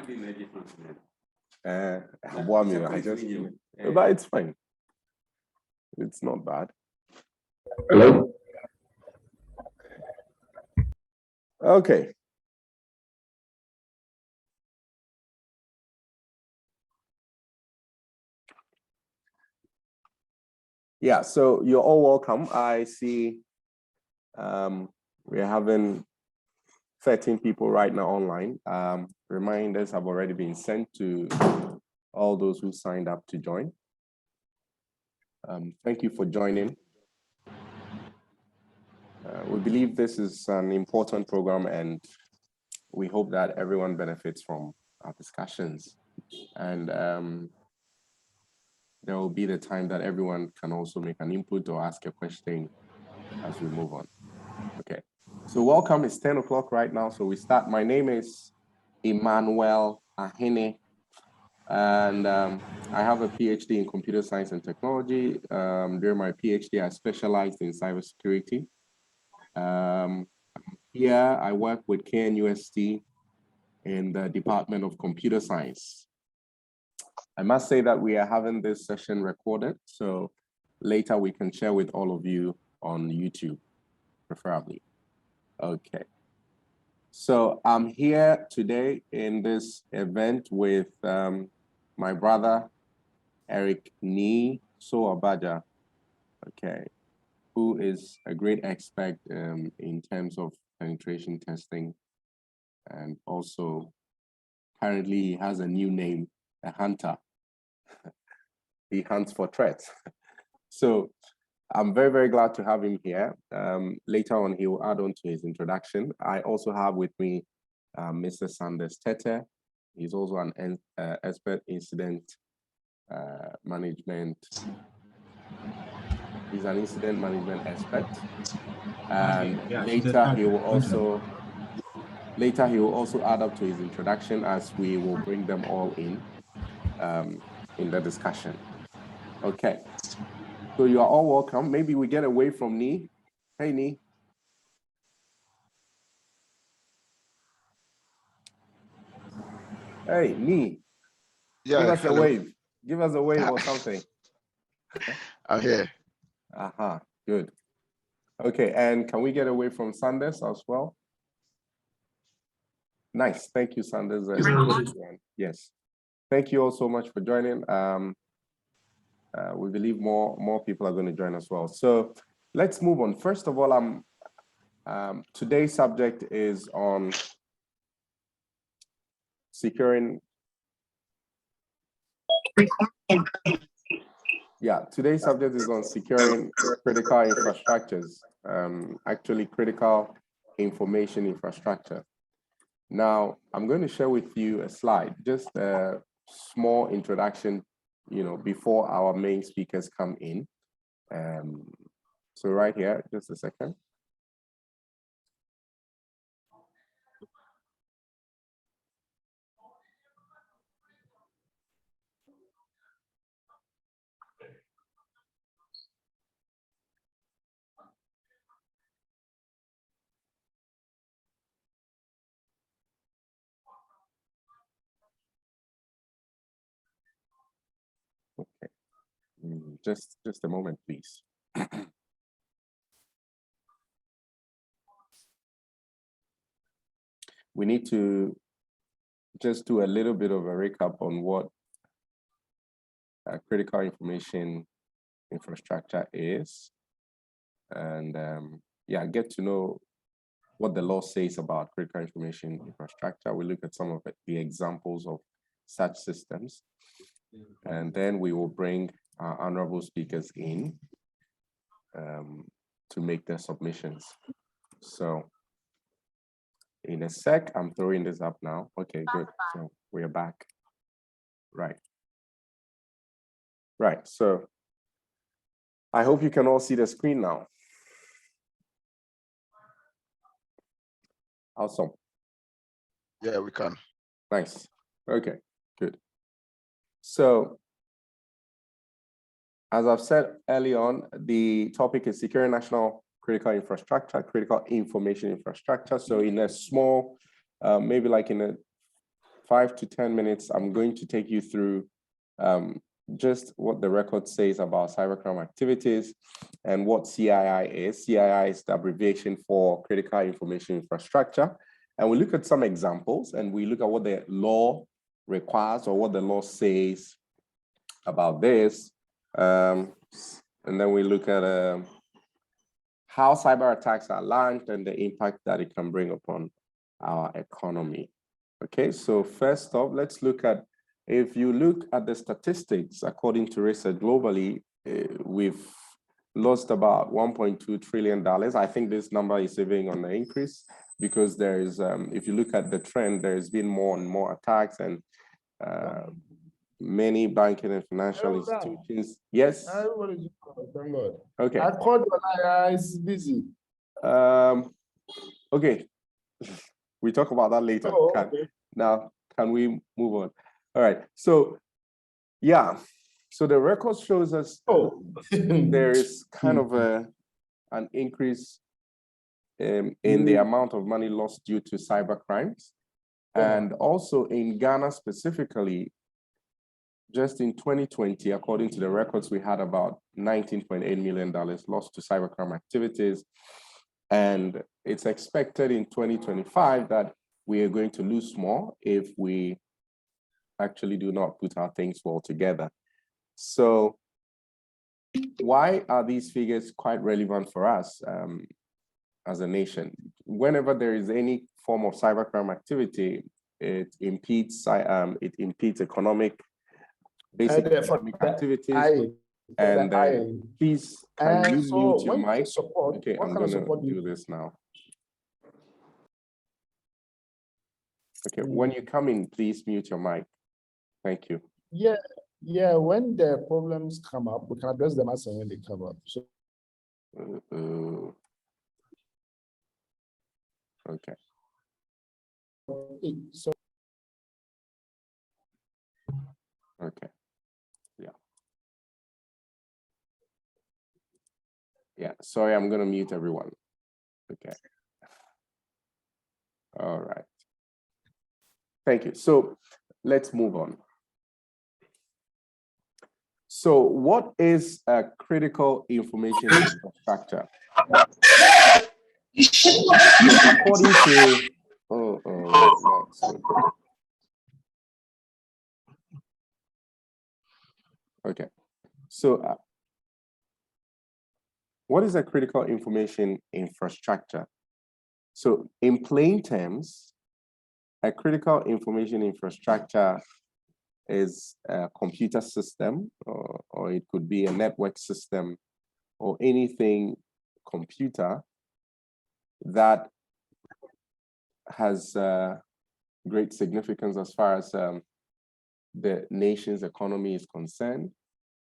But it's fine. It's not bad. Hello. Okay. Yeah, so you're all welcome. I see we're having 13 people right now online. Reminders have already been sent to all those who signed up to join. Thank you for joining. We believe this is an important program and we hope that everyone benefits from our discussions. And there will be the time that everyone can also make an input or ask a question as we move on. Okay, so welcome. It's 10 o'clock right now, so we start. My name is Emmanuel Ahene, and I have a PhD in computer science and technology. During my PhD, I specialized in cybersecurity. Here, I work with KNUST in the Department of Computer Science. I must say that we are having this session recorded, so later we can share with all of you on YouTube, preferably. Okay. So I'm here today in this event with my brother, Eric Ni Soabaja, okay, who is a great expert in terms of penetration testing. And also currently he has a new name, a hunter. He hunts for threats. So I'm very, very glad to have him here. Later on, he will add on to his introduction. I also have with me Mr. Sanders Tete. He's also an expert incident management. He's an incident management expert. And later he will also add up to his introduction as we will bring them all in the discussion. Okay. So you are all welcome. Maybe we get away from Ni. Hey, Ni. Hey, Ni. Yeah, give us hello. a wave. Give us a wave or something. I'm here. Aha, good. Okay, and can we get away from Sanders as well? Nice. Thank you, Sanders. Yes. Thank you all so much for joining. We believe more people are going to join as well. So let's move on. First of all, today's subject is on securing. Yeah, today's subject is on securing critical infrastructures, actually critical information infrastructure. Now, I'm going to share with you a slide, just a small introduction, before our main speakers come in. So right here, just a second. Okay, just a moment, please. We need to just do a little bit of a recap on what critical information infrastructure is, and yeah, get to know what the law says about critical information infrastructure. We look at some of the examples of such systems, and then we will bring our honorable speakers in to make their submissions. So in a sec, I'm throwing this up now. Okay, good. So we're back. Right. So I hope you can all see the screen now. Awesome. Yeah, we can. Nice. Okay, good. So as I've said early on, the topic is securing national critical infrastructure, critical information infrastructure. So in a small, maybe like in a 5 to 10 minutes, I'm going to take you through just what the record says about cybercrime activities and what CII is. CII is the abbreviation for Critical Information Infrastructure. And we look at some examples and we look at what the law requires or what the law says about this. And then we look at how cyber attacks are launched and the impact that it can bring upon our economy. Okay, so first off, let's look at, if you look at the statistics, according to research globally, we've lost about $1.2 trillion. I think this number is even on the increase because there is, if you look at the trend, there's been more and more attacks and many banking and financial institutions. Yes? Thank God. Okay. I called when it's busy. Okay. We talk about that later. Oh, okay. Now, can we move on? All right. So, yeah. So the record shows us there is kind of an increase in the amount of money lost due to cyber crimes. And also in Ghana specifically, just in 2020, according to the records, we had about $19.8 million lost to cybercrime activities. And it's expected in 2025 that we are going to lose more if we actually do not put our things well together. So why are these figures quite relevant for us as a nation? Whenever there is any form of cybercrime activity, it impedes economic, basic economic activities. And please, can you mute your mic? Okay, I'm going to do this now. Okay, when you come in, please mute your mic. Thank you. Yeah, when the problems come up, we can address them as and when they come up. So okay. So okay. Yeah, sorry, I'm going to mute everyone. Okay. All right. Thank you. So let's move on. So what is a critical information infrastructure? According to, okay. So what is a critical information infrastructure? So in plain terms, a critical information infrastructure is a computer system, or it could be a network system, or anything computer that has great significance as far as the nation's economy is concerned.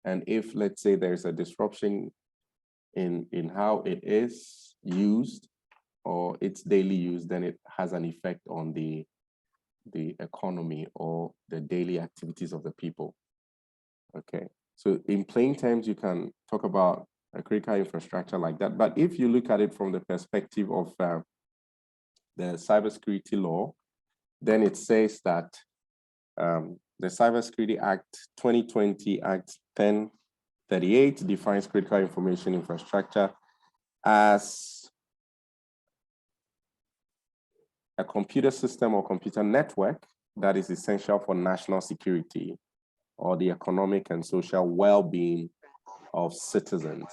And if, let's say, there's a disruption in how it is used or its daily use, then it has an effect on the economy or the daily activities of the people. Okay, so in plain terms, you can talk about a critical infrastructure like that. But if you look at it from the perspective of the cybersecurity law, then it says that the Cybersecurity Act 2020 Act 1038 defines critical information infrastructure as a computer system or computer network that is essential for national security or the economic and social well-being of citizens.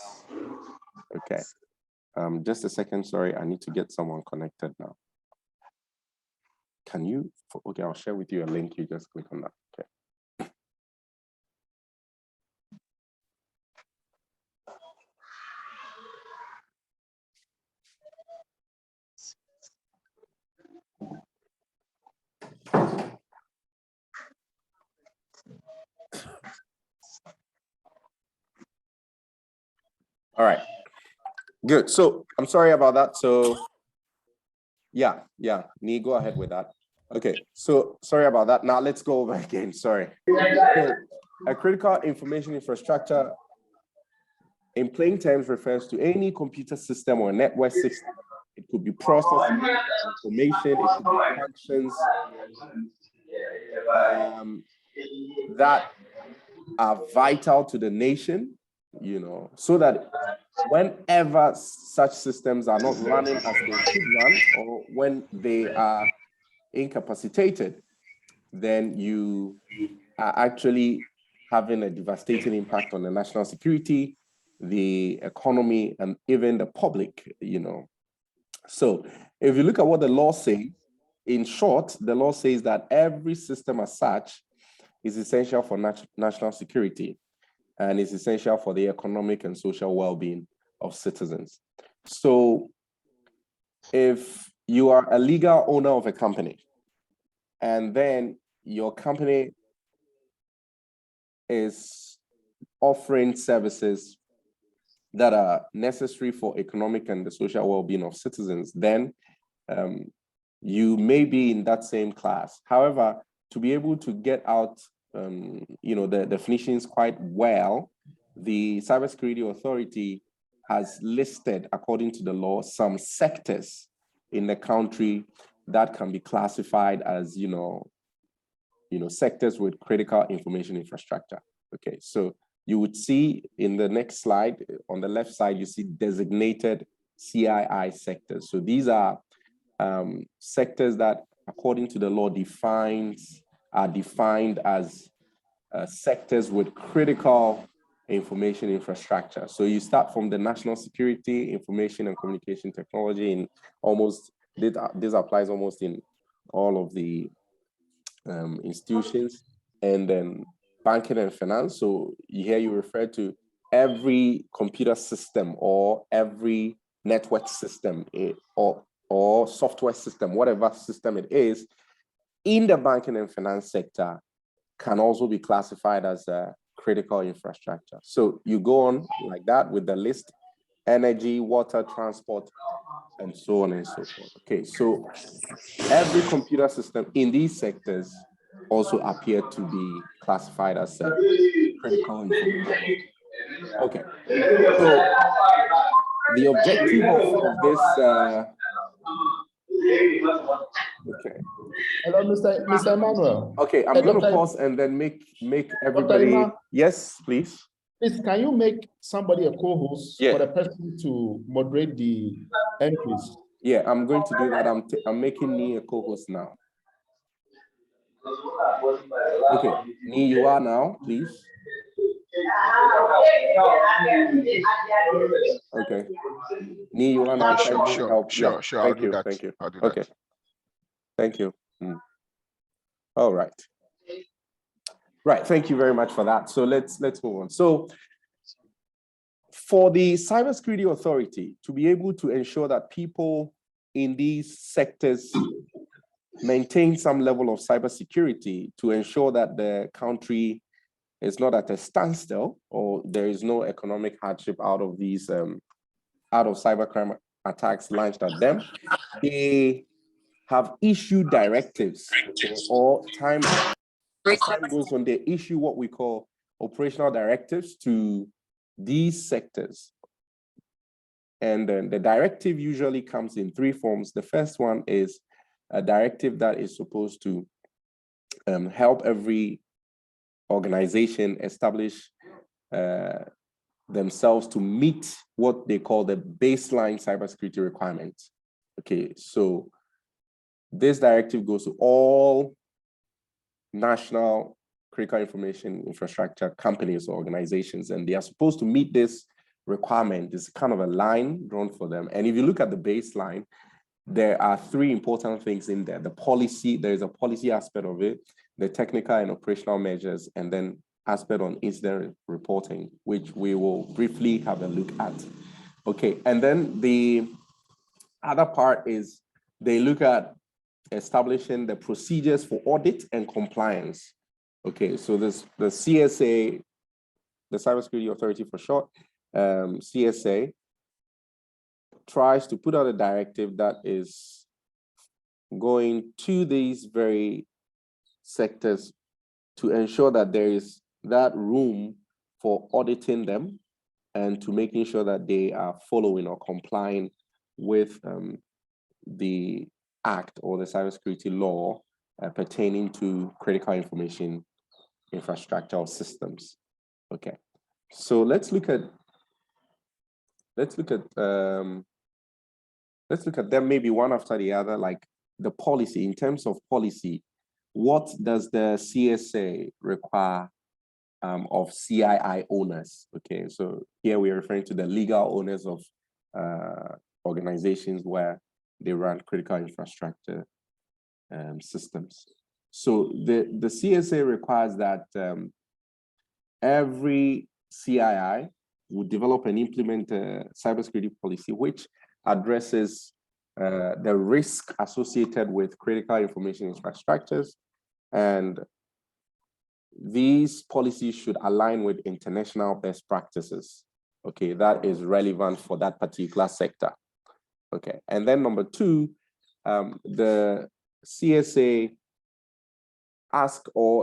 Okay, just a second, sorry, I need to get someone connected now. Can you, okay, I'll share with you a link, you just click on that, okay. All right, good. So I'm sorry about that. So yeah, Nee, go ahead with that. Okay, so sorry about that. Now let's go over again, sorry. So a critical information infrastructure in plain terms refers to any computer system or network system. It could be processing information, it could be functions, that are vital to the nation, you know, so that whenever such systems are not running as they should run, or when they are incapacitated, then you are actually having a devastating impact on the national security, the economy, and even the public, you know. So if you look at what the law says, in short, the law says that every system as such is essential for national security and is essential for the economic and social well-being of citizens. So if you are a legal owner of a company and then your company is offering services that are necessary for economic and the social well-being of citizens, then you may be in that same class. However, to be able to get out, you know, the definitions quite well, the Cybersecurity Authority has listed, according to the law, some sectors in the country that can be classified as, you know, sectors with critical information infrastructure. Okay, so you would see in the next slide, on the left side, you see designated CII sectors. So these are sectors that, according to the law, are defined as sectors with critical information infrastructure. So you start from the national security, information and communication technology, and almost, this applies almost in all of the institutions, and then banking and finance. So here you refer to every computer system or every network system or software system, whatever system it is, in the banking and finance sector can also be classified as a critical infrastructure. So you go on like that with the list: energy, water, transport, and so on and so forth. Okay, so every computer system in these sectors also appear to be classified as a critical information. Okay, so the objective of this, okay. Hello, Mr. Emmanuel. Okay, I'm going to pause and then make everybody, yes, please. Please, can you make somebody a co-host Yeah. for the person to moderate the entries? Yeah, I'm going to do that. I'm making me a co-host now. Okay, Nee, you are now, please. Okay. Nee, you are now. Sure. Thank you. Thank you. Okay. Thank you. All right. Right. Thank you very much for that. So let's move on. So for the Cybersecurity Authority to be able to ensure that people in these sectors maintain some level of cybersecurity, to ensure that the country is not at a standstill or there is no economic hardship out of these cybercrime attacks launched at them, they have issued directives, or time goes on, they issue what we call operational directives to these sectors. And then the directive usually comes in three forms. The first one is a directive that is supposed to help every organization establish themselves to meet what they call the baseline cybersecurity requirements. Okay, so this directive goes to all national critical information infrastructure companies or organizations, and they are supposed to meet this requirement. It's kind of a line drawn for them. And if you look at the baseline, there are three important things in there. The policy, there is a policy aspect of it, the technical and operational measures, and then aspect on incident reporting, which we will briefly have a look at. Okay, and then the other part is they look at establishing the procedures for audit and compliance. Okay, so this, the CSA, the Cybersecurity Authority for short, CSA, tries to put out a directive that is going to these very sectors to ensure that there is that room for auditing them and to making sure that they are following or complying with the act or the cybersecurity law pertaining to critical information infrastructure or systems. Okay, so let's look at them maybe one after the other, like the policy. In terms of policy, what does the CSA require of CII owners? Okay, so here we're referring to the legal owners of organizations where they run critical infrastructure systems. So the CSA requires that every CII would develop and implement a cybersecurity policy which addresses the risk associated with critical information infrastructures, and these policies should align with international best practices. Okay, that is relevant for that particular sector. Okay, and then number 2, the CSA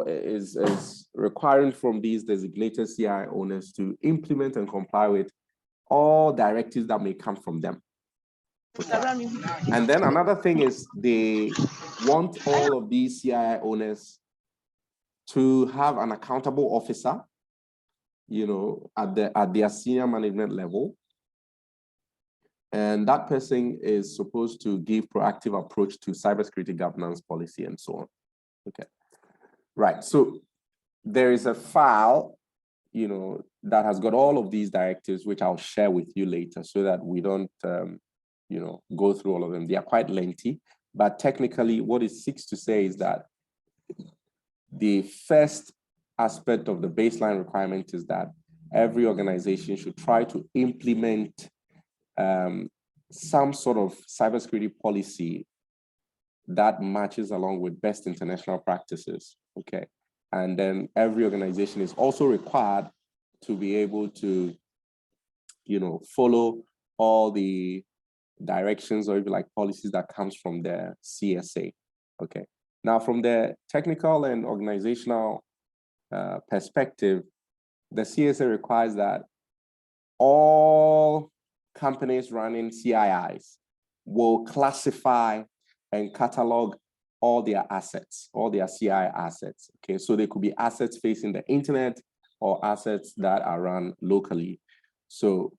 is requiring from these designated CII owners to implement and comply with all directives that may come from them. Okay. And then another thing is they want all of these CII owners to have an accountable officer, you know, at their senior management level. And that person is supposed to give proactive approach to cybersecurity governance policy and so on. Okay, right. So there is a file, you know, that has got all of these directives, which I'll share with you later so that we don't, you know, go through all of them. They are quite lengthy, but technically what it seeks to say is that the first aspect of the baseline requirement is that every organization should try to implement some sort of cybersecurity policy that matches along with best international practices, okay? And then every organization is also required to be able to, you know, follow all the directions or even like policies that comes from the CSA, okay? Now, from the technical and organizational perspective, the CSA requires that all companies running CIIs will classify and catalog all their assets, all their CII assets, okay? So they could be assets facing the internet or assets that are run locally. So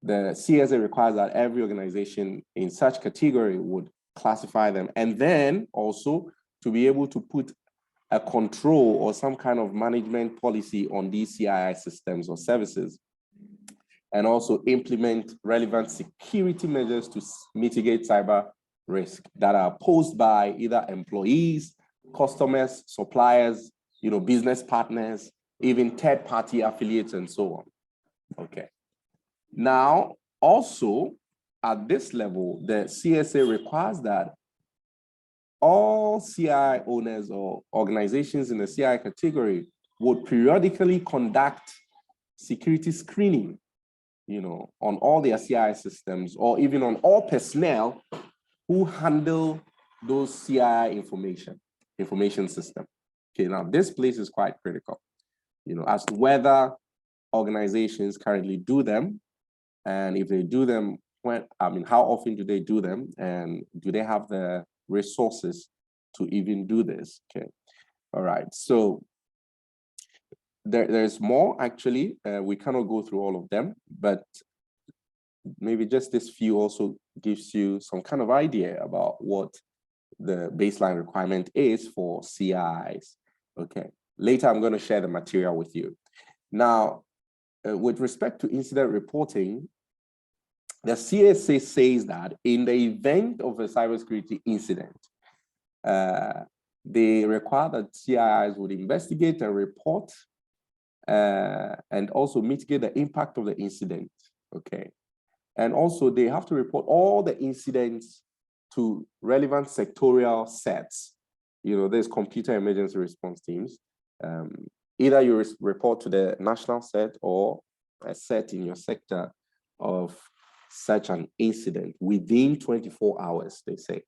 the CSA requires that every organization in such category would classify them, and then also to be able to put a control or some kind of management policy on these CII systems or services, and also implement relevant security measures to mitigate cyber risk that are posed by either employees, customers, suppliers, you know, business partners, even third-party affiliates and so on. Okay. Now, also at this level, the CSA requires that all CII owners or organizations in the CII category would periodically conduct security screening, you know, on all their CII systems or even on all personnel who handle those CII information system. Okay, now this place is quite critical, you know, as to whether organizations currently do them, and if they do them, how often do they do them, and do they have the resources to even do this? Okay, all right. So there's more actually. We cannot go through all of them, but maybe just this few also gives you some kind of idea about what the baseline requirement is for CIs. Okay, later I'm going to share the material with you. Now, with respect to incident reporting, the CSA says that in the event of a cybersecurity incident, they require that CIIs would investigate and report and also mitigate the impact of the incident, okay? And also they have to report all the incidents to relevant sectorial sets. You know, there's computer emergency response teams. Either you report to the national set or a set in your sector of such an incident within 24 hours, they say.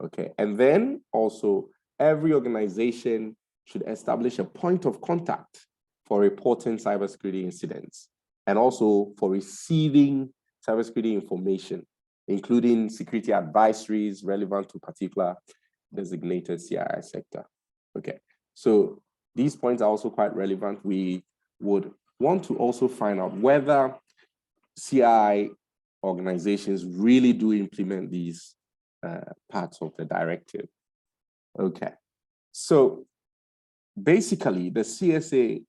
Okay, and then also every organization should establish a point of contact for reporting cybersecurity incidents and also for receiving cybersecurity information, including security advisories relevant to particular designated CII sector. Okay, so these points are also quite relevant. We would want to also find out whether CII organizations really do implement these parts of the directive. Okay, so basically the CSA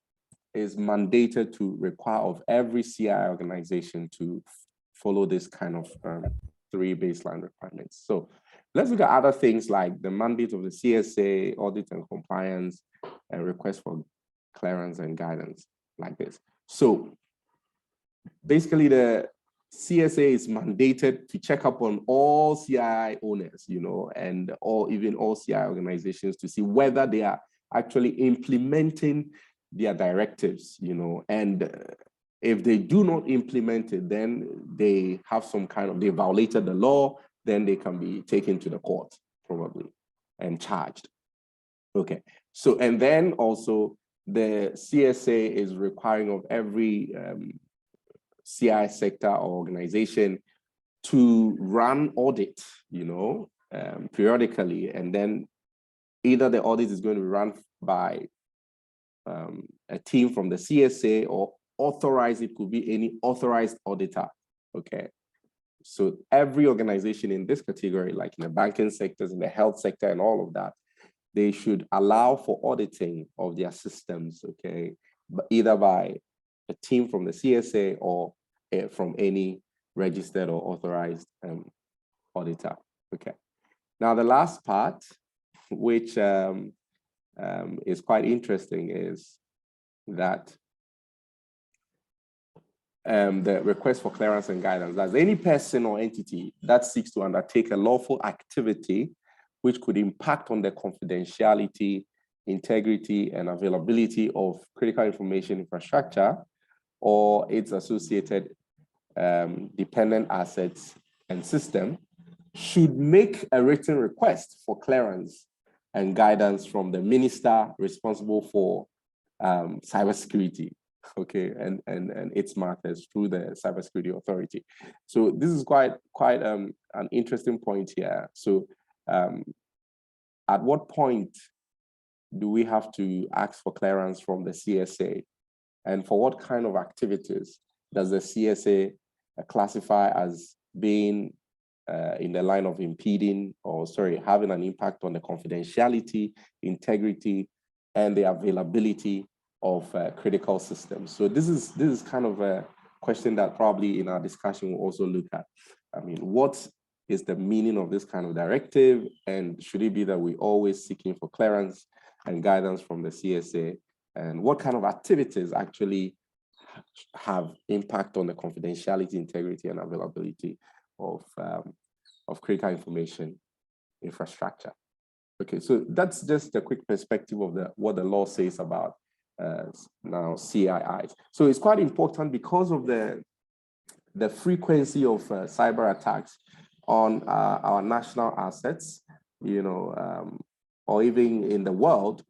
is mandated to require of every CII organization to follow this kind of 3 baseline requirements. So let's look at other things like the mandate of the CSA, audit and compliance, and request for clearance and guidance like this. So basically the CSA is mandated to check up on all CII owners, and even all CII organizations to see whether they are actually implementing their directives, and if they do not implement it, then they have they violated the law, then they can be taken to the court probably and charged. Okay, so, and then also the CSA is requiring of every CI sector or organization to run audit, periodically, and then either the audit is going to be run by a team from the CSA or authorized, it could be any authorized auditor, okay? So every organization in this category, like in the banking sectors, in the health sector and all of that, they should allow for auditing of their systems, okay? But either by a team from the CSA or from any registered or authorized auditor, okay? Now the last part, which is quite interesting, is that the request for clearance and guidance. That's any person or entity that seeks to undertake a lawful activity which could impact on the confidentiality, integrity, and availability of critical information infrastructure or its associated dependent assets and system should make a written request for clearance and guidance from the minister responsible for cybersecurity, okay, and its matters through the Cybersecurity Authority. So this is quite an interesting point here. So at what point do we have to ask for clearance from the CSA? And for what kind of activities does the CSA classify as being in the line of impeding or, having an impact on the confidentiality, integrity, and the availability of critical systems? So this is kind of a question that probably in our discussion we'll also look at. I mean, what is the meaning of this kind of directive? And should it be that we're always seeking for clearance and guidance from the CSA? And what kind of activities actually have impact on the confidentiality, integrity, and availability of critical information infrastructure? Okay, so that's just a quick perspective of what the law says about now CIIs. So it's quite important because of the frequency of cyber attacks on our national assets, or even in the world.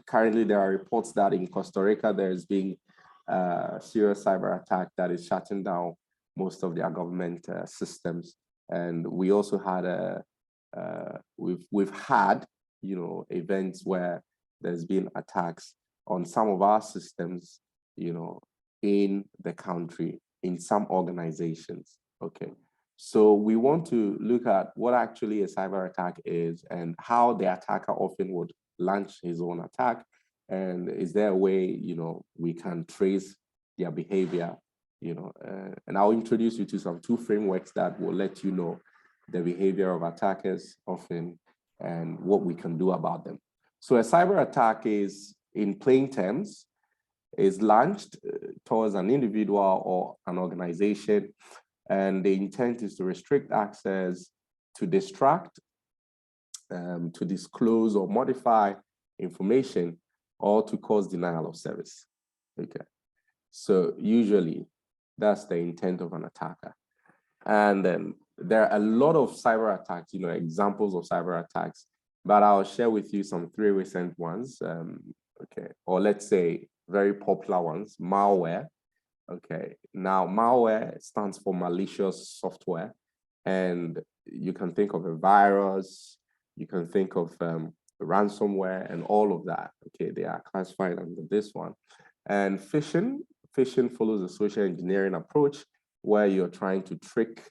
Currently, there are reports that in Costa Rica, there's been a serious cyber attack that is shutting down most of their government systems. And we also had we've had, events where there's been attacks on some of our systems, in the country, in some organizations, okay? So we want to look at what actually a cyber attack is and how the attacker often would launch his own attack. And is there a way, we can trace their behavior, and I'll introduce you to some 2 frameworks that will let you know the behavior of attackers often and what we can do about them. So a cyber attack is, in plain terms, is launched towards an individual or an organization, and the intent is to restrict access, to distract, to disclose or modify information, or to cause denial of service. Okay, so usually that's the intent of an attacker. And then there are a lot of cyber attacks, examples of cyber attacks, but I'll share with you some 3 recent ones, okay, or let's say very popular ones, malware. Okay, now malware stands for malicious software, and you can think of a virus, you can think of ransomware and all of that. Okay, they are classified under this one. And phishing follows a social engineering approach where you're trying to trick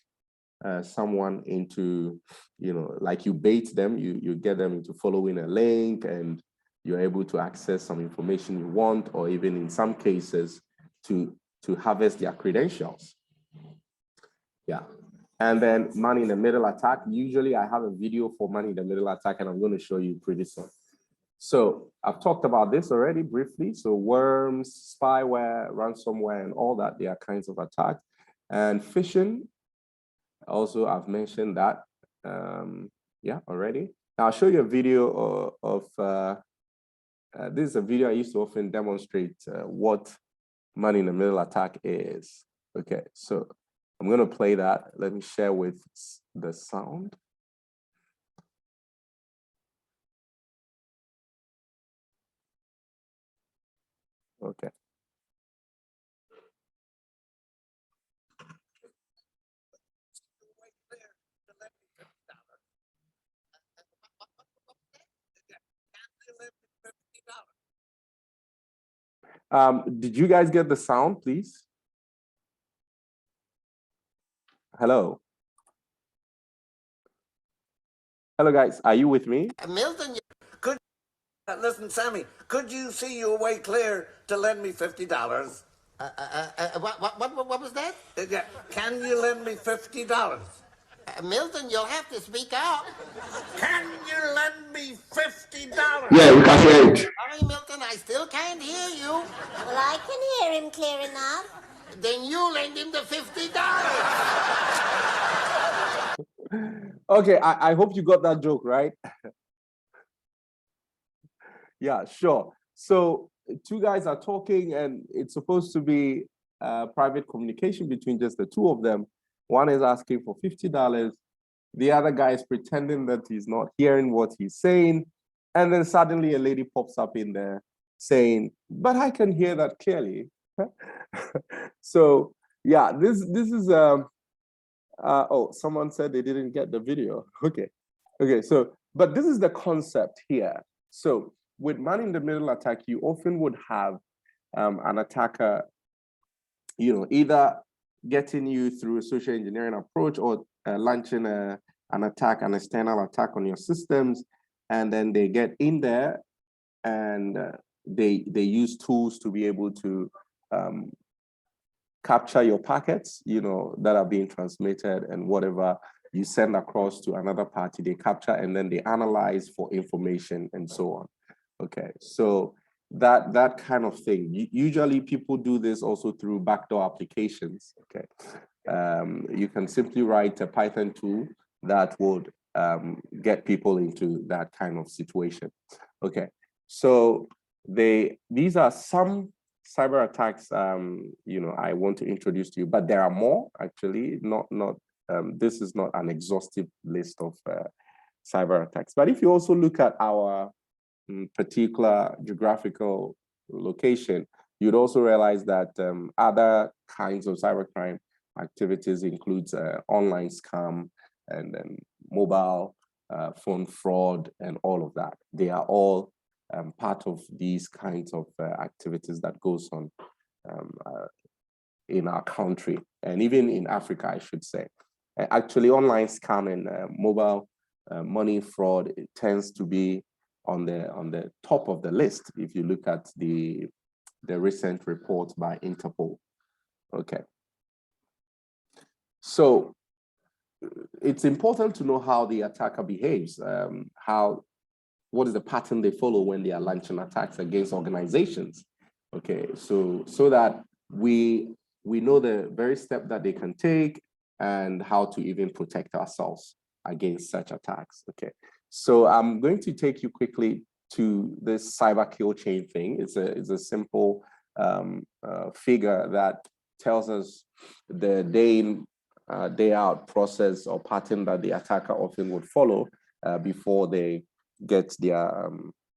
someone into, like you bait them, you get them into following a link, and you're able to access some information you want, or even in some cases to harvest their credentials. Yeah. And then man in the middle attack. Usually I have a video for man in the middle attack, and I'm going to show you pretty soon. So I've talked about this already briefly. So worms, spyware, ransomware, and all that, they are kinds of attacks. And phishing, also I've mentioned that, already. Now I'll show you a video of this is a video I used to often demonstrate what man in the middle attack is. Okay, so I'm going to play that. Let me share with the sound. Okay. Did you guys get the sound, please? Hello. Hello, guys. Are you with me? Milton, could listen, Sammy? Could you see your way clear to lend me $50? What was that? Can you lend me $50? Milton, you'll have to speak up. Can you lend me $50? Yeah, we can hear it. Sorry, Milton, I still can't hear you. Well, I can hear him clear enough. Then you lend him the $50. Okay, I hope you got that joke, right? Yeah, sure. So two guys are talking, and it's supposed to be private communication between just the two of them. One is asking for $50. The other guy is pretending that he's not hearing what he's saying. And then suddenly a lady pops up in there saying, but I can hear that clearly. So yeah, this is, oh, someone said they didn't get the video. Okay, so, but this is the concept here. So with man in the middle attack, you often would have an attacker, either getting you through a social engineering approach, or launching an attack, an external attack on your systems, and then they get in there and they use tools to be able to capture your packets, that are being transmitted, and whatever you send across to another party, they capture and then they analyze for information and so on. Okay, so that kind of thing. Usually people do this also through backdoor applications. Okay, you can simply write a Python tool that would get people into that kind of situation. Okay, so these are some cyber attacks I want to introduce to you, but there are more actually. This is not an exhaustive list of cyber attacks. But if you also look at our particular geographical location, you'd also realize that other kinds of cybercrime activities includes online scam and then mobile phone fraud and all of that. They are all part of these kinds of activities that goes on in our country, and even in Africa, I should say. Actually, online scam and mobile money fraud, it tends to be on the top of the list if you look at the recent report by Interpol. Okay. So it's important to know how the attacker behaves, what is the pattern they follow when they are launching attacks against organizations. Okay, so that we know the very step that they can take and how to even protect ourselves against such attacks. Okay, so I'm going to take you quickly to this cyber kill chain thing. It's a simple figure that tells us the day in, day out process or pattern that the attacker often would follow before they get their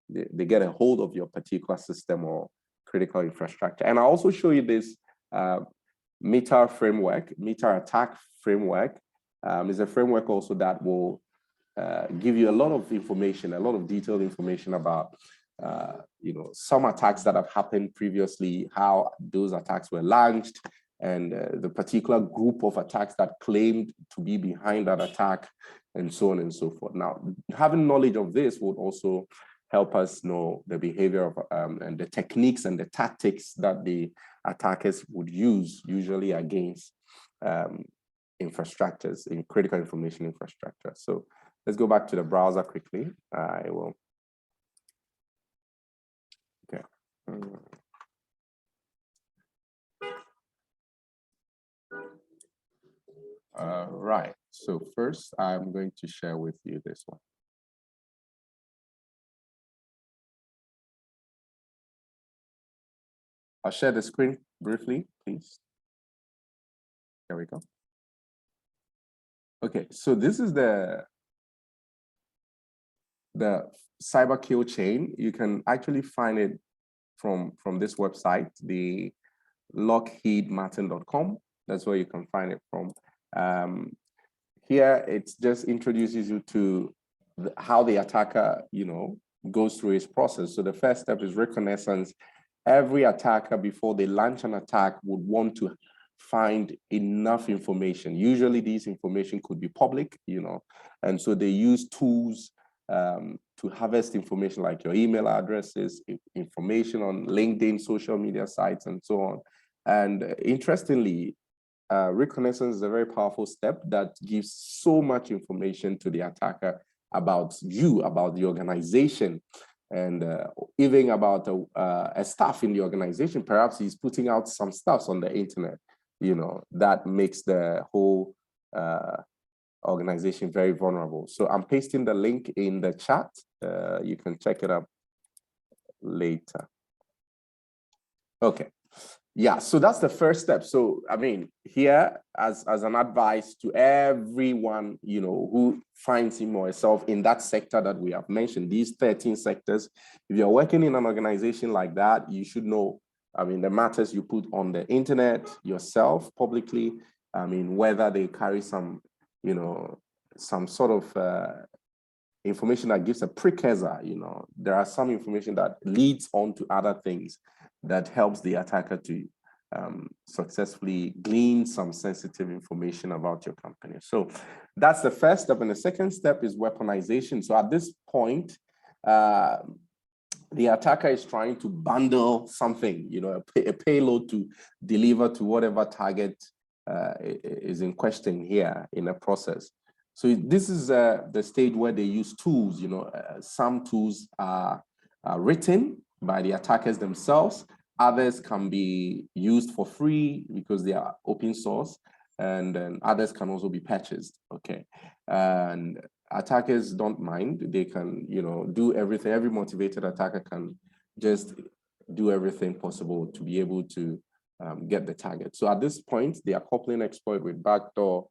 they get a hold of your particular system or critical infrastructure. And I'll also show you this meter attack framework. Is a framework also that will give you a lot of information, a lot of detailed information about some attacks that have happened previously, how those attacks were launched, and the particular group of attacks that claimed to be behind that attack, and so on and so forth. Now, having knowledge of this would also help us know the behavior of and the techniques and the tactics that the attackers would use, usually against infrastructures, in critical information infrastructure. So let's go back to the browser quickly. I will. Okay. Right. So first, I'm going to share with you this one. I'll share the screen briefly, please. There we go. Okay, so this is the cyber kill chain. You can actually find it from this website, the lockheedmartin.com. That's where you can find it from. Here, it just introduces you to how the attacker, goes through his process. So the first step is reconnaissance. Every attacker, before they launch an attack, would want to find enough information. Usually these information could be public, and so they use tools to harvest information like your email addresses, information on LinkedIn, social media sites, and so on. And interestingly, reconnaissance is a very powerful step that gives so much information to the attacker about you, about the organization, and even about a staff in the organization. Perhaps he's putting out some stuff on the internet, that makes the whole organization very vulnerable. So I'm pasting the link in the chat. You can check it up later. Okay. Yeah, so that's the first step. So, I mean, here as an advice to everyone, who finds him or herself in that sector that we have mentioned, these 13 sectors, if you're working in an organization like that, you should know, the matters you put on the internet yourself publicly, whether they carry some, some sort of information that gives a precursor, there are some information that leads on to other things that helps the attacker to successfully glean some sensitive information about your company. So that's the first step. And the second step is weaponization. So at this point, the attacker is trying to bundle something, a payload to deliver to whatever target is in question here in a process. So this is the stage where they use tools. Some tools are written by the attackers themselves. Others can be used for free because they are open source, and then others can also be purchased. Okay, and attackers don't mind. They can, do everything. Every motivated attacker can just do everything possible to be able to get the target. So at this point, they are coupling exploit with backdoor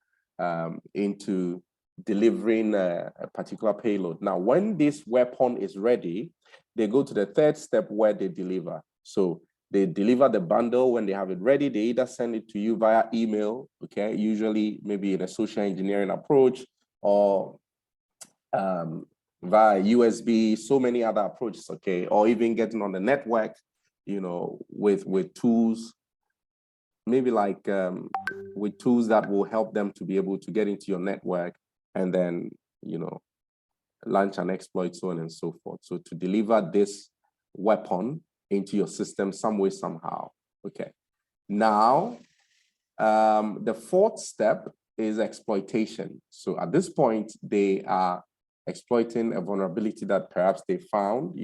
into delivering a particular payload. Now, when this weapon is ready, they go to the third step where they deliver. So they deliver the bundle. When they have it ready, they either send it to you via email, okay, usually maybe in a social engineering approach, or via USB, so many other approaches, okay, or even getting on the network, with tools, maybe like with tools that will help them to be able to get into your network and then, launch an exploit, so on and so forth. So to deliver this weapon into your system some way, somehow. Okay. Now, the fourth step is exploitation. So at this point, they are exploiting a vulnerability that perhaps they found,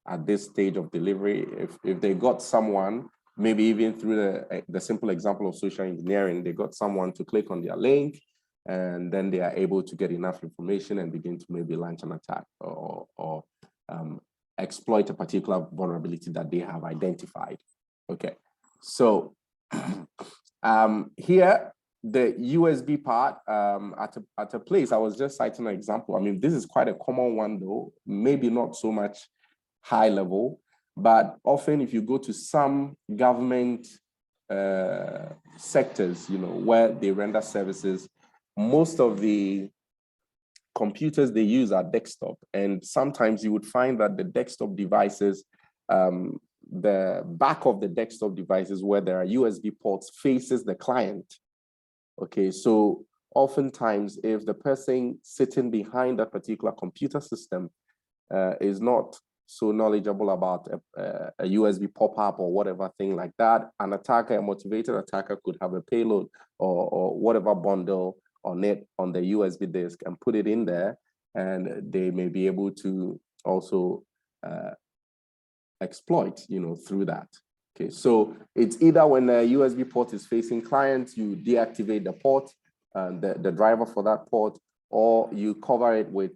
at this stage of delivery. If they got someone, maybe even through the simple example of social engineering, they got someone to click on their link, and then they are able to get enough information and begin to maybe launch an attack or exploit a particular vulnerability that they have identified. Okay, so here, the USB part, at a place, I was just citing an example. This is quite a common one though, maybe not so much high level, but often if you go to some government sectors, where they render services, most of the computers they use are desktop, and sometimes you would find that the desktop devices, the back of the desktop devices where there are USB ports faces the client. Okay, so oftentimes if the person sitting behind that particular computer system is not so knowledgeable about a USB pop-up or whatever thing like that, an attacker, a motivated attacker could have a payload or whatever bundle on it on the USB disk and put it in there, and they may be able to also exploit, through that. Okay, so it's either when the USB port is facing clients, you deactivate the port, the driver for that port, or you cover it with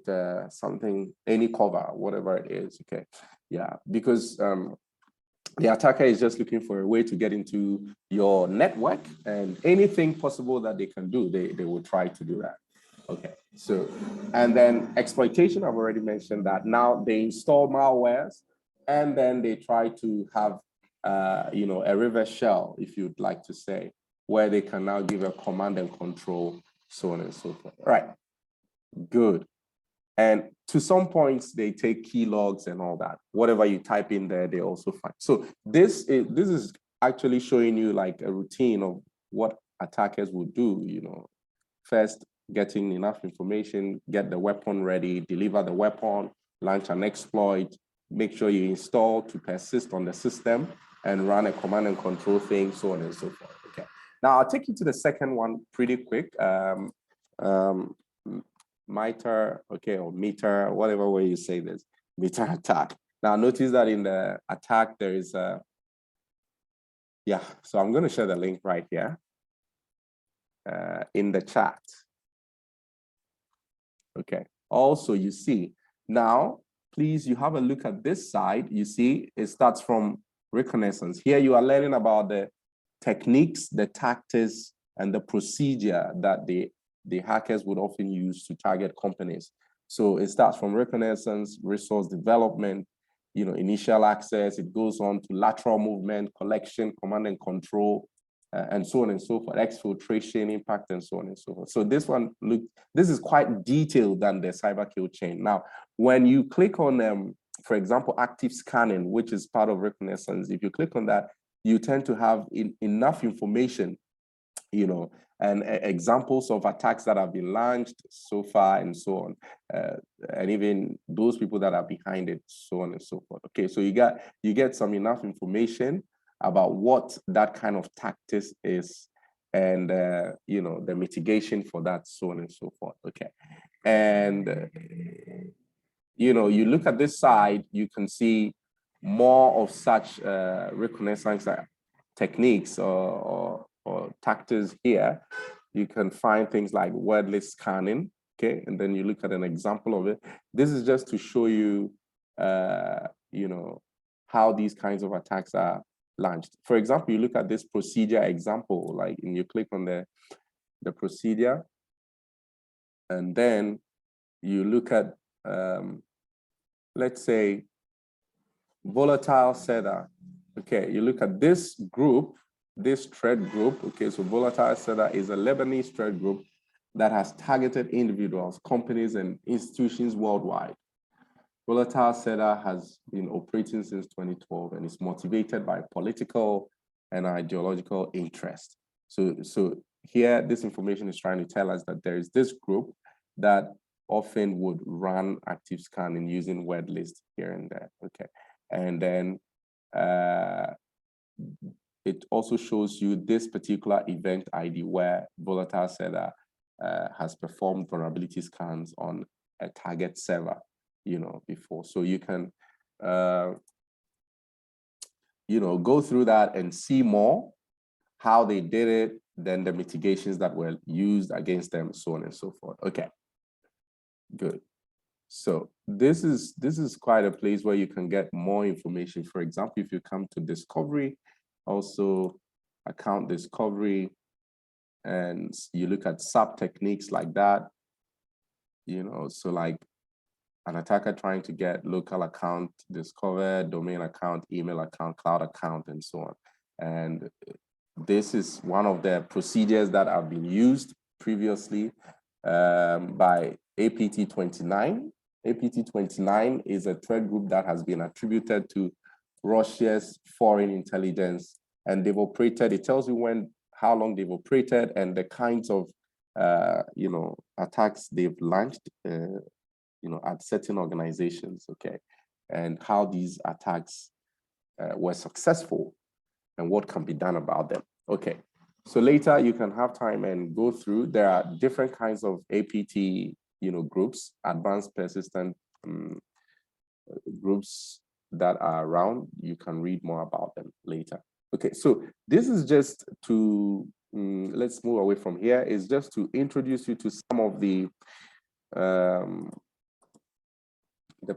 something, any cover, whatever it is. Okay, yeah, because the attacker is just looking for a way to get into your network, and anything possible that they can do, they will try to do that. Okay, so, and then exploitation, I've already mentioned that. Now they install malwares, and then they try to have a reverse shell, if you'd like to say, where they can now give a command and control, so on and so forth. All right, good. And to some points, they take key logs and all that. Whatever you type in there, they also find. So this is actually showing you like a routine of what attackers would do, First, getting enough information, get the weapon ready, deliver the weapon, launch an exploit, make sure you install to persist on the system, and run a command and control thing, so on and so forth. Okay. Now I'll take you to the second one pretty quick. MITRE, okay, or meter, whatever way you say this, meter attack. Now notice that in the attack, there is a, so I'm going to share the link right here in the chat. Okay, also you see, now, please, you have a look at this side. You see, it starts from reconnaissance. Here you are learning about the techniques, the tactics, and the procedure that the hackers would often use to target companies. So it starts from reconnaissance, resource development, initial access. It goes on to lateral movement, collection, command and control, and so on and so forth, exfiltration, impact, and so on and so forth. So this one, look, this is quite detailed than the cyber kill chain. Now, when you click on, for example, active scanning, which is part of reconnaissance, if you click on that, you tend to have enough information, and examples of attacks that have been launched so far and so on, and even those people that are behind it, so on and so forth. Okay, so you get some enough information about what that kind of tactics is, and the mitigation for that, so on and so forth. Okay, and you look at this side, you can see more of such reconnaissance techniques or tactics here. You can find things like wordless scanning, okay? And then you look at an example of it. This is just to show you, how these kinds of attacks are launched. For example, you look at this procedure example, like, and you click on the procedure, and then you look at, let's say, volatile setter. Okay, you look at this group, this thread group. Okay, so volatile setter is a Lebanese thread group that has targeted individuals, companies, and institutions worldwide. Volatile setter has been operating since 2012 and is motivated by political and ideological interest. So here, this information is trying to tell us that there is this group that often would run active scanning using word lists here and there. Okay, and then it also shows you this particular event ID where volatile setter has performed vulnerability scans on a target server, before. So you can, go through that and see more how they did it, then the mitigations that were used against them, so on and so forth. Okay, good. So this is quite a place where you can get more information. For example, if you come to discovery, also account discovery, and you look at sub techniques like that, so like an attacker trying to get local account discovered, domain account, email account, cloud account, and so on. And this is one of the procedures that have been used previously by APT-29. APT-29 is a threat group that has been attributed to Russia's foreign intelligence, and they've operated. It tells you how long they've operated and the kinds of attacks they've launched at certain organizations, okay, and how these attacks were successful and what can be done about them. Okay, so later you can have time and go through. There are different kinds of APT groups, advanced persistent groups that are around. You can read more about them later. Okay, so this is just to, let's move away from here, is just to introduce you to some of the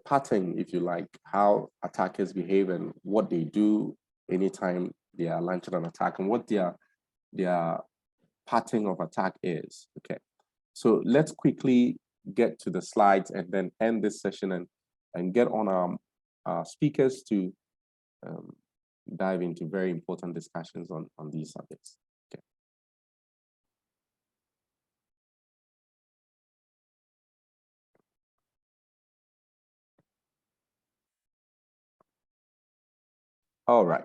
pattern, if you like, how attackers behave and what they do anytime they are launching an attack and what their pattern of attack is. Okay, so let's quickly get to the slides and then end this session and get on our speakers to dive into very important discussions on these subjects. Okay. All right.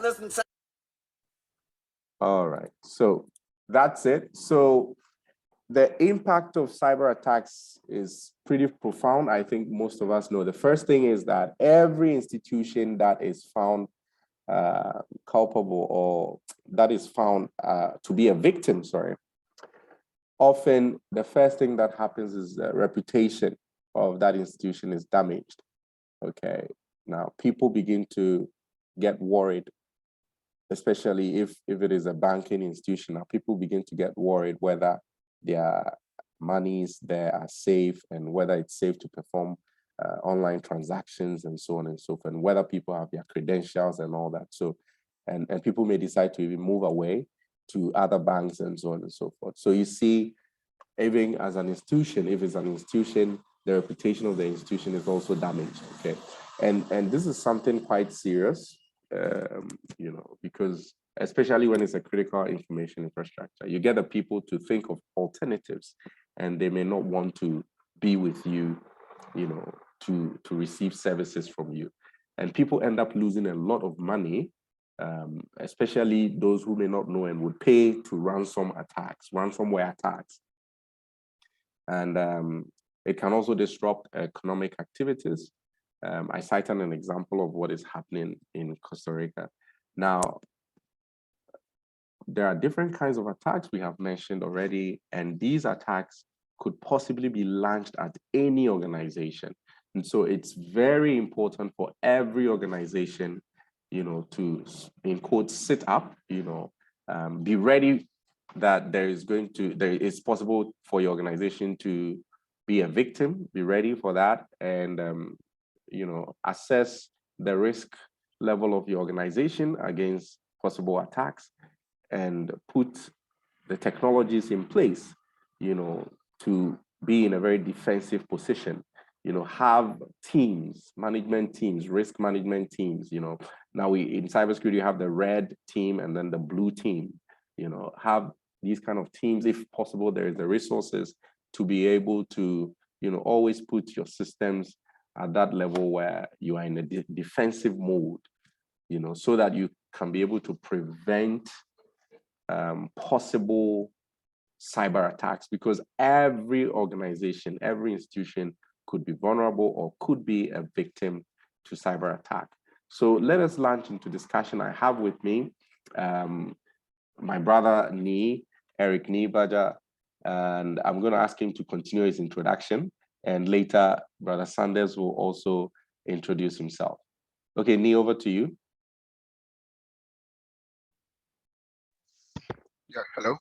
Listen, Sammy. All right, so that's it. So the impact of cyber attacks is pretty profound. I think most of us know. The first thing is that every institution that is found culpable or that is found to be a victim, often the first thing that happens is the reputation of that institution is damaged. Okay, now people begin to get worried, especially if it is a banking institution. Now people begin to get worried whether their monies there are safe and whether it's safe to perform online transactions and so on and so forth, and whether people have their credentials and all that. So, and people may decide to even move away to other banks and so on and so forth. So you see, even as an institution, if it's an institution, the reputation of the institution is also damaged. Okay, and this is something quite serious, because especially when it's a critical information infrastructure, you get the people to think of alternatives, and they may not want to be with you, to receive services from you, and people end up losing a lot of money, especially those who may not know and would pay to ransomware attacks. And it can also disrupt economic activities. I cited an example of what is happening in Costa Rica. Now, there are different kinds of attacks we have mentioned already, and these attacks could possibly be launched at any organization. And so it's very important for every organization, to, in quotes, sit up, be ready that it's possible for your organization to be a victim, be ready for that, and assess the risk level of your organization against possible attacks, and put the technologies in place, to be in a very defensive position. Have teams, management teams, risk management teams. Now in cybersecurity, you have the red team and then the blue team. Have these kind of teams. If possible, there is the resources to be able to, always put your systems at that level where you are in a defensive mode, so that you can be able to prevent possible cyber attacks, because every organization, every institution could be vulnerable or could be a victim to cyber attack. So let us launch into discussion. I have with me my brother Eric Baja, and I'm going to ask him to continue his introduction, and later Brother Sanders will also introduce himself. Okay, Nee, over to you. Yeah, hello.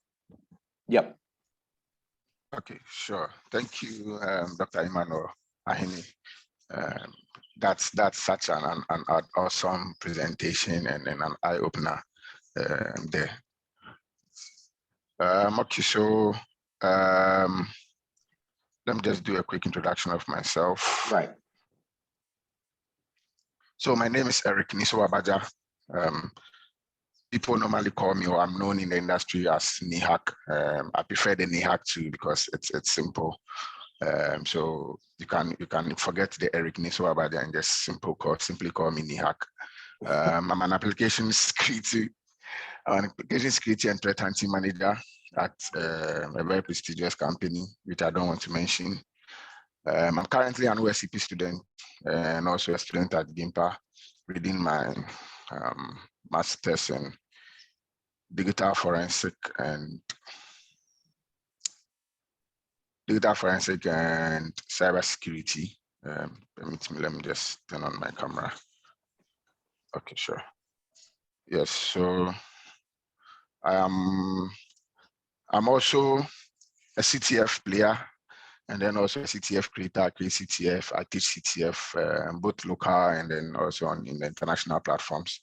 Yep. Okay, sure. Thank you, Dr. Emmanuel Ahene. That's such an awesome presentation and an eye opener there. Okay, so Let me just do a quick introduction of myself. Right. So my name is Eric Nisowabaja. People normally call me, or I'm known in the industry as Nihak. I prefer the Nihak too because it's simple. So you can forget the Eric Nisowabaja and just simply call me Nihak. I'm an application security and threat hunting manager at a very prestigious company, which I don't want to mention. I'm currently an OSCP student and also a student at GIMPA, reading my master's in digital forensic and cybersecurity. Let me just turn on my camera. Okay, sure. Yes, so I'm also a CTF player, and then also a CTF creator. I create CTF, I teach CTF, both local and then also in the international platforms.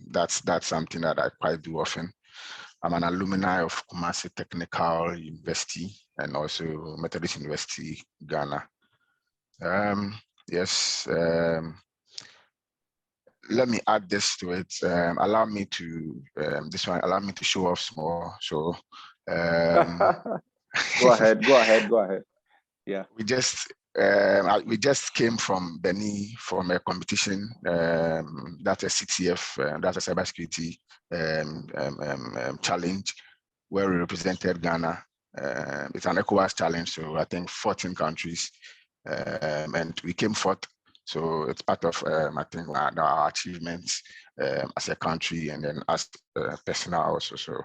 That's something that I quite do often. I'm an alumni of Kumasi Technical University and also Methodist University, Ghana. Let me add this to it. Allow me to show off small. So Go ahead. Yeah. We just came from Benin from a competition. That's a CTF, that's a cybersecurity challenge where we represented Ghana. It's an ECOWAS challenge, so I think 14 countries, and we came fourth. So it's part of I think our achievements as a country and then as personal also. So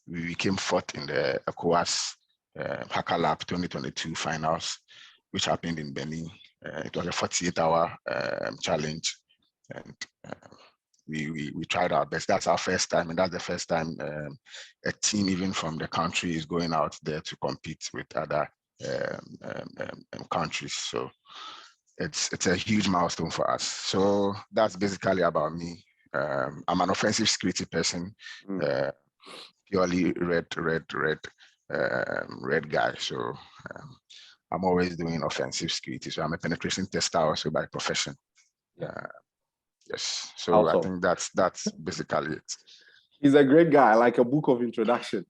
we came fourth in the ECOWAS Hacker Lab 2022 finals, which happened in Benin. It was a 48-hour challenge, and we tried our best. That's our first time, and that's the first time a team even from the country is going out there to compete with other countries. So it's a huge milestone for us. So that's basically about me. I'm an offensive security person, purely red guy. So I'm always doing offensive security. So I'm a penetration tester also by profession. Yes. So Also, I think that's basically it. He's a great guy, like a book of introduction.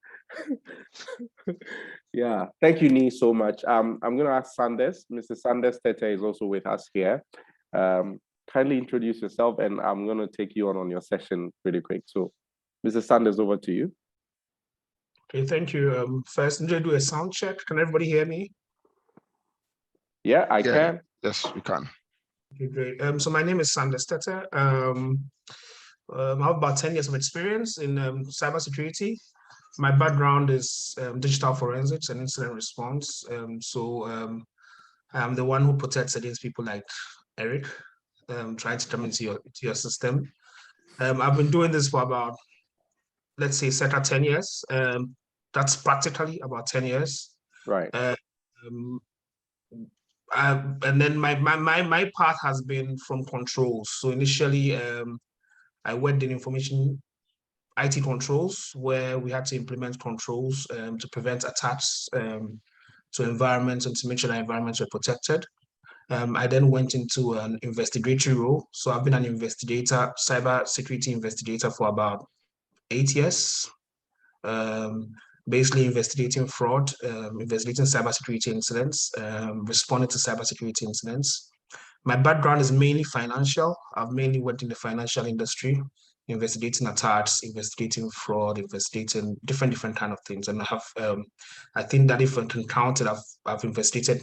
Yeah, thank you, Nee, so much. I'm going to ask Sanders. Mr. Sanders Tete is also with us here. Kindly introduce yourself, and I'm going to take you on your session pretty quick. So, Mr. Sanders, over to you. Okay, thank you. First, I'm going to do a sound check. Can everybody hear me? Yeah, I can. Yes, we can. Okay, great. So my name is Sanders Tete. I have about 10 years of experience in cybersecurity. My background is digital forensics and incident response. I'm the one who protects against people like Eric, trying to come into your system. I've been doing this for about, let's say, circa 10 years. That's practically about 10 years. Right. And then my path has been from controls. So initially, I worked in information IT controls, where we had to implement controls to prevent attacks to environments and to make sure that environments were protected. I then went into an investigatory role. So I've been an investigator, cyber security investigator for about 8 years. Basically investigating fraud, investigating cybersecurity incidents, responding to cybersecurity incidents. My background is mainly financial. I've mainly worked in the financial industry, investigating attacks, investigating fraud, investigating different kind of things. And I have, I think that if I can count it, I've investigated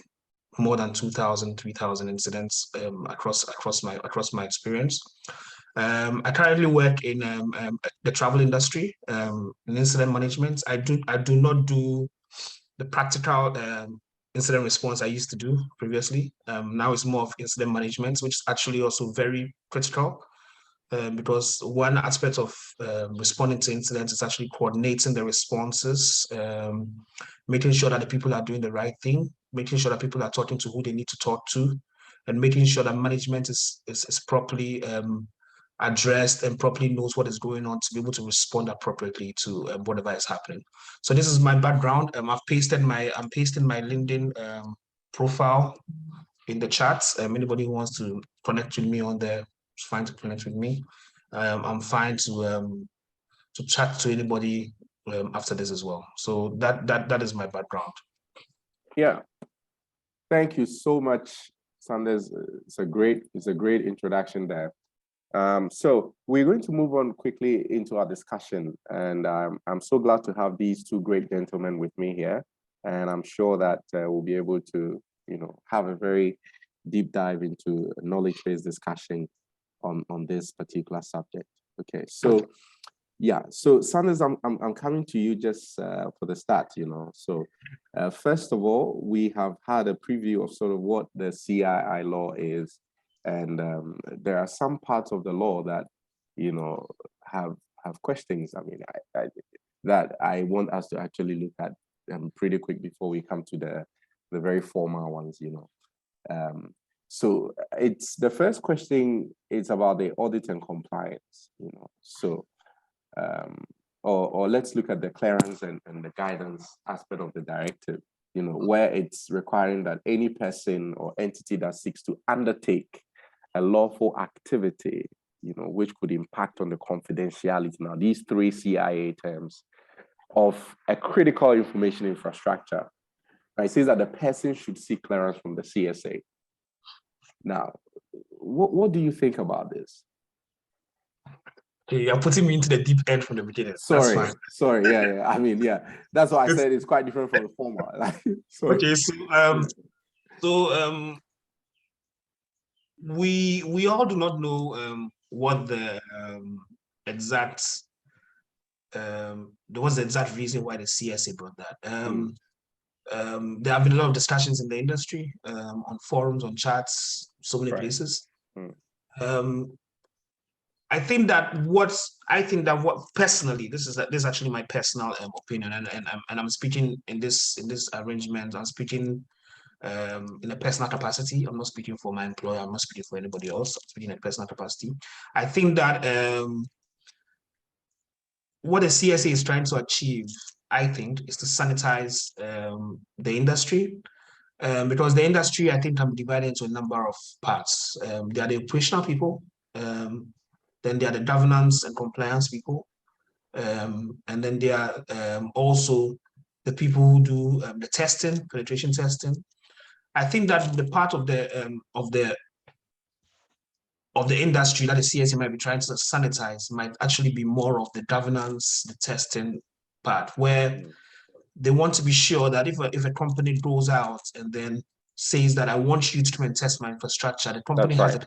more than 2,000, 3,000 incidents across my experience. I currently work in the travel industry, in incident management. I do not do the practical incident response I used to do previously. Now it's more of incident management, which is actually also very critical, because one aspect of responding to incidents is actually coordinating the responses, making sure that the people are doing the right thing, making sure that people are talking to who they need to talk to, and making sure that management is properly addressed and properly knows what is going on to be able to respond appropriately to whatever is happening. So this is my background. I'm pasting my LinkedIn profile in the chat. Anybody who wants to connect with me on there, it's fine to connect with me. I'm fine to chat to anybody after this as well. So that is my background. Yeah, thank you so much, Sanders. It's a great introduction there. So we're going to move on quickly into our discussion, and I'm so glad to have these two great gentlemen with me here, and I'm sure that we'll be able to, have a very deep dive into a knowledge-based discussion on this particular subject. Okay, so yeah, so Sanders, I'm coming to you just for the start, So first of all, we have had a preview of sort of what the CII law is. And there are some parts of the law that, have questions. I mean, that I want us to actually look at pretty quick before we come to the very formal ones, So it's the first question is about the audit and compliance, So, or let's look at the clearance and the guidance aspect of the directive, where it's requiring that any person or entity that seeks to undertake a lawful activity, which could impact on the confidentiality. Now, these three CIA terms of a critical information infrastructure, it says that the person should seek clearance from the CSA. Now, what do you think about this? You're putting me into the deep end from the beginning. Sorry, that's fine. Sorry, yeah. I mean, yeah, that's why I said it's quite different from the former. Okay, so we all do not know what the exact what's the exact reason why the CSA brought that. There have been a lot of discussions in the industry, on forums, on chats, so many places. I think that what personally, this is actually my personal opinion, and I'm speaking in this arrangement. I'm speaking in a personal capacity. I'm not speaking for my employer. I'm not speaking for anybody else. I'm speaking in a personal capacity. I think that what the CSA is trying to achieve, I think, is to sanitize the industry. Because the industry, I think, can be divided into a number of parts. There are the operational people, then there are the governance and compliance people, and then there are also the people who do the testing, penetration testing. I think that the part of the industry that the CSA might be trying to sanitize might actually be more of the governance, the testing part, where they want to be sure that if a company goes out and then says that I want you to come and test my infrastructure, the company has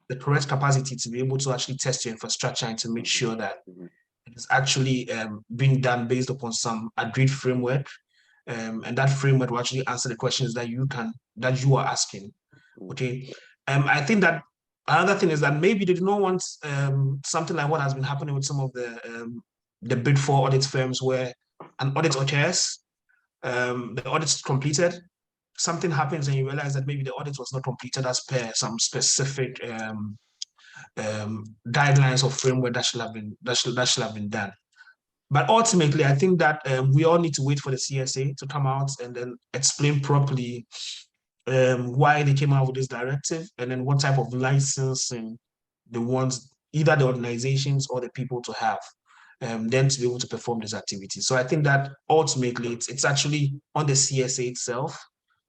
the correct capacity to be able to actually test your infrastructure and to make sure that it's actually being done based upon some agreed framework, and that framework will actually answer the questions that you are asking. Okay, I think that another thing is that maybe they do not want something like what has been happening with some of the Big Four audit firms, where an audit occurs, the audit's completed, something happens and you realize that maybe the audit was not completed as per some specific guidelines or framework that should have been done. But ultimately, I think that we all need to wait for the CSA to come out and then explain properly why they came out with this directive, and then what type of licensing they want either the organizations or the people to have, then to be able to perform this activity. So I think that ultimately it's actually on the CSA itself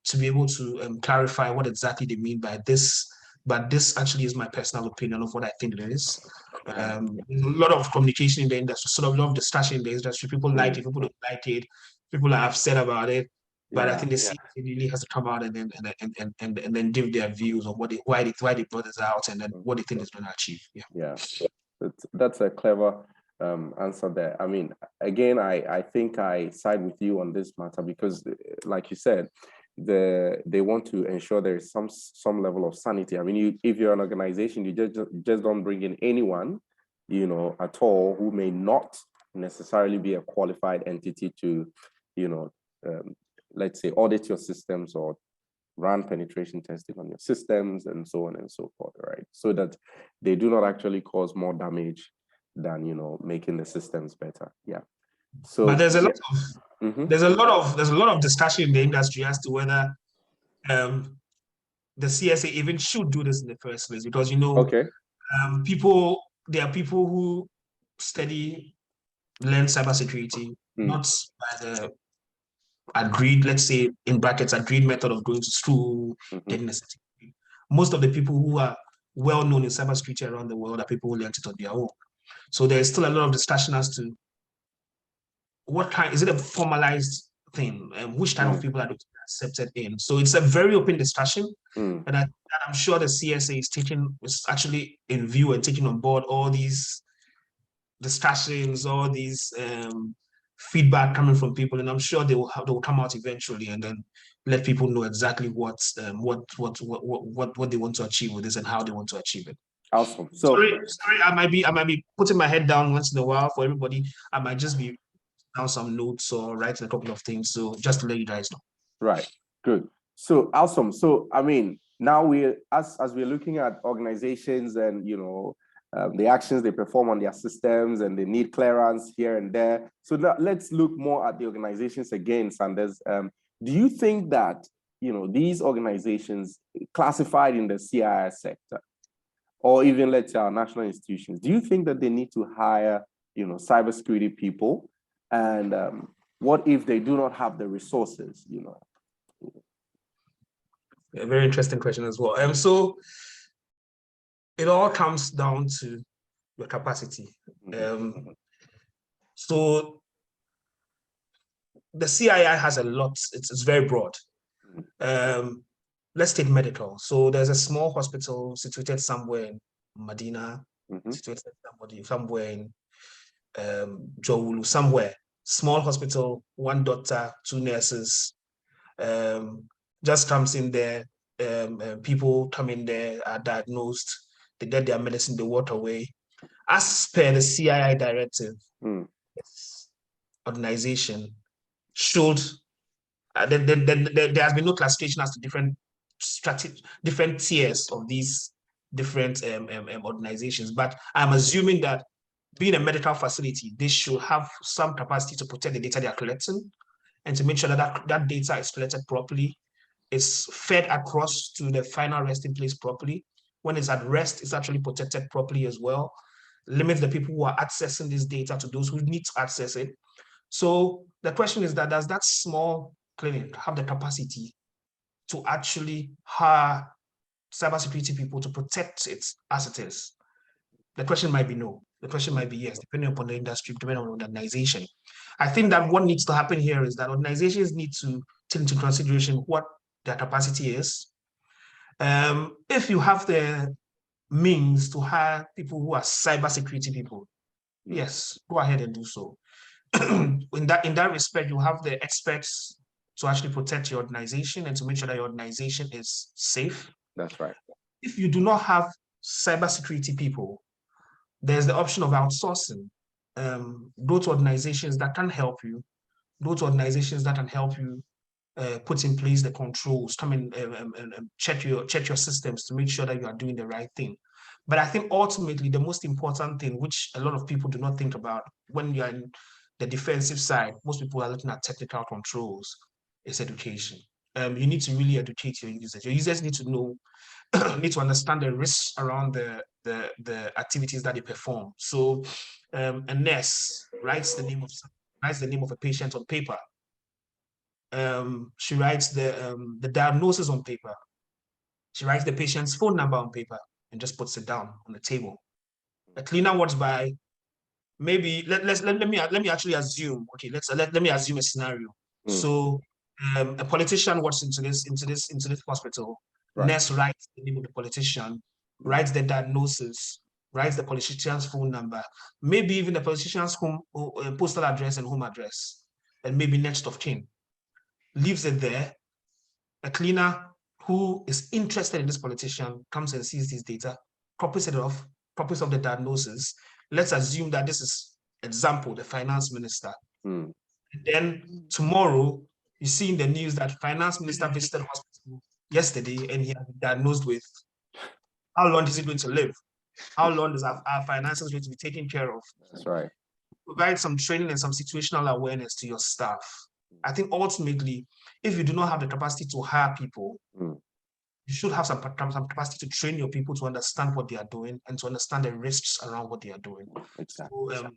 to be able to clarify what exactly they mean by this. But this actually is my personal opinion of what I think it is. A lot of communication in the industry, sort of a lot of discussion in the industry. People like it, people don't like it, people are upset about it. But I think the CSA really has to come out and then give their views on why they brought this out and then what they think is going to achieve. Yeah, that's a clever answer there. I mean, again, I think I side with you on this matter because, like you said, they want to ensure there is some level of sanity. I mean, if you're an organization, you just don't bring in anyone, at all who may not necessarily be a qualified entity to, let's say, audit your systems or run penetration testing on your systems and so on and so forth, right? So that they do not actually cause more damage than, you know, making the systems better. Yeah. So, but there's a lot yeah. of there's a lot of discussion in the industry as to whether the CSA even should do this in the first place, because, you know, Okay. there are people who learn cybersecurity, not by the agreed, let's say in brackets, agreed method of going to school, getting a certificate. Most of the people who are well known in cybersecurity around the world are people who learned it on their own. So there's still a lot of discussion as to what kind, is it a formalized thing, and which kind of people are accepted in. So it's a very open discussion, and I'm sure the CSA is actually in view and taking on board all these discussions, all these feedback coming from people, and I'm sure they will come out eventually, and then let people know exactly what they want to achieve with this and how they want to achieve it. Awesome. So sorry, I might be putting my head down once in a while for everybody. I might just be down some notes or writing a couple of things. So just to let you guys know. Right. Good. So awesome. So I mean, now as we're looking at organizations and, you know, the actions they perform on their systems, and they need clearance here and there. So now let's look more at the organizations again, Sanders. Do you think that, you know, these organizations classified in the CIS sector, or even let's say our national institutions, do you think that they need to hire, you know, cybersecurity people? And what if they do not have the resources, you know? A very interesting question as well. So it all comes down to your capacity. So the CII has a lot, it's very broad. Let's take medical. So there's a small hospital situated somewhere in Medina, situated somewhere in Jowulu, somewhere. Small hospital, 1 doctor, 2 nurses, just comes in there. People come in there, are diagnosed, they get their medicine, they walk away. As per the CII directive, this organization should, there has been no classification as to different tiers of these different organizations, but I'm assuming that being a medical facility, they should have some capacity to protect the data they are collecting and to make sure that that data is collected properly, is fed across to the final resting place properly. When it's at rest, it's actually protected properly as well. Limits the people who are accessing this data to those who need to access it. So the question is that, does that small clinic have the capacity to actually hire cybersecurity people to protect it as it is? The question might be no. The question might be yes, depending upon the industry, depending on the organization. I think that what needs to happen here is that organizations need to take into consideration what their capacity is. If you have the means to hire people who are cybersecurity people, yes, go ahead and do so. In that respect, you have the experts to actually protect your organization and to make sure that your organization is safe. That's right. If you do not have cybersecurity people, there's the option of outsourcing. Go to organizations that can help you. Go to organizations that can help you put in place the controls, come in and check your systems to make sure that you are doing the right thing. But I think ultimately the most important thing, which a lot of people do not think about when you're in the defensive side, most people are looking at technical controls, is education. You need to really educate your users. Your users need to know, need to understand the risks around the activities that they perform. So a nurse writes the name of a patient on paper. She writes the diagnosis on paper. She writes the patient's phone number on paper and just puts it down on the table. A cleaner walks by. Maybe let me actually assume. Okay, let me assume a scenario. So a politician walks into this hospital. Right. Nurse writes the name of the politician, writes the diagnosis, writes the politician's phone number, maybe even the politician's postal address and home address, and maybe next of kin. Leaves it there. A cleaner who is interested in this politician comes and sees this data, copies it off, copies of the diagnosis. Let's assume that this is, example, the finance minister. Then tomorrow, you see in the news that finance minister visited hospital yesterday and he has been diagnosed with, how long is he going to live? How long is our finances going to be taken care of? That's right. Provide some training and some situational awareness to your staff. I think ultimately, if you do not have the capacity to hire people, you should have some capacity to train your people to understand what they are doing and to understand the risks around what they are doing. Exactly. So,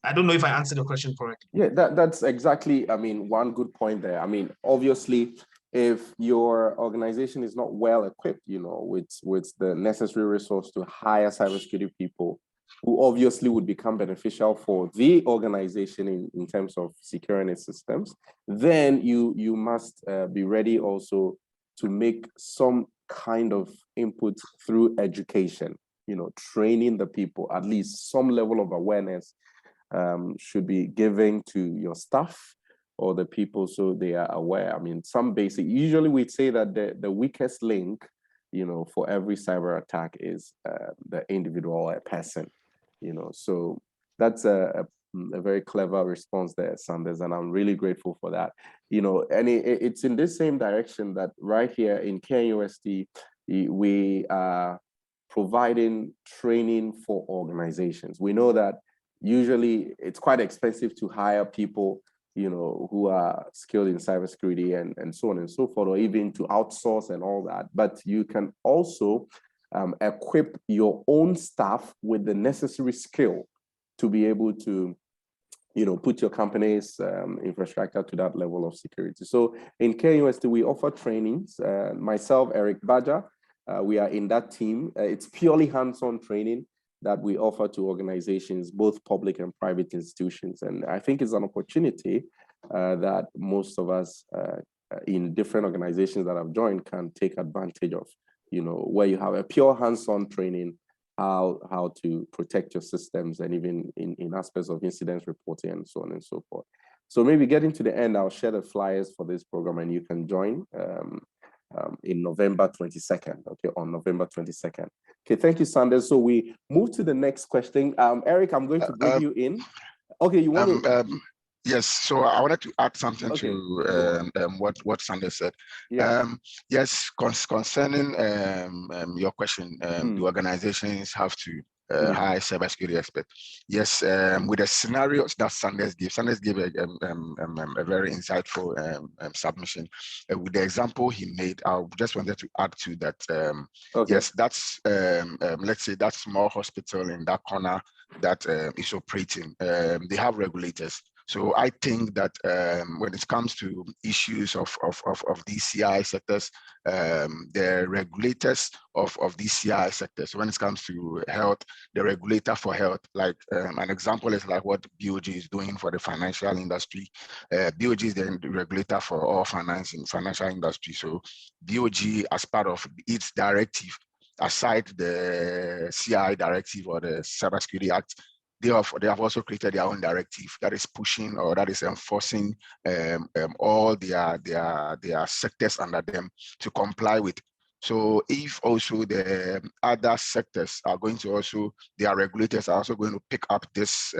I don't know if I answered your question correctly. Yeah, that's exactly, I mean, one good point there. I mean, obviously, if your organization is not well equipped, you know, with the necessary resource to hire cybersecurity people, who obviously would become beneficial for the organization in terms of securing its systems, then you must be ready also to make some kind of input through education, you know, training the people, at least some level of awareness should be given to your staff or the people so they are aware. I mean, some basic, usually we'd say that the weakest link, you know, for every cyber attack is the individual person, you know. So that's a very clever response there, Sanders, and I'm really grateful for that. You know, and it's in this same direction that right here in KNUST, we are providing training for organizations. We know that usually it's quite expensive to hire people, you know, who are skilled in cybersecurity and so on and so forth, or even to outsource and all that. But you can also equip your own staff with the necessary skill to be able to, you know, put your company's infrastructure to that level of security. So in KNUST, we offer trainings. Myself, Eric Badger, we are in that team. It's purely hands-on training that we offer to organizations, both public and private institutions. And I think it's an opportunity that most of us in different organizations that have joined can take advantage of, you know, where you have a pure hands-on training, how to protect your systems, and even in aspects of incident reporting and so on and so forth. So maybe getting to the end, I'll share the flyers for this program and you can join in November 22nd, okay, on November 22nd. Okay, thank you, Sanders. So we move to the next question. Eric, I'm going to bring you in. Okay, you want to? Yes, so I wanted to add something Okay. to what Sanders said. Yeah. Yes, concerning your question, the organizations have to hire cybersecurity expert. Yes, with the scenarios that Sanders gave a very insightful submission. With the example he made, I just wanted to add to that. Yes, that's let's say that small hospital in that corner that is operating. They have regulators. So I think that when it comes to issues of these CI sectors, the regulators of these CI sectors, when it comes to health, the regulator for health, like an example is like what BOG is doing for the financial industry. BOG is the regulator for all finance in financial industry. So BOG, as part of its directive, aside the CI directive or the Cybersecurity Act, they have also created their own directive that is pushing or that is enforcing all their sectors under them to comply with. So if also the other sectors are going to also, their regulators are also going to pick up this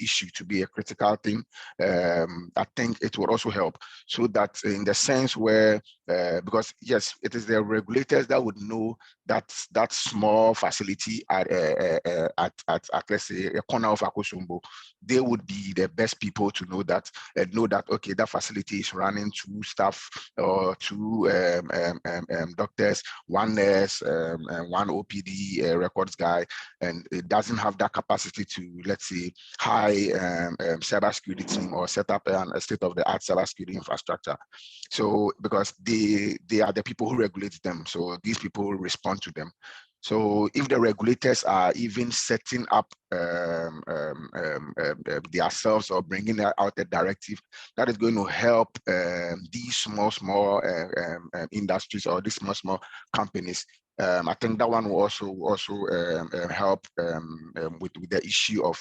issue to be a critical thing, I think it will also help. So that in the sense where, because yes, it is the regulators that would know that small facility at let's say a corner of Akosombo, they would be the best people to know that okay, that facility is running 2 staff or 2 doctors, 1 nurse, and 1 OPD records guy, and it doesn't have that capacity to, let's say, high cybersecurity team or set up a state-of-the-art cybersecurity infrastructure. So because they are the people who regulate them, so these people respond to them. So if the regulators are even setting up themselves or bringing out a directive, that is going to help these small industries or these small companies I think that one will also help with the issue of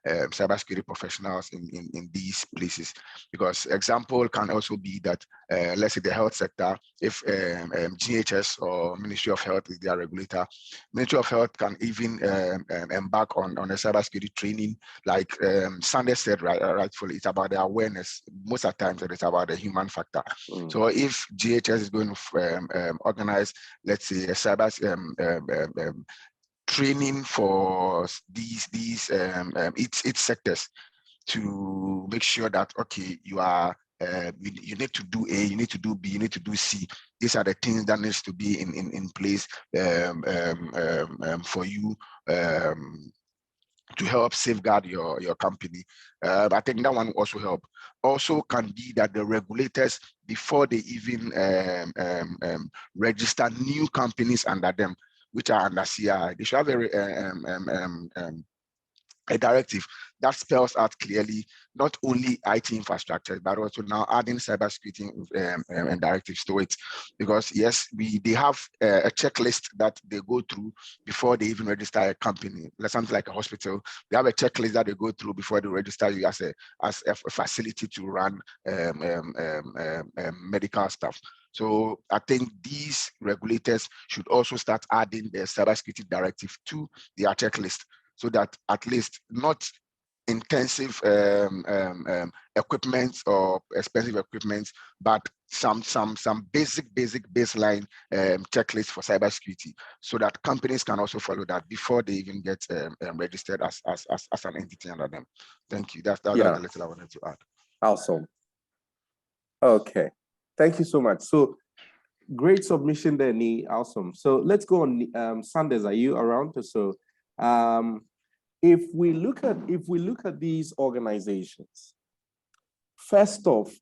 cybersecurity professionals in these places. Because example can also be that let's say the health sector, if GHS or Ministry of Health is their regulator, Ministry of Health can even embark on a cybersecurity training, like Sanders said rightfully, it's about the awareness. Most of the times it's about the human factor. So if GHS is going to organize, let's say, a cyber training for these its sectors, to make sure that, okay, you are you need to do A, you need to do B, you need to do C. These are the things that needs to be in place for you to help safeguard your company. I think that one will also help. Also can be that the regulators, before they even register new companies under them, which are under CI, they should have a directive that spells out clearly not only IT infrastructure, but also now adding cybersecurity and directives to it. Because yes, they have a checklist that they go through before they even register a company. Like something like a hospital, they have a checklist that they go through before they register you as a facility to run medical stuff. So I think these regulators should also start adding the cybersecurity directive to their checklist, so that at least not intensive equipment or expensive equipment, but some basic baseline checklist for cybersecurity, so that companies can also follow that before they even get registered as an entity under them. Thank you. That's the little I wanted to add. Awesome. Okay, thank you so much. So great submission there, Nee. Awesome. So let's go on. Sanders, are you around? So if we look at these organizations, first off,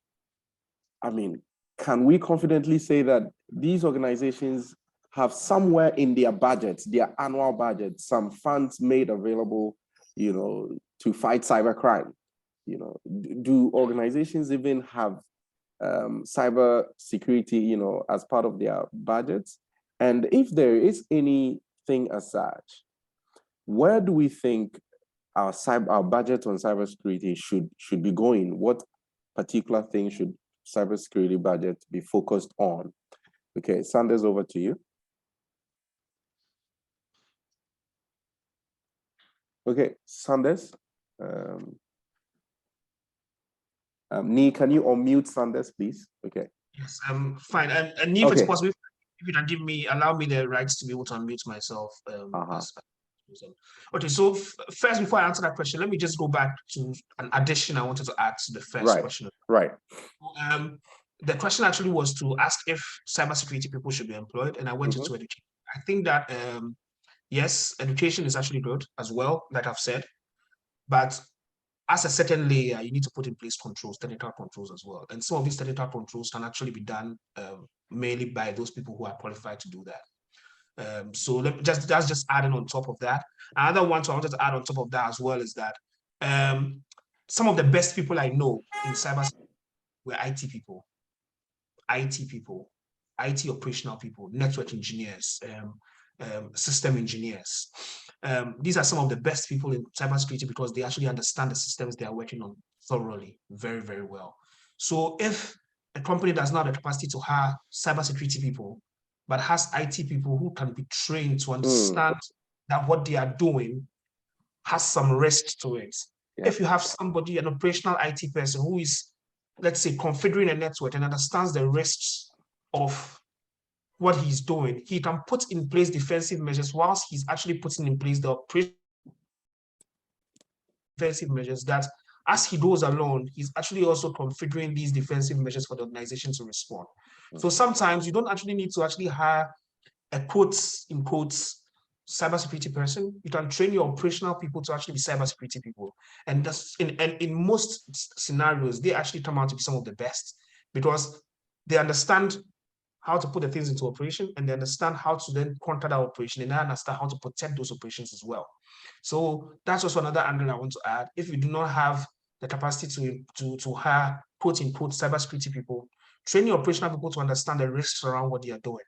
I mean, can we confidently say that these organizations have somewhere in their budgets, their annual budget, some funds made available, you know, to fight cybercrime? You know, do organizations even have cyber security, you know, as part of their budgets? And if there is anything as such, where do we think our budget on cybersecurity should be going? What particular thing should cybersecurity budget be focused on? Okay, Sanders, over to you. Okay, Sanders. Nee, can you unmute Sanders, please? Okay. Yes, fine. And if it's possible, if you can allow me the rights to be able to unmute myself. Okay, so first, before I answer that question, let me just go back to an addition I wanted to add to the first question. Right. The question actually was to ask if cybersecurity people should be employed, and I went into education. I think that yes, education is actually good as well, like I've said, but as a certain layer, you need to put in place controls, technical controls as well. And some of these technical controls can actually be done mainly by those people who are qualified to do that. So that's just adding on top of that. Another one I wanted to add on top of that as well is that some of the best people I know in cybersecurity were IT people, IT operational people, network engineers, system engineers. These are some of the best people in cybersecurity because they actually understand the systems they are working on thoroughly, very, very well. So if a company does not have the capacity to hire cybersecurity people, but has IT people who can be trained to understand that what they are doing has some risk to it. Yeah. If you have somebody, an operational IT person who is, let's say, configuring a network and understands the risks of what he's doing, he can put in place defensive measures whilst he's actually putting in place the defensive measures that as he goes along, he's actually also configuring these defensive measures for the organization to respond. So sometimes you don't actually need to actually hire a quotes in quotes cybersecurity person. You can train your operational people to actually be cybersecurity people. And that's in most scenarios, they actually come out to be some of the best because they understand how to put the things into operation, and they understand how to then counter that operation, and they understand how to protect those operations as well. So that's also another angle I want to add. If you do not have the capacity to hire quote unquote cybersecurity people, train your operational people to understand the risks around what they are doing.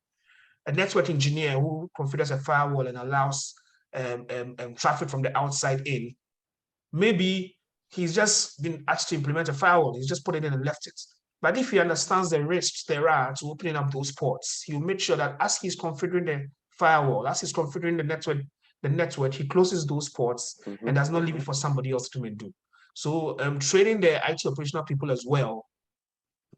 a network engineer who configures a firewall and allows traffic from the outside in, maybe he's just been asked to implement a firewall. He's just put it in and left it. But if he understands the risks there are to opening up those ports, he'll make sure that as he's configuring the firewall, as he's configuring the network, he closes those ports and does not leave it for somebody else to do. So training the IT operational people as well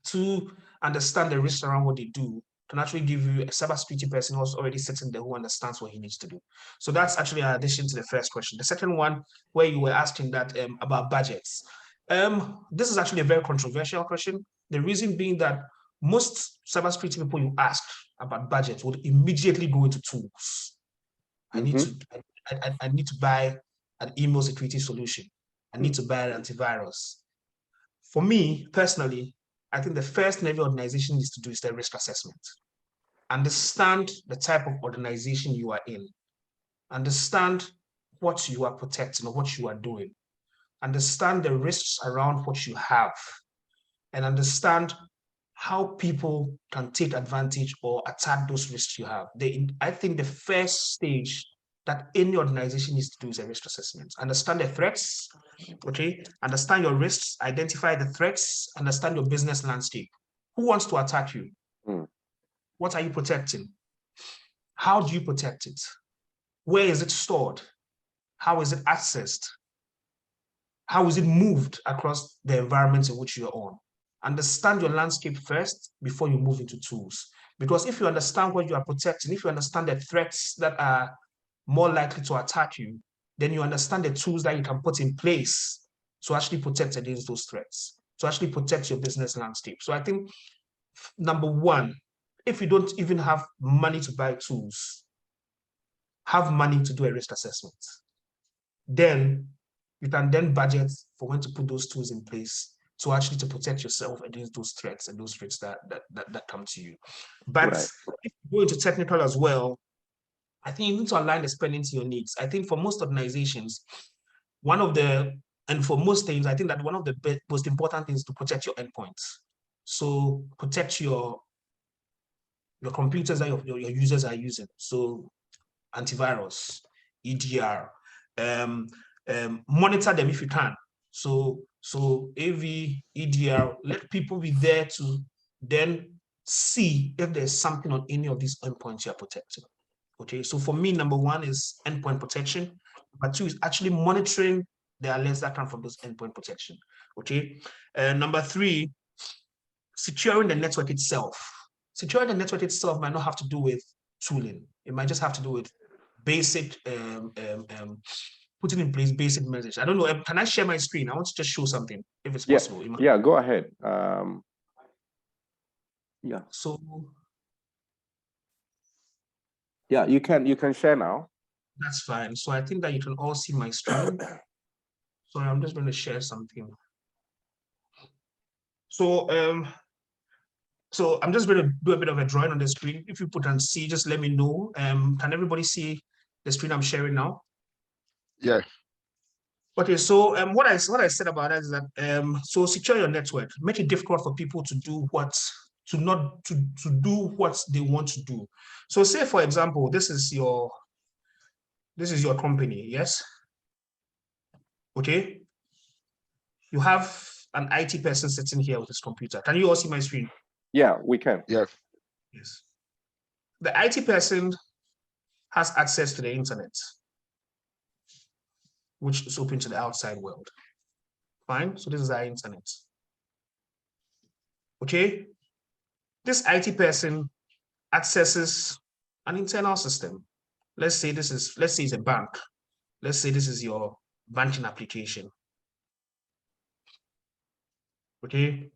to understand the risks around what they do can actually give you a cybersecurity person who's already sitting there who understands what he needs to do. So that's actually an addition to the first question. The second one, where you were asking that about budgets. This is actually a very controversial question. The reason being that most cybersecurity people you ask about budget would immediately go into tools. I need to buy an email security solution. I need to buy an antivirus. For me personally, I think the first thing every organization needs to do is the risk assessment. Understand the type of organization you are in. Understand what you are protecting or what you are doing. Understand the risks around what you have. And understand how people can take advantage or attack those risks you have. I think the first stage that any organization needs to do is a risk assessment. Understand the threats, okay? Understand your risks, identify the threats, understand your business landscape. Who wants to attack you? What are you protecting? How do you protect it? Where is it stored? How is it accessed? How is it moved across the environments in which you're on? Understand your landscape first before you move into tools. Because if you understand what you are protecting, if you understand the threats that are more likely to attack you, then you understand the tools that you can put in place to actually protect against those threats, to actually protect your business landscape. So I think, number one, if you don't even have money to buy tools, have money to do a risk assessment. Then you can then budget for when to put those tools in place to actually to protect yourself against those threats and those risks that come to you. But if you go into technical as well, I think you need to align the spending to your needs. I think for most organizations, and for most things, I think that one of the most important things is to protect your endpoints. So protect your computers that your users are using. So antivirus, EDR, monitor them if you can. So AV, EDR, let people be there to then see if there's something on any of these endpoints you're protecting. Okay, so for me, number one is endpoint protection. Number two is actually monitoring the alerts that come from those endpoint protection. Okay, number three, securing the network itself. Securing the network itself might not have to do with tooling. It might just have to do with basic, putting in place basic measures. I don't know, can I share my screen? I want to just show something, if it's possible. Yeah, go ahead. Yeah. So. Yeah, you can share now. That's fine. So I think that you can all see my screen. So I'm just going to share something. So I'm just going to do a bit of a drawing on the screen. If you put and see, just let me know. Can everybody see the screen I'm sharing now? Yeah. Okay, so what I said about that is that so secure your network, make it difficult for people to do to do what they want to do. So say, for example, this is your company, yes? Okay. You have an IT person sitting here with his computer. Can you all see my screen? Yeah, we can. Yeah. Yes. The IT person has access to the internet, which is open to the outside world. Fine. So this is our internet. Okay. This IT person accesses an internal system. Let's say it's a bank. Let's say this is your banking application. Okay.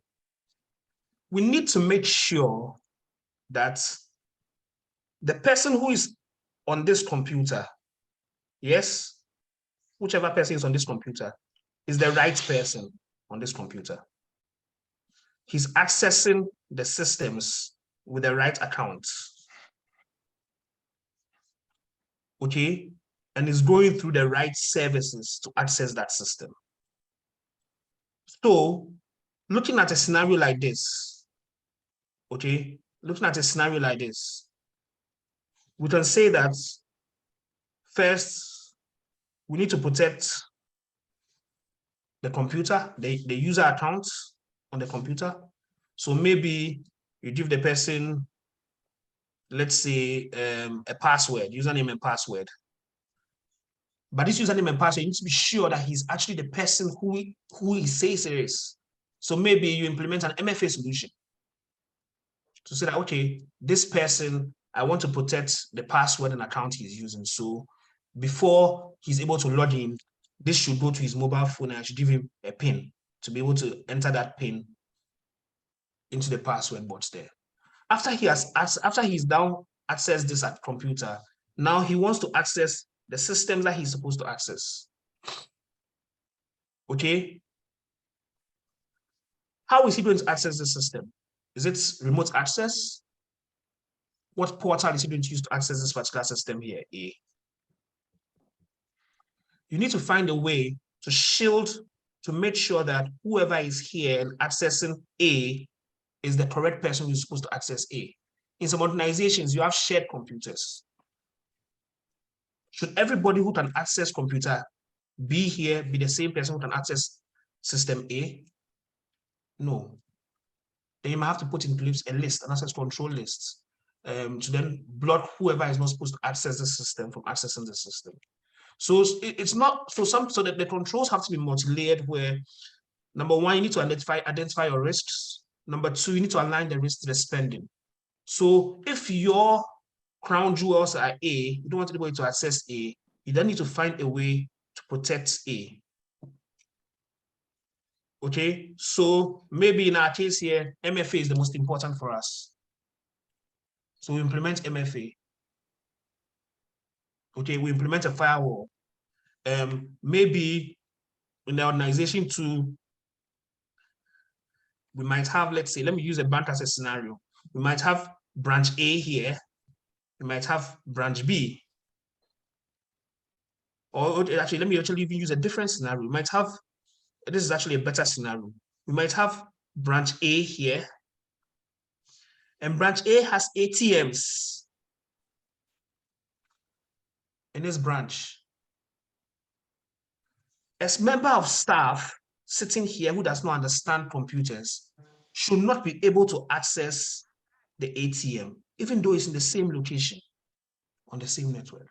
We need to make sure that the person who is on this computer, yes, whichever person is on this computer, is the right person on this computer. He's accessing the systems with the right accounts. Okay, and is going through the right services to access that system. So, looking at a scenario like this, okay, looking at a scenario like this, we can say that first, we need to protect the computer, the user accounts on the computer. So maybe you give the person, let's say, a password, username and password. But this username and password, you need to be sure that he's actually the person who he says it is. So maybe you implement an MFA solution to say that, okay, this person, I want to protect the password and account he's using. So before he's able to log in, this should go to his mobile phone and I should give him a PIN to be able to enter that PIN into the password box there. After he's now accessed this at computer, now he wants to access the systems that he's supposed to access. Okay. How is he going to access the system? Is it remote access? What portal is he going to use to access this particular system here? A. You need to find a way to shield, to make sure that whoever is here and accessing A is the correct person who's supposed to access A. In some organizations, you have shared computers. Should everybody who can access computer be here, be the same person who can access system A? No. Then you might have to put in place a list, an access control list, to then block whoever is not supposed to access the system from accessing the system. So it's not so that the controls have to be multi-layered, where number one, you need to identify your risks. Number two, you need to align the risk to the spending. So if your crown jewels are A, you don't want anybody to access A, you then need to find a way to protect A. Okay, so maybe in our case here, MFA is the most important for us. So we implement MFA. Okay, we implement a firewall. Maybe in the organization too, we might have, let's say, let me use a bank as a scenario. We might have branch A here. We might have branch B. Or actually, let me actually even use a different scenario. We might have, this is actually a better scenario. We might have branch A here. And branch A has ATMs in this branch. As member of staff sitting here who does not understand computers should not be able to access the ATM, even though it's in the same location on the same network.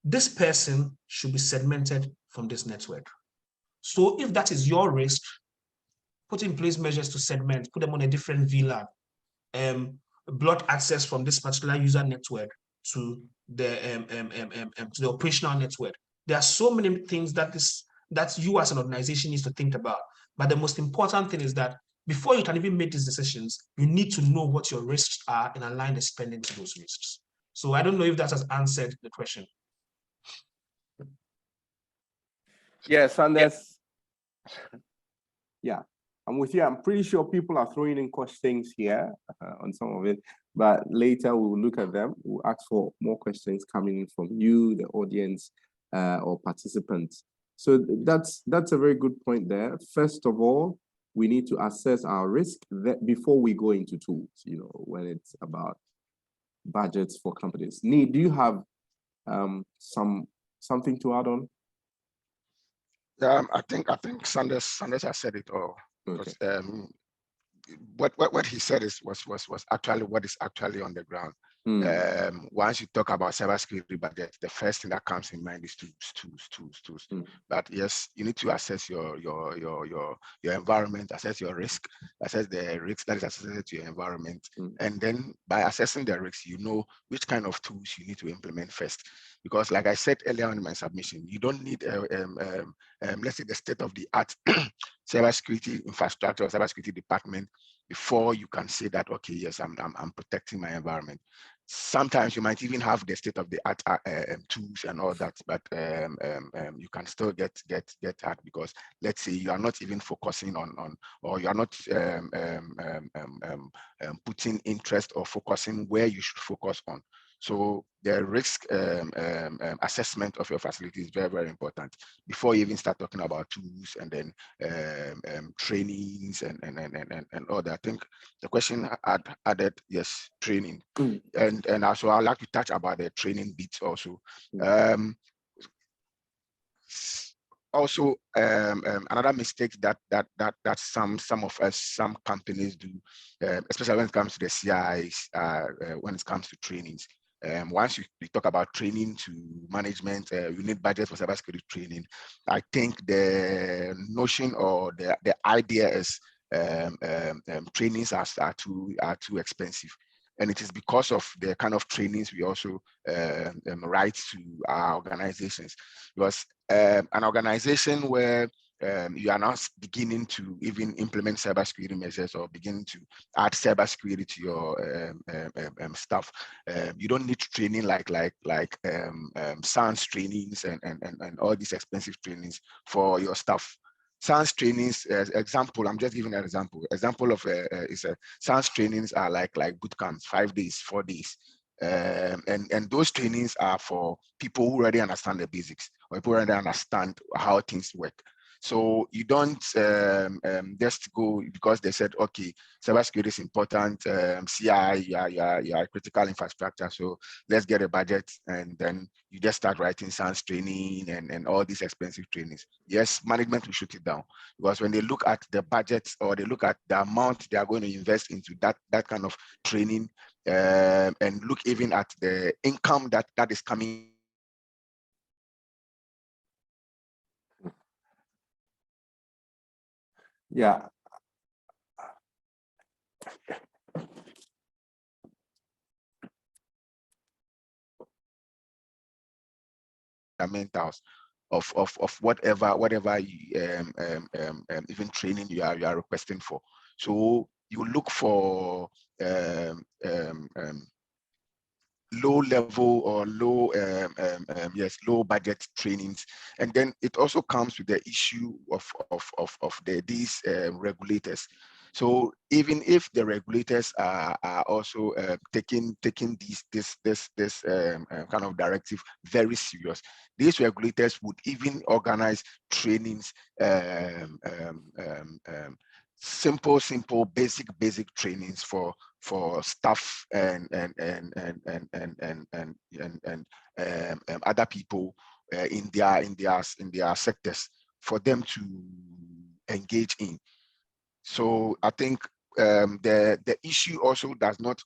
This person should be segmented from this network. So if that is your risk, put in place measures to segment, put them on a different VLAN, block access from this particular user network to the operational network. There are so many things that you as an organization needs to think about. But the most important thing is that before you can even make these decisions, you need to know what your risks are and align the spending to those risks. So I don't know if that has answered the question. Yes, and there's, yeah, I'm with you. I'm pretty sure people are throwing in questions here on some of it, but later we will look at them. We'll ask for more questions coming in from you, the audience, or participants. So that's a very good point there. First of all, we need to assess our risk before we go into tools, you know, when it's about budgets for companies. Do you have something to add on? I think Sanders has said it all. Okay. What he said was actually what is actually on the ground. Once you talk about cybersecurity budget, the first thing that comes in mind is tools. But yes, you need to assess your environment, assess your risk, assess the risk that is associated to your environment, and then by assessing the risks, you know which kind of tools you need to implement first. Because, like I said earlier on in my submission, you don't need let's say the state-of-the-art cybersecurity infrastructure or cybersecurity department before you can say that, okay, yes, I'm protecting my environment. Sometimes you might even have the state-of-the-art tools and all that, but you can still get hurt because, let's say, you are not even focusing on or you are not putting interest or focusing where you should focus on. So the risk assessment of your facility is very, very important before you even start talking about tools and then trainings and all that. I think the question added, yes, training. And also I'd like to touch about the training bits also. Also, another mistake that some of us, some companies do, especially when it comes to the CIs, when it comes to trainings. Once we talk about training to management, you need budget for cybersecurity training. I think the notion or the idea is trainings are too expensive. And it is because of the kind of trainings we also write to our organizations. Because an organization where you are now beginning to even implement cybersecurity measures or beginning to add cybersecurity to your stuff, you don't need training like SANS trainings and all these expensive trainings for your staff. SANS trainings, example, I'm just giving an example. Example of SANS trainings are like boot camps, 5 days, 4 days. And those trainings are for people who already understand the basics or people who already understand how things work. So you don't just go because they said, okay, cybersecurity is important, CI, you are critical infrastructure, so let's get a budget, and then you just start writing SANS training and all these expensive trainings. Yes, management will shoot it down, because when they look at the budgets or they look at the amount they are going to invest into that kind of training, and look even at the income that is coming. Yeah. Fundamentals of whatever even training you are requesting for. So you look for low level or low low budget trainings, and then it also comes with the issue of these regulators. So even if the regulators are also taking this kind of directive very serious, these regulators would even organize trainings, simple basic trainings for staff and other people in their sectors for them to engage in. So I think the issue also does not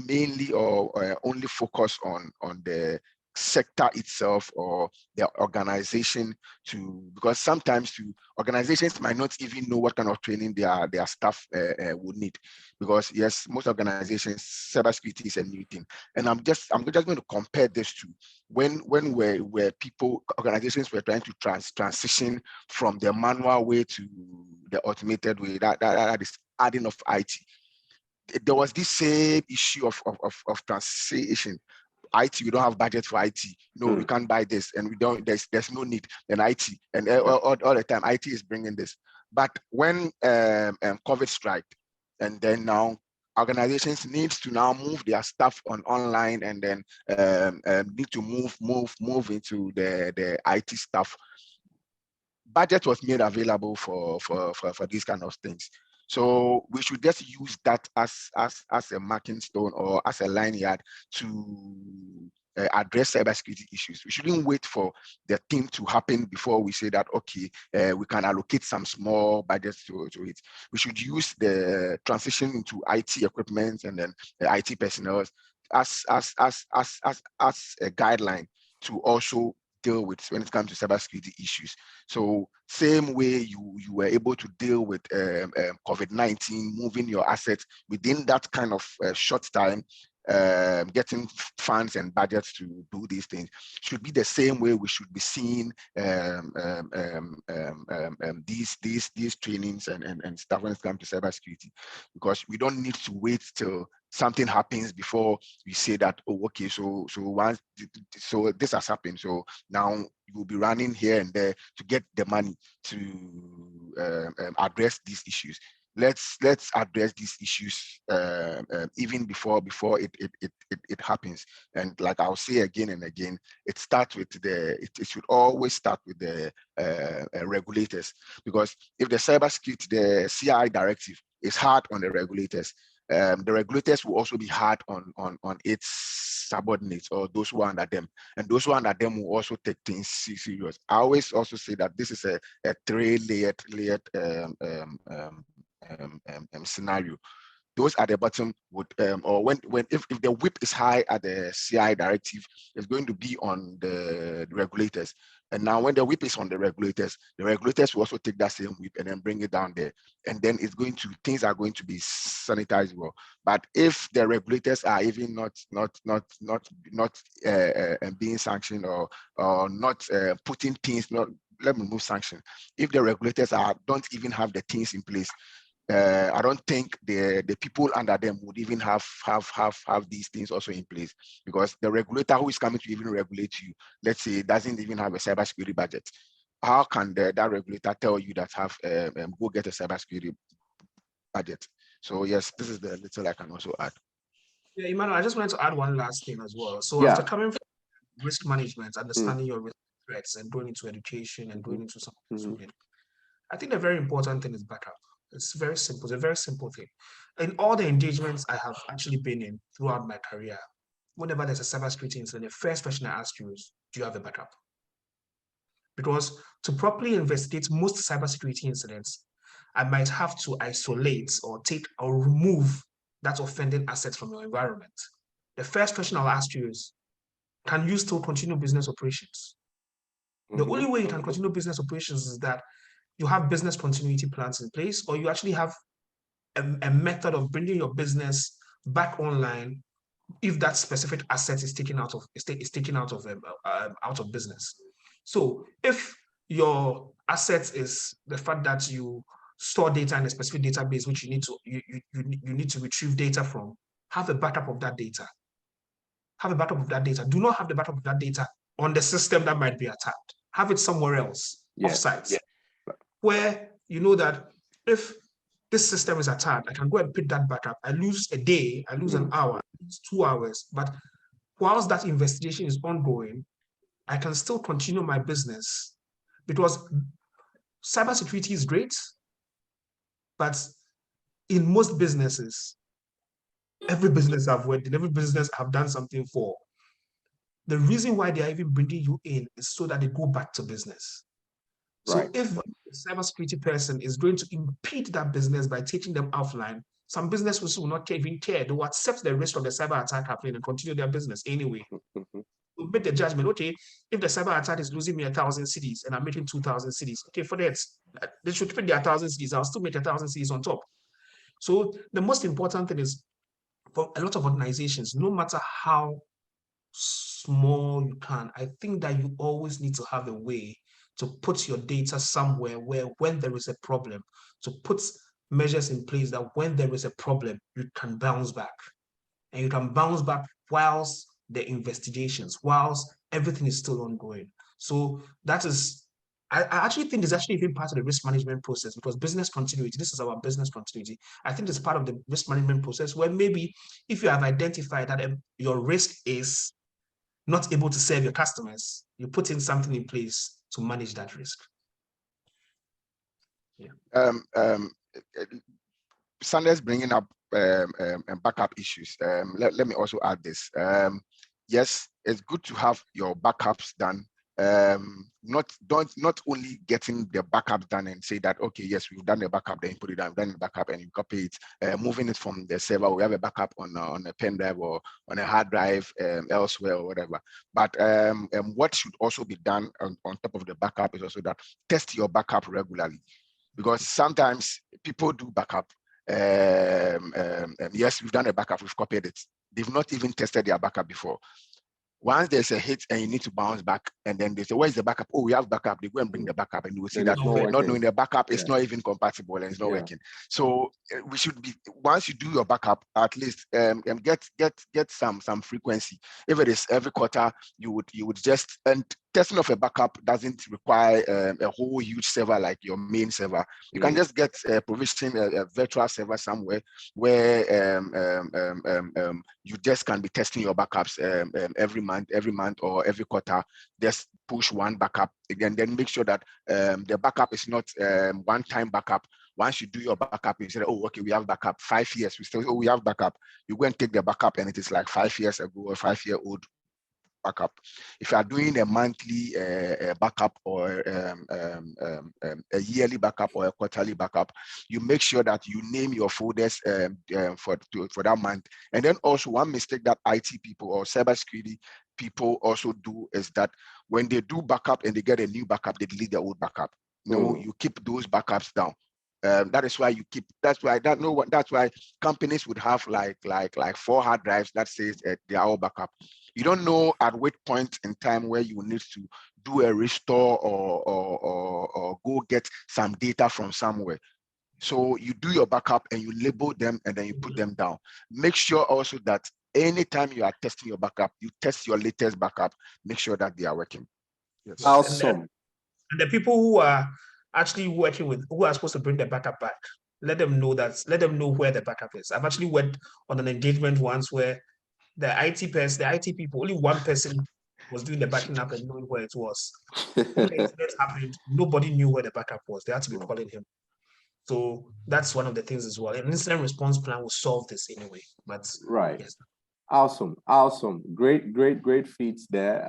mainly or only focus on the sector itself or the organization, because sometimes organizations might not even know what kind of training their staff would need, because yes, most organizations, cybersecurity is a new thing. And I'm just going to compare this to when organizations were trying to transition from the manual way to the automated way, that is adding of IT. There was this same issue of transition. IT, we don't have budget for IT. No, we can't buy this, and we don't. There's no need. And IT, and all the time, IT is bringing this. But when COVID struck, and then now organizations need to now move their stuff online, and then need to move into the IT stuff. Budget was made available for these kind of things. So we should just use that as a marking stone or as a lanyard to address cybersecurity issues. We shouldn't wait for the thing to happen before we say that, okay, we can allocate some small budgets to it. We should use the transition into IT equipment and then the IT personnel as a guideline to also deal with when it comes to cybersecurity issues. So same way you were able to deal with COVID-19, moving your assets within that kind of short time, getting funds and budgets to do these things, should be the same way we should be seeing these trainings and stuff when it comes to cybersecurity, because we don't need to wait till something happens before we say that, oh, okay, so this has happened, so now you'll be running here and there to get the money to address these issues. let's address these issues even before it happens. And like I'll say again and again, it starts with it should always start with the regulators, because if the cybersecurity, the CI directive is hard on the regulators, the regulators will also be hard on its subordinates or those who are under them, and those who are under them will also take things serious. I always also say that this is a three-layered scenario. Those at the bottom would or if the whip is high at the CI directive, it's going to be on the regulators. And now when the whip is on the regulators will also take that same whip and then bring it down there. And then things are going to be sanitized well. But if the regulators are even not being sanctioned or not putting things, let me move sanction. If the regulators don't even have the things in place, I don't think the people under them would even have these things also in place, because the regulator who is coming to even regulate you, let's say, doesn't even have a cybersecurity budget. How can that regulator tell you that go get a cybersecurity budget? So yes, this is the little I can also add. Yeah, Emmanuel, I just wanted to add one last thing as well. So Yeah. after coming from risk management, understanding your risk threats, and going into education and going into some schooling, I think the very important thing is backup. It's very simple. It's a very simple thing. In all the engagements I have actually been in throughout my career, whenever there's a cybersecurity incident, the first question I ask you is, do you have a backup? Because to properly investigate most cybersecurity incidents, I might have to isolate or take or remove that offending asset from your environment. The first question I'll ask you is, can you still continue business operations? The only way you can continue business operations is that you have business continuity plans in place, or you actually have a method of bringing your business back online if that specific asset is taken out of business. So if your asset is the fact that you store data in a specific database which you need to retrieve data from, have a backup of that data. Have a backup of that data. Do not have the backup of that data on the system that might be attacked. Have it somewhere else, offsite, where you know that if this system is attacked, I can go and pick that backup. I lose a day, I lose an hour, I lose 2 hours. But whilst that investigation is ongoing, I can still continue my business, because cybersecurity is great, but in most businesses, every business I've worked in, every business I've done something for, the reason why they are even bringing you in is so that they go back to business. So if a cybersecurity person is going to impede that business by taking them offline, some businesses will not even care. They will accept the risk of the cyber attack happening and continue their business anyway. We'll make the judgment, okay, if the cyber attack is losing me 1,000 cedis and I'm making 2,000 cedis, okay, for that, they should pay their 1,000 cedis. I'll still make 1,000 cedis on top. So the most important thing is, for a lot of organizations, no matter how small you can, I think that you always need to have a way to put your data somewhere where, when there is a problem, to put measures in place that when there is a problem, you can bounce back. And you can bounce back whilst the investigations, whilst everything is still ongoing. So that is, I actually think it's actually even part of the risk management process, because business continuity, this is our business continuity. I think it's part of the risk management process, where maybe if you have identified that your risk is not able to serve your customers, you put in something in place to manage that risk. Yeah. Sanders bringing up backup issues. Let me also add this. Yes, it's good to have your backups done. Not only getting the backup done and say that, okay, yes, we've done the backup, then put it down, done the backup and you copy it, moving it from the server. We have a backup on a pen drive or on a hard drive elsewhere or whatever. But what should also be done on top of the backup is also that test your backup regularly, because sometimes people do backup. Yes, we've done a backup, we've copied it. They've not even tested their backup before. Once there's a hit and you need to bounce back, and then they say, where's the backup? Oh, we have backup. They go and bring the backup, and you will see that not knowing the backup is not even compatible and it's not working. So we should be, once you do your backup, at least get some frequency. If it is every quarter, you would just, and testing of a backup doesn't require a whole huge server like your main server. You can just get provision a virtual server somewhere where you just can be testing your backups every month or every quarter. Just push one backup again, then make sure that the backup is not one-time backup. Once you do your backup, you say, oh, okay, we have backup 5 years. We still, oh, we have backup. You go and take the backup and it is like 5 years ago or 5-year-old backup. If you are doing a monthly backup or a yearly backup or a quarterly backup, you make sure that you name your folders for that month. And then also one mistake that IT people or cybersecurity people also do is that when they do backup and they get a new backup, they delete their old backup. No, you keep those backups down. That is why you keep. That's why companies would have like 4 hard drives that says they are all backup. You don't know at which point in time where you need to do a restore or go get some data from somewhere. So you do your backup and you label them and then you put them down. Make sure also that anytime you are testing your backup, you test your latest backup. Make sure that they are working. Yes. Awesome. And the people who are actually working with, who are supposed to bring the backup back, let them know where the backup is. I've actually worked on an engagement once where the IT people, only one person was doing the backing up and knowing where it was. When the incident happened, nobody knew where the backup was. They had to be calling him. So that's one of the things as well. An incident response plan will solve this anyway. But right. Yes. Awesome. Great feats there.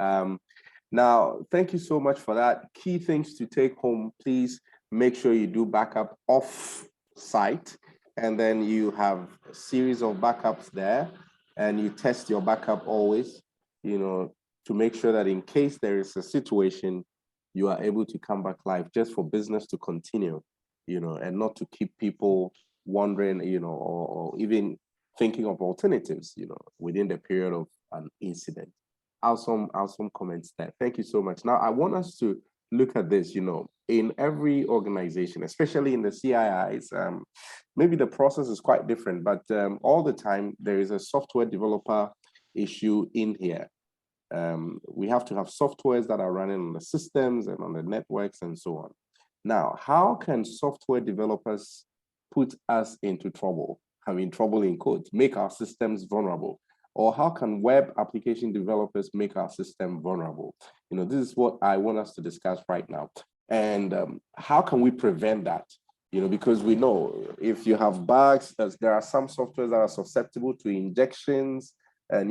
Now, thank you so much for that. Key things to take home, please make sure you do backup off site, and then you have a series of backups there, and you test your backup always, to make sure that in case there is a situation, you are able to come back live just for business to continue, and not to keep people wondering, or even thinking of alternatives, within the period of an incident. Awesome comments there. Thank you so much. Now, I want us to look at this, in every organization, especially in the CIIs, maybe the process is quite different, but all the time there is a software developer issue in here. We have to have softwares that are running on the systems and on the networks and so on. Now, how can software developers put us into trouble? Trouble in quotes, make our systems vulnerable? Or how can web application developers make our system vulnerable? This is what I want us to discuss right now. And how can we prevent that? Because we know if you have bugs, there are some softwares that are susceptible to injections, and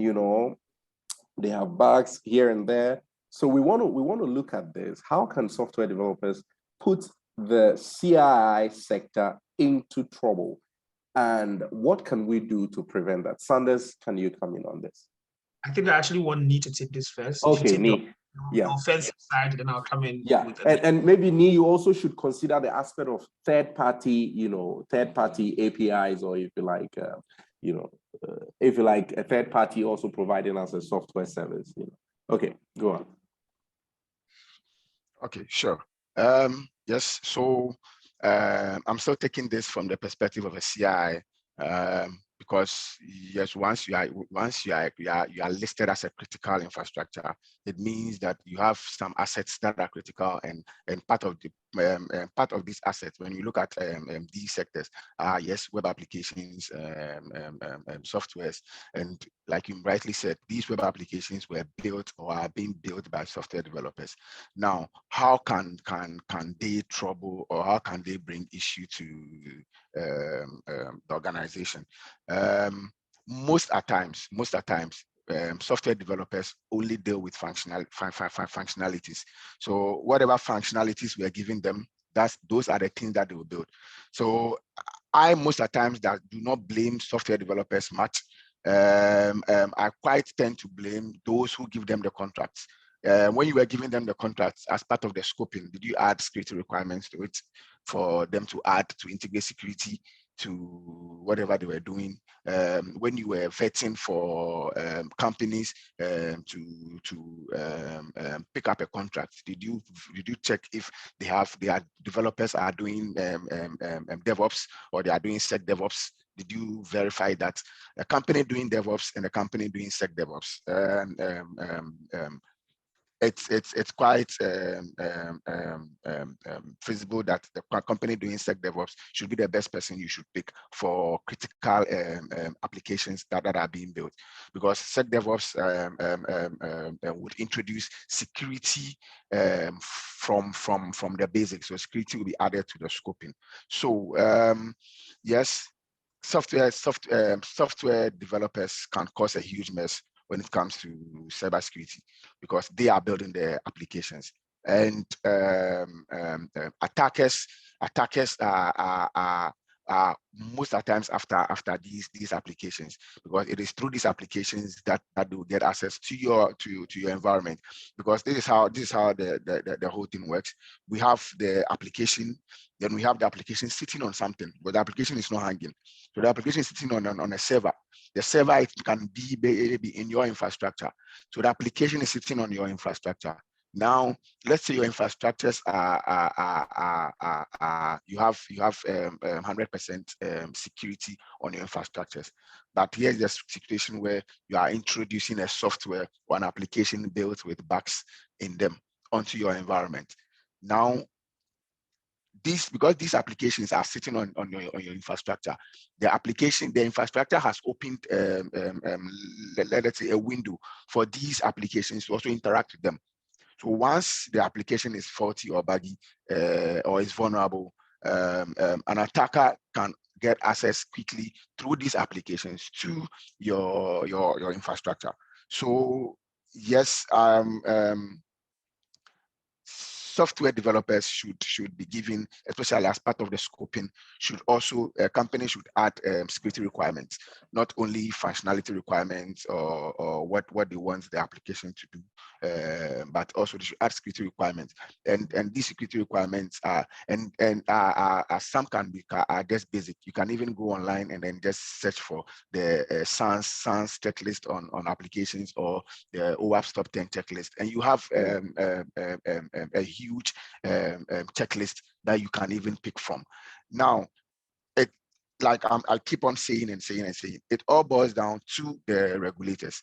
they have bugs here and there. So we want to look at this. How can software developers put the CII sector into trouble? And what can we do to prevent that? Sanders, can you come in on this? I think I actually want Nee to take this first. Okay, Nee. The offensive side, then I'll come in. Yeah, and maybe Nee, you also should consider the aspect of third-party APIs, or if you like, a third party also providing us a software service. Okay, go on. Okay, sure. Yes, so I'm still taking this from the perspective of a CI, because yes, once you are listed as a critical infrastructure, it means that you have some assets that are critical, and part of these assets, when you look at these sectors, yes, web applications, softwares, and like you rightly said, these web applications were built or are being built by software developers. Now, how can they trouble, or how can they bring issue to the organization? Most at times, software developers only deal with functionalities. So whatever functionalities we are giving them, those are the things that they will build. So I most at times that do not blame software developers much. I quite tend to blame those who give them the contracts. When you were giving them the contracts as part of the scoping, did you add security requirements to it for them to add to integrate security to whatever they were doing? When you were vetting for companies to pick up a contract, did you check if their developers are doing DevOps, or they are doing SecDevOps? Did you verify that a company doing DevOps and a company doing SecDevOps it's quite feasible that the company doing SecDevOps should be the best person you should pick for critical applications that are being built, because SecDevOps would introduce security from the basics. So security will be added to the scoping. So yes, software developers can cause a huge mess when it comes to cybersecurity, because they are building their applications, and attackers are most of the times after these applications, because it is through these applications that they will get access to your environment. Because this is how the whole thing works. We have the application, then we have the application sitting on something, but the application is not hanging. So the application is sitting on a server. The server, it can be in your infrastructure. So the application is sitting on your infrastructure. Now, let's say your infrastructures you have 100% security on your infrastructures. But here's the situation where you are introducing a software or an application built with bugs in them onto your environment. Now, because these applications are sitting on your infrastructure, the infrastructure has opened, let's say, a window for these applications to also interact with them. So once the application is faulty or buggy or is vulnerable, an attacker can get access quickly through these applications to your infrastructure. So yes, software developers should be given, especially as part of the scoping, should also, companies should add security requirements, not only functionality requirements or what they want the application to do, but also they should add security requirements. And these security requirements are some can be just basic. You can even go online and then just search for the SANS checklist on applications, or the OWASP top 10 checklist, and you have a huge checklist that you can even pick from. Now, I keep on saying, it all boils down to the regulators.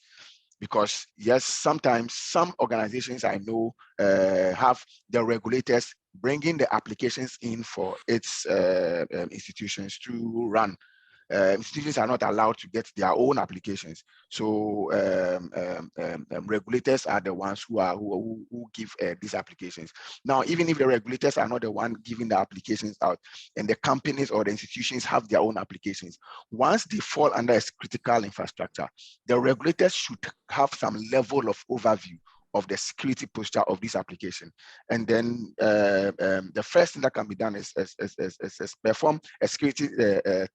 Because yes, sometimes some organizations I know have the regulators bringing the applications in for its institutions to run. Institutions are not allowed to get their own applications. So regulators are the ones who give these applications. Now, even if the regulators are not the one giving the applications out, and the companies or the institutions have their own applications, once they fall under a critical infrastructure, the regulators should have some level of overview of the security posture of this application. And then the first thing that can be done is perform a security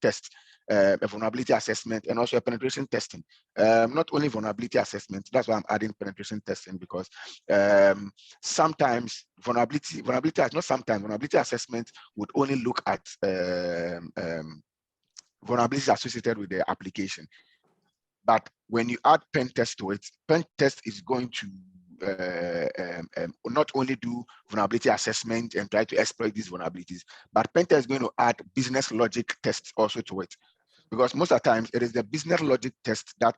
test, a vulnerability assessment, and also a penetration testing. Not only vulnerability assessment, that's why I'm adding penetration testing, because sometimes vulnerability assessment would only look at vulnerabilities associated with the application. But when you add pen test to it, pen test is going to not only do vulnerability assessment and try to exploit these vulnerabilities, but pen test is going to add business logic tests also to it, because most of the times it is the business logic test that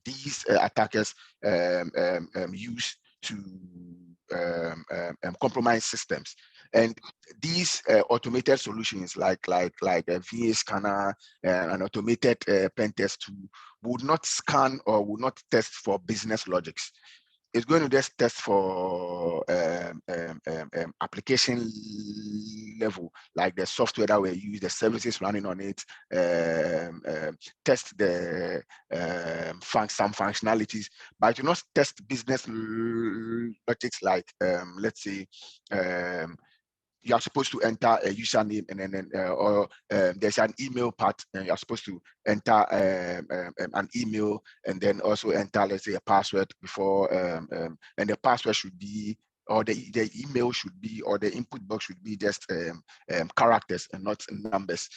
these attackers use to compromise systems. And these automated solutions like a VA scanner and an automated pen test tool would not scan or would not test for business logics. It's going to just test for application level, like the software that we use, the services running on it, test the some functionalities, but do not test business logics like, let's say, you are supposed to enter a username, and then there's an email part, and you're supposed to enter an email, and then also enter, let's say, a password before, and the password should be, or the email should be, or the input box should be just characters and not numbers.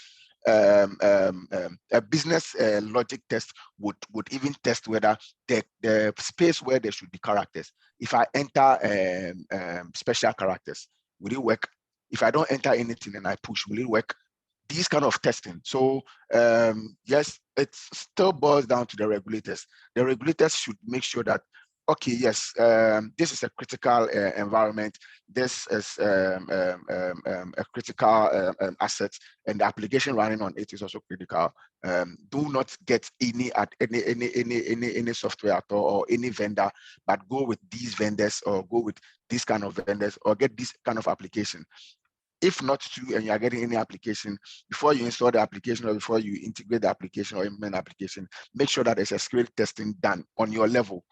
A business logic test would even test whether the space where there should be characters, if I enter special characters, will it work? If I don't enter anything and I push, will it work? These kind of testing. So yes, it still boils down to the regulators. The regulators should make sure that okay, yes, this is a critical environment. This is a critical asset, and the application running on it is also critical. Do not get any software at all or any vendor, but go with these vendors or go with this kind of vendors or get this kind of application. If not to, and you are getting any application, before you install the application or before you integrate the application or implement the application, make sure that there's a security testing done on your level.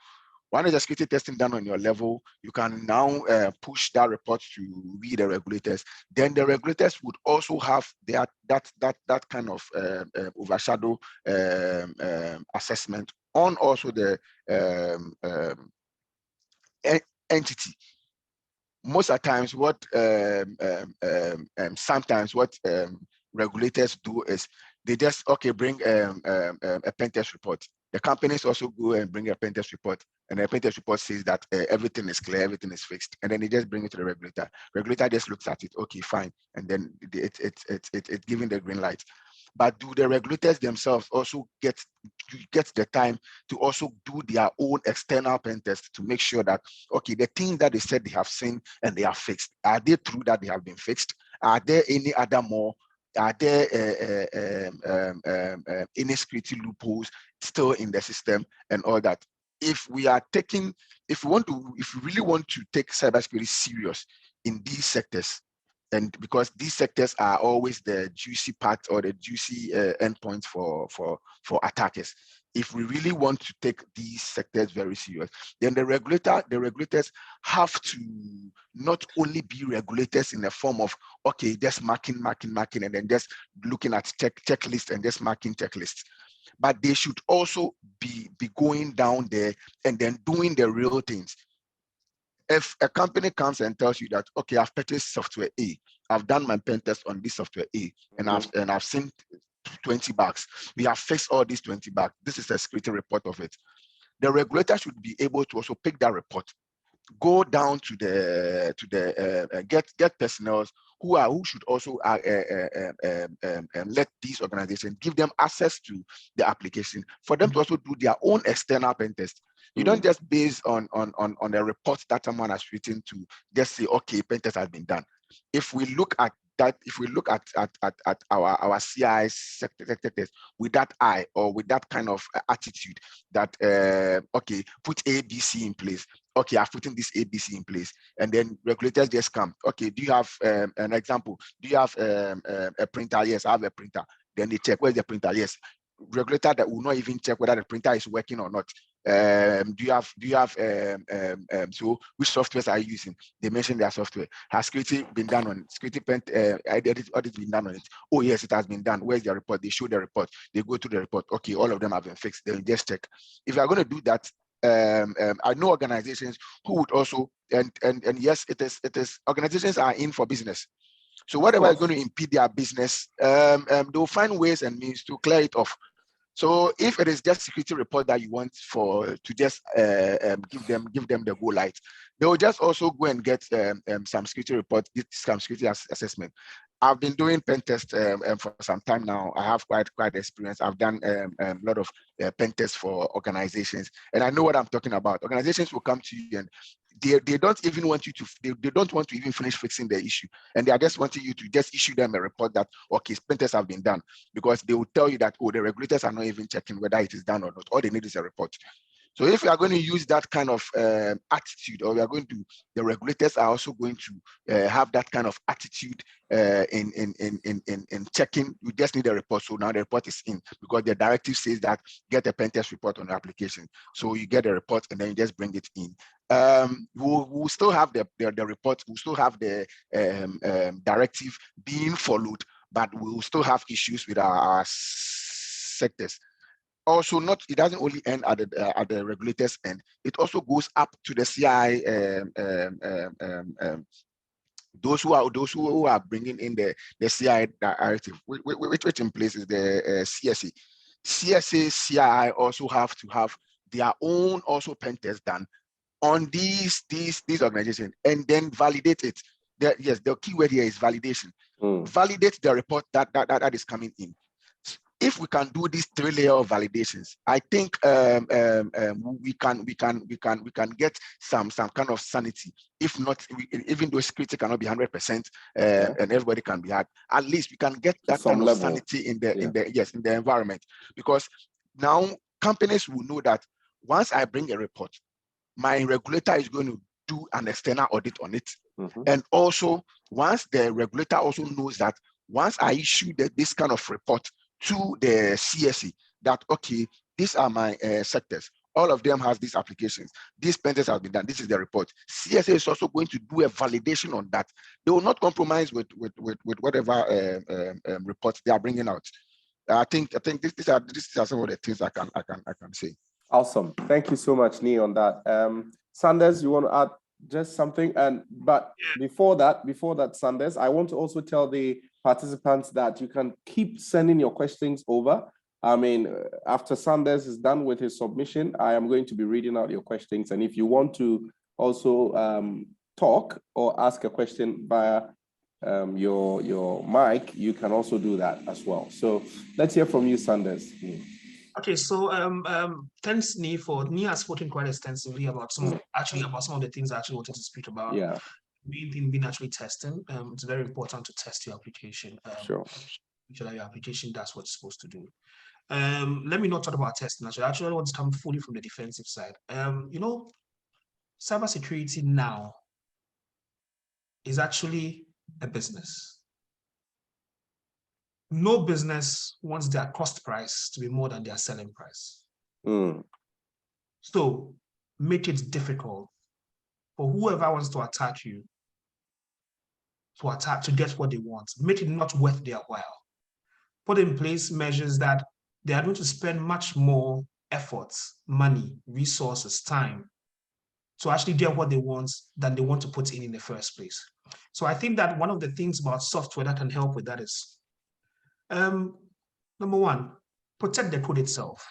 When there's a security testing done on your level, you can now push that report to we, the regulators. Then the regulators would also have that kind of overshadow assessment on also the entity. Most of the times, what sometimes what regulators do is they just bring a pen test report. The companies also go and bring a pen test report, and the pen test report says that everything is clear, everything is fixed, and then they just bring it to the regulator. Regulator just looks at it, okay, fine, and then it's giving the green light. But do the regulators themselves also get the time to also do their own external pen test to make sure that, okay, the things that they said they have seen and they are fixed, are they true that they have been fixed? Are there any other more? Are there any security loopholes still in the system and all that? If we really want to take cybersecurity serious in these sectors, and because these sectors are always the juicy part or the juicy endpoints for attackers. If we really want to take these sectors very serious, then the regulators have to not only be regulators in the form of, okay, just marking, and then just looking at checklists and just marking checklists. But they should also be going down there and then doing the real things. If a company comes and tells you that, okay, I've purchased software A, I've done my pen test on this software A, and I've seen 20 bugs. We have fixed all these 20 bugs. This is a security report of it. The regulator should be able to also pick that report, go down to the get personnel who should also let these organizations give them access to the application for them to also do their own external pen test. You don't just base on the report that someone has written to just say, okay, pen test has been done. If we look at that, if we look at our CI sector test with that eye or with that kind of attitude that okay, put ABC in place. Okay, I've put in this ABC in place, and then regulators just come. Okay, do you have an example? Do you have a printer? Yes, I have a printer. Then they check, where's the printer? Yes. Regulator that will not even check whether the printer is working or not. Do you have so which softwares are you using? They mentioned their software. Has security been done on security audit been done on it? Oh yes, it has been done. Where's the report? They show the report. They go to the report. Okay, all of them have been fixed. They'll just check. If you are going to do that, I know organizations who would also and yes, it is organizations are in for business. So whatever is going to impede their business, they'll find ways and means to clear it off. So if it is just security report that you want to just give them the go light, they will just also go and get some security report, some security assessment. I've been doing pen tests for some time now. I have quite experience. I've done a lot of pen tests for organizations, and I know what I'm talking about. Organizations will come to you and they don't even want you to, they don't want to even finish fixing the issue. And they are just wanting you to just issue them a report that, okay, pen tests have been done, because they will tell you that, oh, the regulators are not even checking whether it is done or not. All they need is a report. So if you are going to use that kind of attitude, or we are going to, the regulators are also going to have that kind of attitude in checking. You just need a report. So now the report is in, because the directive says that get a pen test report on the application. So you get a report and then you just bring it in. We'll still have the report. We'll still have the directive being followed, but we'll still have issues with our sectors. Also, it doesn't only end at the regulators end. It also goes up to the CI. Those who are bringing in the CI directive, which in place is the CSA. CSA, CI also have to have their own also pen test done on these organizations, and then validate it. Yes, the key word here is validation. Validate the report that is coming in. if we can do these 3 layers of validations, I think we can get some kind of sanity. If not, even though security cannot be 100%, and everybody can be hacked, at least we can get that kind of sanity in the environment. Because now companies will know that once I bring a report, my regulator is going to do an external audit on it. And also, once the regulator also knows that once I issue this kind of report to the CSE, that, okay, these are my sectors. All of them has these applications. This pen test has been done. This is the report. CSA is also going to do a validation on that. They will not compromise with whatever reports they are bringing out. I think these are some of the things I can say. Awesome. Thank you so much, Nee, on that. Sanders, you want to add just something? But before that, Sanders, I want to also tell the participants that you can keep sending your questions over. I mean, after Sanders is done with his submission, I am going to be reading out your questions. And if you want to also talk or ask a question via your mic, you can also do that as well. So let's hear from you, Sanders. Okay, so thanks, Nee, has spoken quite extensively about some of the things I actually wanted to speak about. Yeah. Main thing being actually testing. It's very important to test your application. Sure. Make sure that your application does what it's supposed to do. Let me not talk about testing. I actually want to come fully from the defensive side. You know, cybersecurity now is actually a business. No business wants their cost price to be more than their selling price. So make it difficult for whoever wants to attack you to get what they want. Make it not worth their while. Put in place measures that they are going to spend much more effort, money, resources, time to actually get what they want than they want to put in the first place. So I think that one of the things about software that can help with that is, number one, protect the code itself.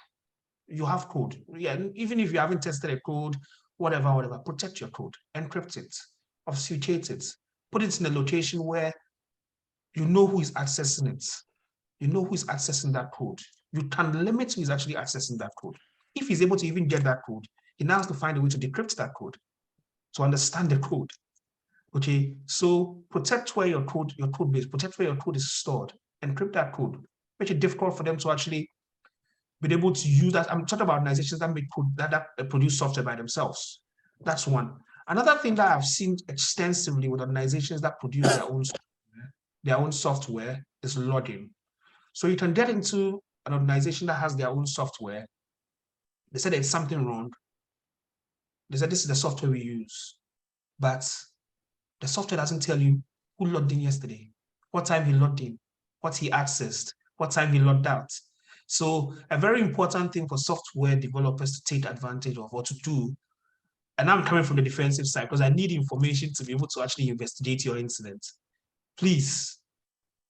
You have code. Yeah, even if you haven't tested a code, whatever, protect your code, encrypt it, obfuscate it, put it in a location where you know who is accessing it. You know who is accessing that code. You can limit who is actually accessing that code. If he's able to even get that code, he now has to find a way to decrypt that code, to understand the code. Okay, so protect where your code base, protect where your code is stored, encrypt that code. Make it difficult for them to actually be able to use that. I'm talking about organizations that make code, that produce software by themselves. That's one. Another thing that I've seen extensively with organizations that produce their own software is logging. So you can get into an organization that has their own software. They said there's something wrong. They said this is the software we use, but the software doesn't tell you who logged in yesterday, what time he logged in, what he accessed, what time he logged out. So a very important thing for software developers to take advantage of or to do, and I'm coming from the defensive side because I need information to be able to actually investigate your incident. Please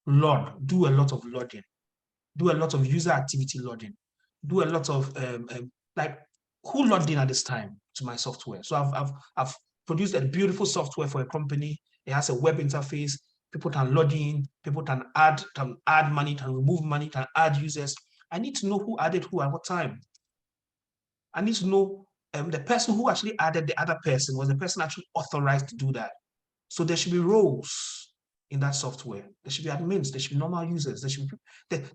log, do a lot of logging, do a lot of user activity logging, do a lot of like who logged in at this time to my software. So I've produced a beautiful software for a company. It has a web interface. People can log in, people can add money, can remove money, can add users. I need to know who added who at what time. I need to know the person who actually added the other person, was the person actually authorized to do that. So there should be roles in that software. There should be admins, there should be normal users, there should be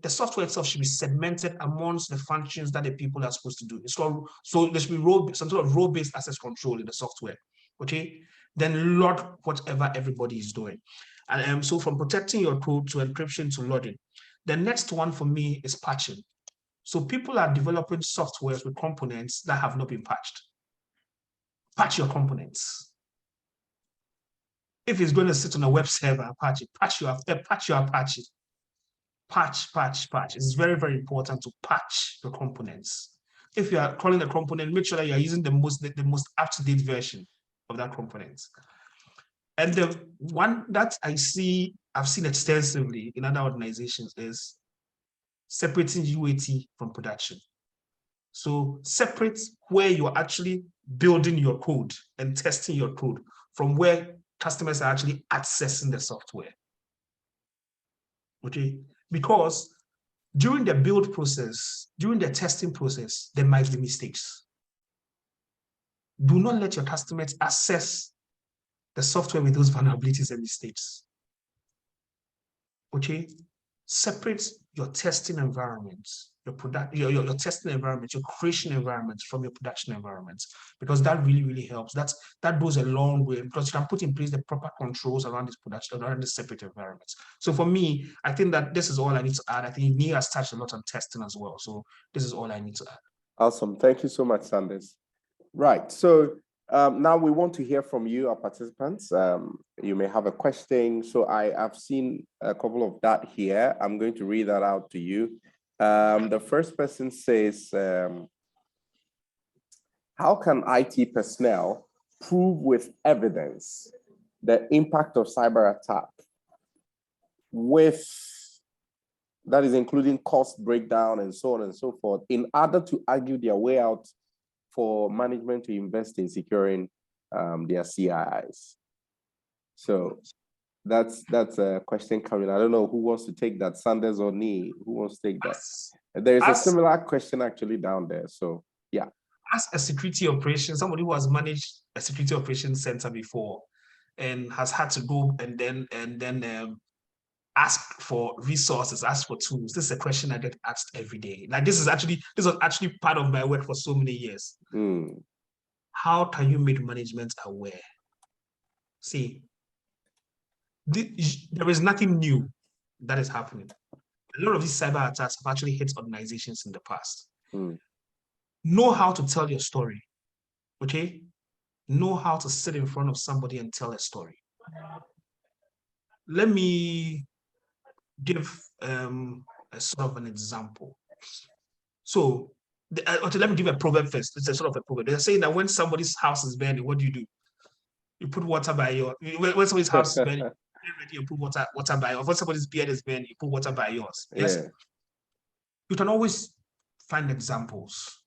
the software itself should be segmented amongst the functions that the people are supposed to do. So there should be some sort of role-based access control in the software. Okay, then log whatever everybody is doing. And so from protecting your code to encryption to logging. The next one for me is patching. So people are developing softwares with components that have not been patched. Patch your components. If it's going to sit on a web server, patch it. Patch your Apache. Patch. It's very, very important to patch the components. If you are calling the component, make sure that you are using the most up-to-date version of that component. And the one that I've seen extensively in other organizations is separating UAT from production. So separate where you're actually building your code and testing your code from where customers are actually accessing the software. Okay, because During the build process, during the testing process, there might be mistakes. Do not let your customers access the software with those vulnerabilities and mistakes. Okay? Separate your testing environment, your testing environment, your creation environment from your production environment, because that really helps. That goes a long way, because you can put in place the proper controls around this production, around this separate environments. So for me, I think that this is all I need to add. I think Neil has touched a lot on testing as well. So this is all I need to add. Awesome. Thank you so much, Sanders. Right. So now we want to hear from you, our participants. You may have a question. So I have seen a couple of that here. I'm going to read that out to you. The first person says, how can IT personnel prove with evidence the impact of cyber attack with, that is including cost breakdown and so on and so forth, in order to argue their way out for management to invest in securing their CIIs? So that's a question coming. I don't know who wants to take that, Sanders or Nee, who wants to take that? There's a similar question actually down there. So yeah. As a security operation, somebody who has managed a security operations center before and has had to go and then ask for resources, ask for tools. This is a question I get asked every day. Like this was actually part of my work for so many years. How can you make management aware? See, there is nothing new that is happening. A lot of these cyber attacks have actually hit organizations in the past. Know how to tell your story, okay? Know how to sit in front of somebody and tell a story. Let me give a sort of an example. So, let me give a proverb first. It's a sort of a proverb. They're saying that when somebody's house is burning, what do? You put water by your, when somebody's house is burning, you put water by yours. When somebody's beard is burning, you put water by yours. Yes. Yeah. You can always find examples.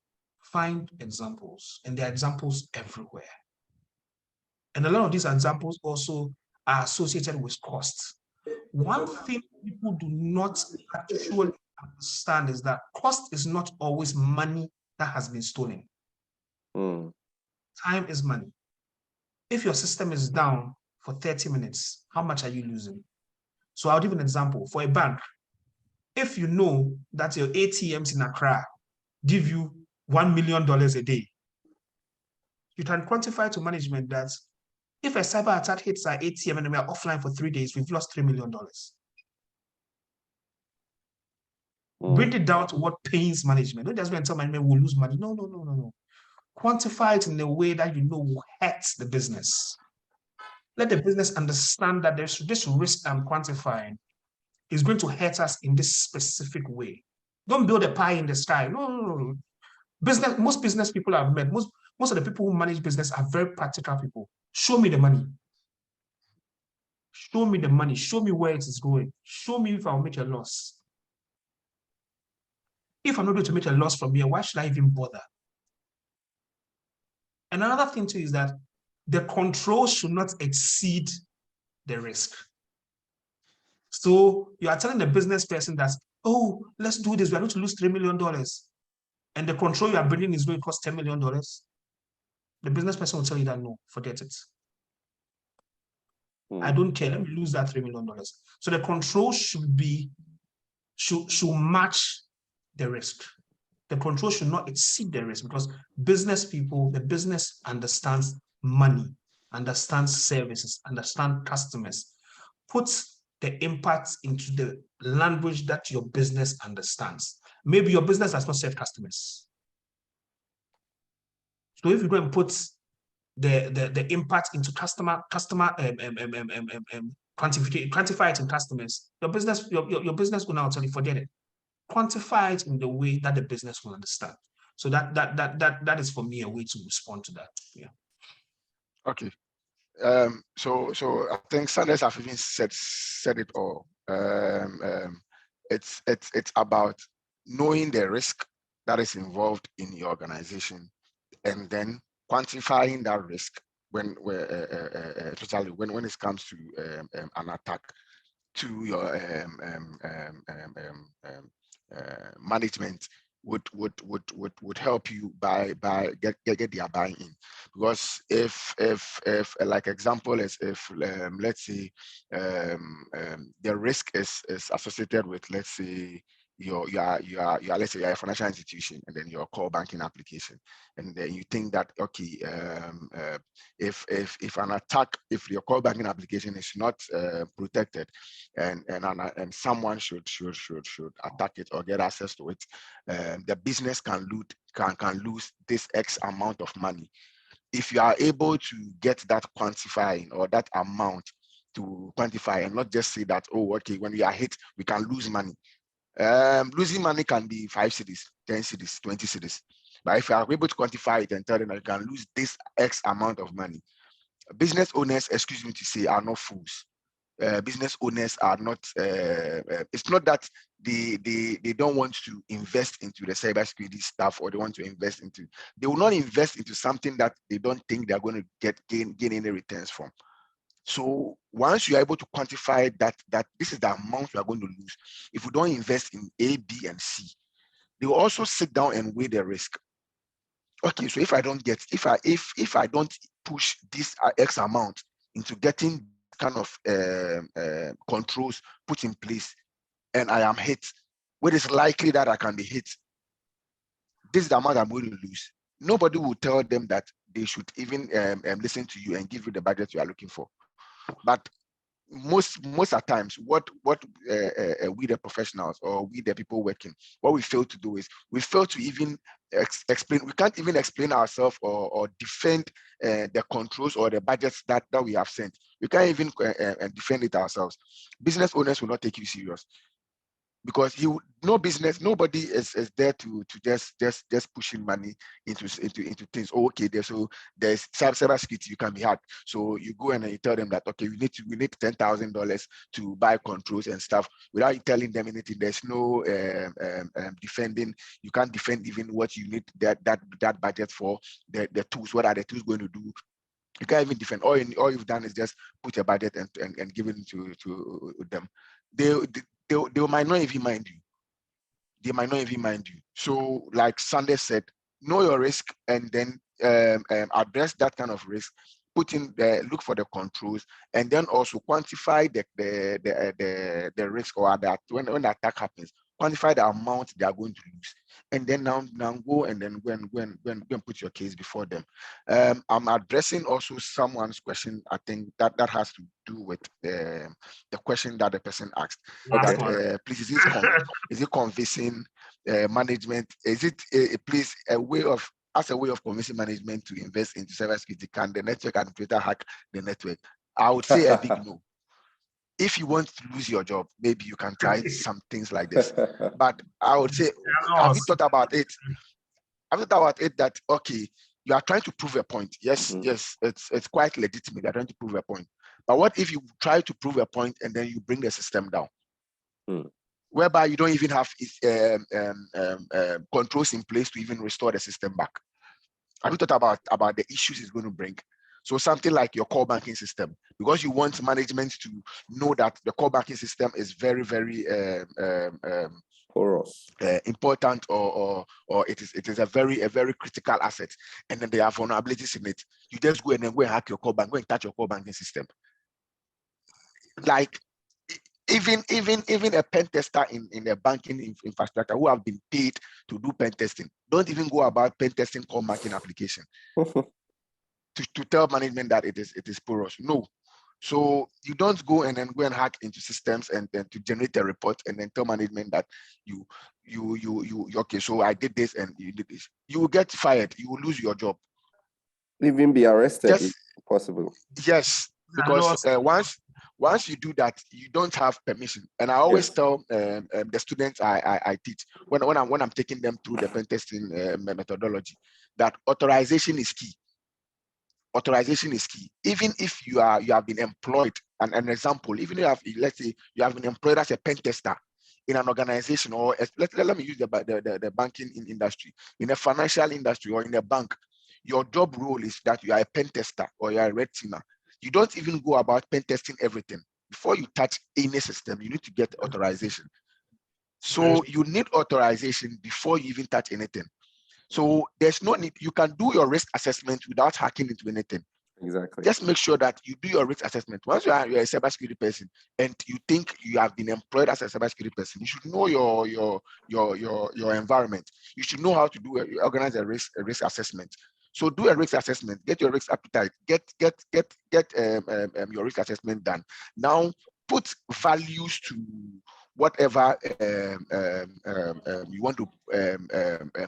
Find examples, and there are examples everywhere. And a lot of these examples also are associated with cost. One thing people do not actually understand is that cost is not always money that has been stolen. Time is money. If your system is down for 30 minutes, how much are you losing? So I'll give an example. For a bank, if you know that your ATMs in Accra give you $1 million a day, you can quantify to management that if a cyber attack hits our ATM and we are offline for 3 days, we've lost $3 million. Bring it down to what pains management. Don't just go and tell management we'll lose money. No. Quantify it in a way that you know will hurt the business. Let the business understand that there's this risk I'm quantifying is going to hurt us in this specific way. Don't build a pie in the sky. No. Most business people I've met, most of the people who manage business are very practical people. Show me the money. Show me the money. Show me where it is going. Show me if I'll make a loss. If I'm not going to make a loss from here, why should I even bother? And another thing too is that the control should not exceed the risk. So you are telling the business person that, oh, let's do this, we're going to lose $3 million. And the control you are bringing is going to cost $10 million. The business person will tell you that, no, forget it. I don't care, let me lose that $3 million. So the control should match the risk. The control should not exceed the risk, because the business understands money, understands services, understands customers, puts the impact into the language that your business understands. Maybe your business does not serve customers. So if you go and put the impact into quantify it in customers, your business will now tell you, forget it. Quantify it in the way that the business will understand. So that is for me a way to respond to that. Yeah. Okay. So I think Sanders have even said it all. It's about knowing the risk that is involved in your organization, and then quantifying that risk when it comes to an attack to your management would help you get their buy-in. Because if like example is if let's say the risk is associated with, let's say, let's say you're a financial institution, and then your core banking application, and then you think that, okay, if an attack, if your core banking application is not protected, and someone should attack it or get access to it, the business can lose this X amount of money. If you are able to get that quantifying, or that amount to quantify, and not just say that, oh, okay, when we are hit, we can lose money. Losing money can be 5 cedis, 10 cedis, 20 cedis. But if you are able to quantify it and tell them that you can lose this X amount of money, business owners, excuse me to say, are not fools. Business owners are not, it's not that they don't want to invest into the cybersecurity stuff, or they want to invest into, they will not invest into something that they don't think they're going to gain any returns from. So once you're able to quantify that this is the amount you are going to lose if you don't invest in A, B, and C, they will also sit down and weigh the risk. Okay, so if I don't push this X amount into getting kind of controls put in place, and I am hit, where it's likely that I can be hit, this is the amount I'm going to lose. Nobody will tell them that they should even listen to you and give you the budget you are looking for. But most of times, what we the professionals, or we the people working, what we fail to do is we fail to even explain. We can't even explain ourselves or defend the controls or the budgets that we have sent. We can't even defend it ourselves. Business owners will not take you serious, because nobody is there to just pushing money into things. Oh, okay, there's cybersecurity, you can be hacked. So you go and you tell them that, okay, we need $10,000 to buy controls and stuff, without telling them anything. There's no defending. You can't defend even what you need that budget for. The tools. What are the tools going to do? You can't even defend. All you've done is just put a budget and give it to them. They might not even mind you. They might not even mind you. So, like Sunday said, know your risk, and then address that kind of risk. Look for the controls, and then also quantify the risk, or that when the attack happens, quantify the amount they are going to lose, and then now go and then go and put your case before them. I'm addressing also someone's question. I think that has to do with the question that the person asked. Please, is it convincing management? Is it please a way of convincing management to invest into cybersecurity? Can the network administrator hack the network? I would say a big no. If you want to lose your job, maybe you can try some things like this. But I would say, have you thought about it? Have you thought about it that, okay, you are trying to prove a point? Yes, yes, it's quite legitimate. You're trying to prove a point. But what if you try to prove a point and then you bring the system down? Whereby you don't even have controls in place to even restore the system back. Have you thought about the issues it's going to bring? So something like your core banking system, because you want management to know that the core banking system is very, very porous, important, or it is a very critical asset, and then there are vulnerabilities in it. You just go and hack your core bank, go and touch your core banking system. Like, even a pen tester in the banking infrastructure who have been paid to do pen testing don't even go about pen testing core banking application to tell management that it is porous. No. So you don't go and hack into systems and then to generate a report and then tell management that you okay, so I did this and you did this. You will get fired. You will lose your job. Even be arrested if possible. Yes, because once you do that, you don't have permission. And I always tell the students I teach when I'm taking them through the pen testing methodology that authorization is key. Authorization is key. Even if you have been employed, and an example, even if let's say you have been employed as a pen tester in an organization, or let me use the banking industry, in a financial industry, or in a bank, your job role is that you are a pen tester or you are a red teamer. You don't even go about pen testing everything. Before you touch any system, you need to get authorization. So you need authorization before you even touch anything. So there's no need, you can do your risk assessment without hacking into anything. Exactly. Just make sure that you do your risk assessment. Once you're a cybersecurity person and you think you have been employed as a cybersecurity person, you should know your environment. You should know how to organize a risk assessment. So do a risk assessment, get your risk appetite, get your risk assessment done. Now put values to whatever you want to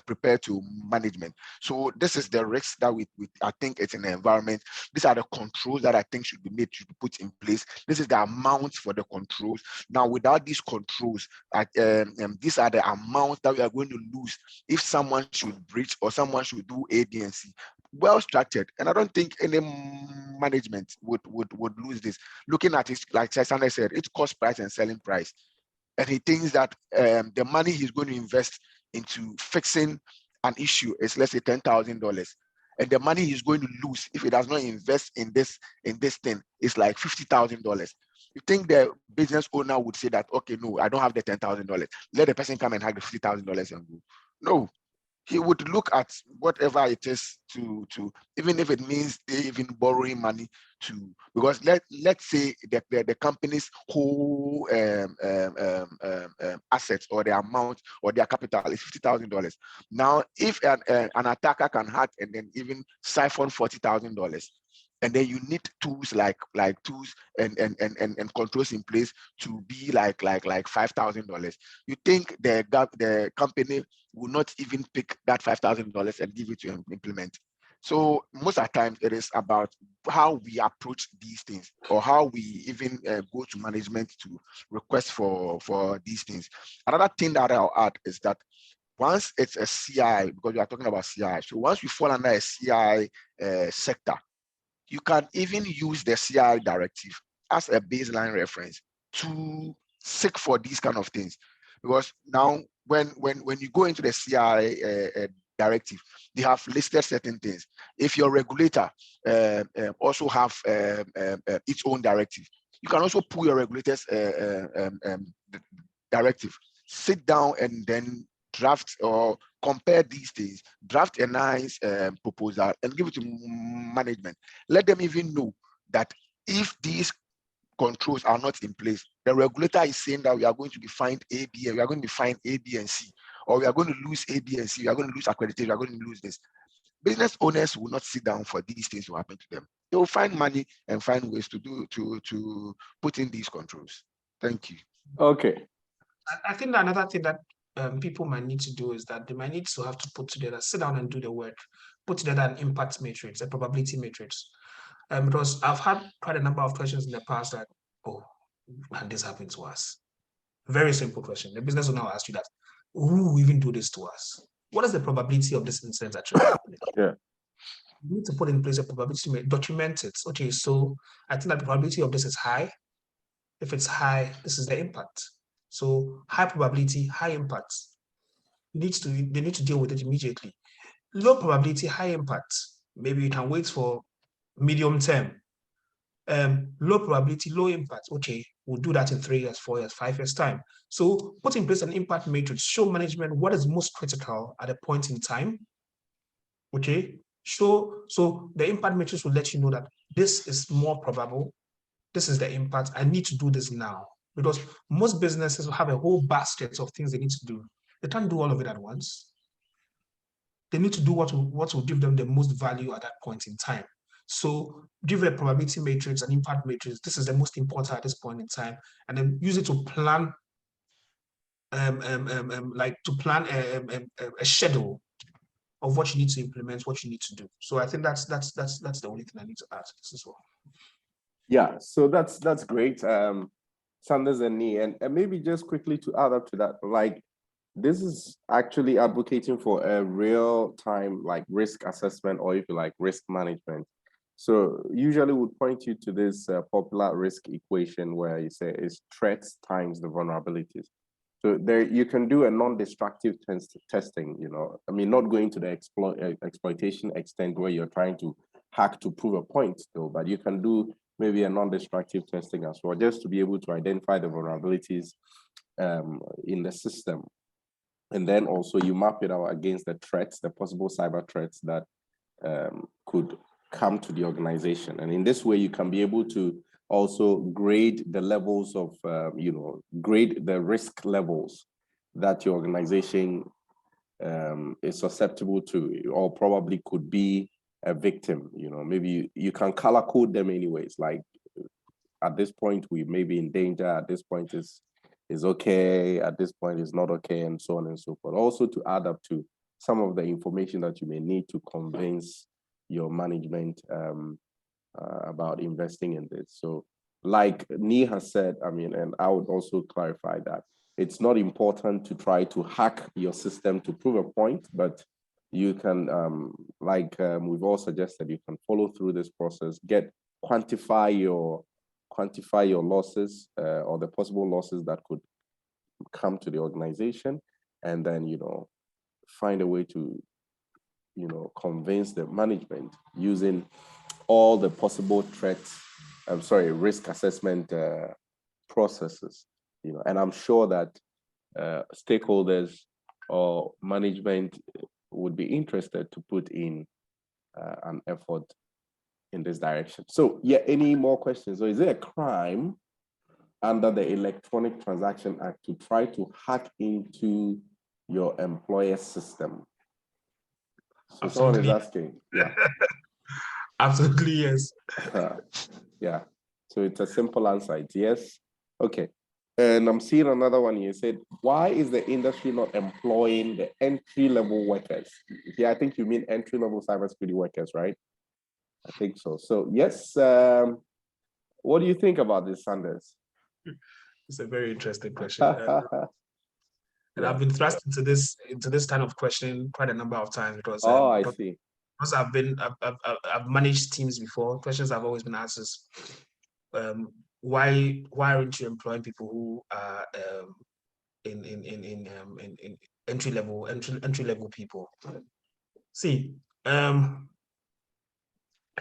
prepare to management. So this is the risks that we I think it's in the environment. These are the controls that I think should be put in place. This is the amount for the controls. Now, without these controls, these are the amounts that we are going to lose if someone should breach or someone should do A, B, and C. Well structured, and I don't think any management would lose this. Looking at it, like Sandra said, it's cost price and selling price. And he thinks that the money he's going to invest into fixing an issue is, let's say, $10,000, and the money he's going to lose if he does not invest in this thing is like $50,000. You think the business owner would say that, okay, no, I don't have the $10,000. Let the person come and have the $50,000 and go? No. He would look at whatever it is to even if it means they even borrowing money to, because let's say the company's whole assets or the amount or their capital is $50,000. Now, if an attacker can hack and then even siphon $40,000, and then you need tools like tools and controls in place to be like $5,000. You think the company will not even pick that $5,000 and give it to him implement? So most of the time it is about how we approach these things, or how we even go to management to request for these things. Another thing that I'll add is that once it's a CI, because we are talking about CI, so once we fall under a CI sector, you can even use the CI directive as a baseline reference to seek for these kind of things. Because now when you go into the CI directive, they have listed certain things. If your regulator also have its own directive, you can also pull your regulator's directive, sit down and then draft or compare these things, draft a nice proposal and give it to management. Let them even know that if these controls are not in place, the regulator is saying that we are going to be fined A, B, we are going to be fined A, B, and C, or we are going to lose A, B, and C, we are going to lose accreditation, we are going to lose this. Business owners will not sit down for these things to happen to them. They will find money and find ways to put in these controls. Thank you. Okay. I think that another thing that people might need to do is that they might need to have to put together, sit down and do the work, put together an impact matrix, a probability matrix. Because I've had quite a number of questions in the past that, oh, can this happen to us? Very simple question. The business owner will ask you that, who will even do this to us? What is the probability of this incident actually happening? Yeah. You need to put in place a probability, document it. Okay, so I think that the probability of this is high. If it's high, this is the impact. So high probability, high impact. They need to deal with it immediately. Low probability, high impact. Maybe you can wait for medium term. Low probability, low impact. Okay, we'll do that in 3 years, 4 years, 5 years time. So put in place an impact matrix, show management what is most critical at a point in time. Okay, so the impact matrix will let you know that this is more probable. This is the impact. I need to do this now, because most businesses have a whole basket of things they need to do. They can't do all of it at once. They need to do what will give them the most value at that point in time. So give a probability matrix, an impact matrix. This is the most important at this point in time, and then use it to plan, a schedule of what you need to implement, what you need to do. So I think that's the only thing I need to add to this as well. Yeah, so that's great. Sanders and Nee, and maybe just quickly to add up to that, like this is actually advocating for a real-time like risk assessment, or if you like risk management. So usually would point you to this popular risk equation where you say it's threats times the vulnerabilities. So there you can do a non-destructive testing, you know, I mean, not going to the exploitation extent where you're trying to hack to prove a point though, but you can do maybe a non-destructive testing as well, just to be able to identify the vulnerabilities in the system. And then also you map it out against the threats, the possible cyber threats that could come to the organization. And in this way, you can be able to also grade the levels of, grade the risk levels that your organization is susceptible to, or probably could be a victim. Maybe you can color code them anyways. Like at this point, we may be in danger. At this point is okay. At this point is not okay, and so on and so forth. Also to add up to some of the information that you may need to convince your management about investing in this. So like Nee has said, and I would also clarify that it's not important to try to hack your system to prove a point, but you can, we've all suggested, you can follow through this process, quantify your losses or the possible losses that could come to the organization, and then, find a way to, convince the management using all the possible risk assessment processes, and I'm sure that stakeholders or management would be interested to put in an effort in this direction. So yeah, any more questions? So is it a crime under the Electronic Transaction Act to try to hack into your employer's system? So someone is asking. Yeah. Absolutely, yes. Yeah. So it's a simple answer. It's yes. Okay. And I'm seeing another one here. Said, why is the industry not employing the entry-level workers? Yeah, I think you mean entry-level cybersecurity workers, right? I think so. So yes. What do you think about this, Sanders? It's a very interesting question. And I've been thrust into this kind of question quite a number of times because I see. Because I've managed teams before. Questions I've always been asked is, why aren't you employing people who are in entry level people? See, and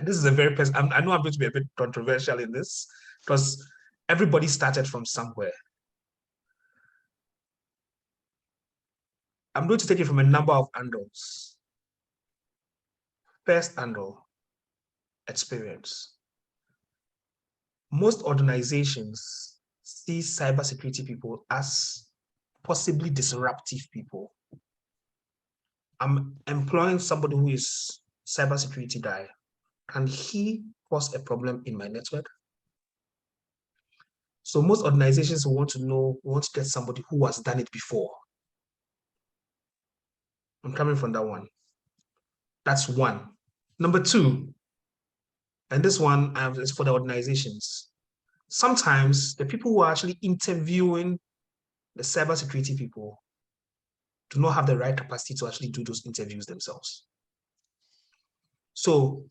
this is a very I know I'm going to be a bit controversial in this because everybody started from somewhere. I'm going to take it from a number of angles. First angle, experience. Most organizations see cybersecurity people as possibly disruptive people. I'm employing somebody who is cybersecurity guy. Can he cause a problem in my network? So most organizations want to get somebody who has done it before. I'm coming from that one. That's one. Number two, and this one is for the organizations. Sometimes the people who are actually interviewing the cybersecurity people do not have the right capacity to actually do those interviews themselves. So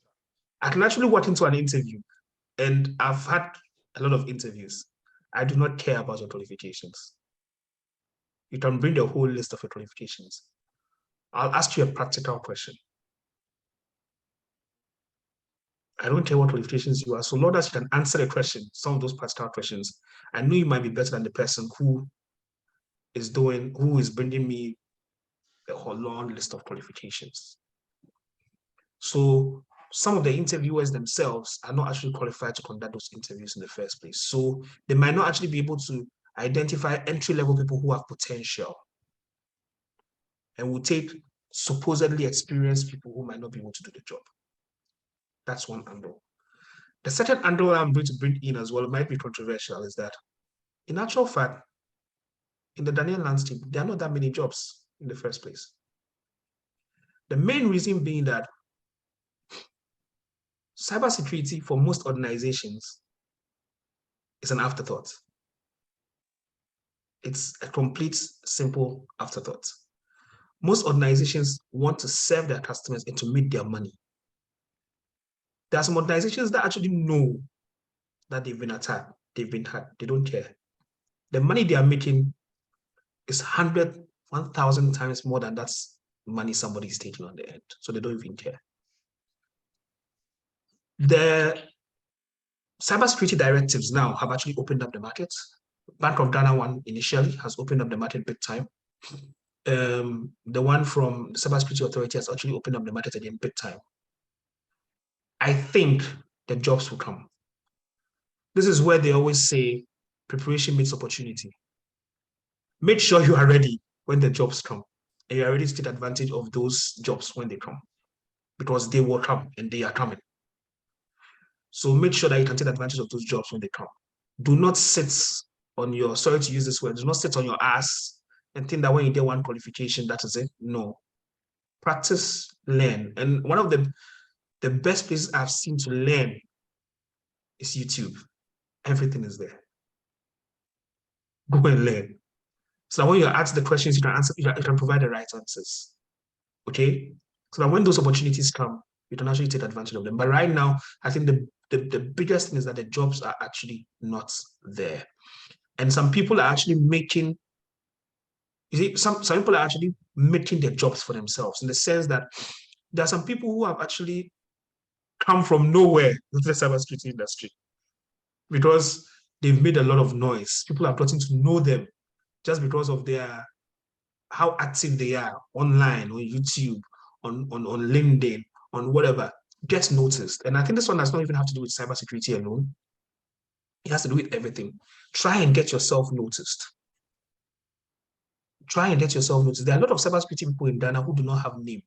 I can actually walk into an interview, and I've had a lot of interviews. I do not care about your qualifications. You can bring the whole list of your qualifications. I'll ask you a practical question. I don't care what qualifications you are, so long as you can answer the question, some of those practical questions, I know you might be better than the person who is bringing me a whole long list of qualifications. So some of the interviewers themselves are not actually qualified to conduct those interviews in the first place. So they might not actually be able to identify entry-level people who have potential and will take supposedly experienced people who might not be able to do the job. That's one angle. The second angle I'm going to bring in as well, might be controversial, is that in actual fact, in the Ghanaian landscape, there are not that many jobs in the first place. The main reason being that cybersecurity for most organizations is an afterthought. It's a complete, simple afterthought. Most organizations want to serve their customers and to make their money. There are some organizations that actually know that they've been attacked, they've been hacked, they don't care. The money they are making is 100, 1,000 times more than that money somebody is taking on the end. So they don't even care. The cybersecurity directives now have actually opened up the market. Bank of Ghana one initially has opened up the market big time. The one from the Cybersecurity Authority has actually opened up the market again big time. I think the jobs will come. This is where they always say preparation meets opportunity. Make sure you are ready when the jobs come, and you are ready to take advantage of those jobs when they come, because they will come and they are coming. So make sure that you can take advantage of those jobs when they come. Do not sit on your, sorry to use this word, do not sit on your ass and think that when you get one qualification, that is it. No. Practice, learn. And one of the best places I've seen to learn is YouTube. Everything is there. Go and learn. So that when you're asked the questions, you can answer, you can provide the right answers. Okay? So that when those opportunities come, you can actually take advantage of them. But right now, I think the biggest thing is that the jobs are actually not there. And some people are actually making, you see, some people are actually making their jobs for themselves, in the sense that there are some people who have actually come from nowhere into the cybersecurity industry because they've made a lot of noise. People are getting to know them just because of how active they are online, on YouTube, on LinkedIn, on whatever, gets noticed. And I think this one does not even have to do with cybersecurity alone. It has to do with everything. Try and get yourself noticed. Try and get yourself noticed. There are a lot of cybersecurity people in Ghana who do not have name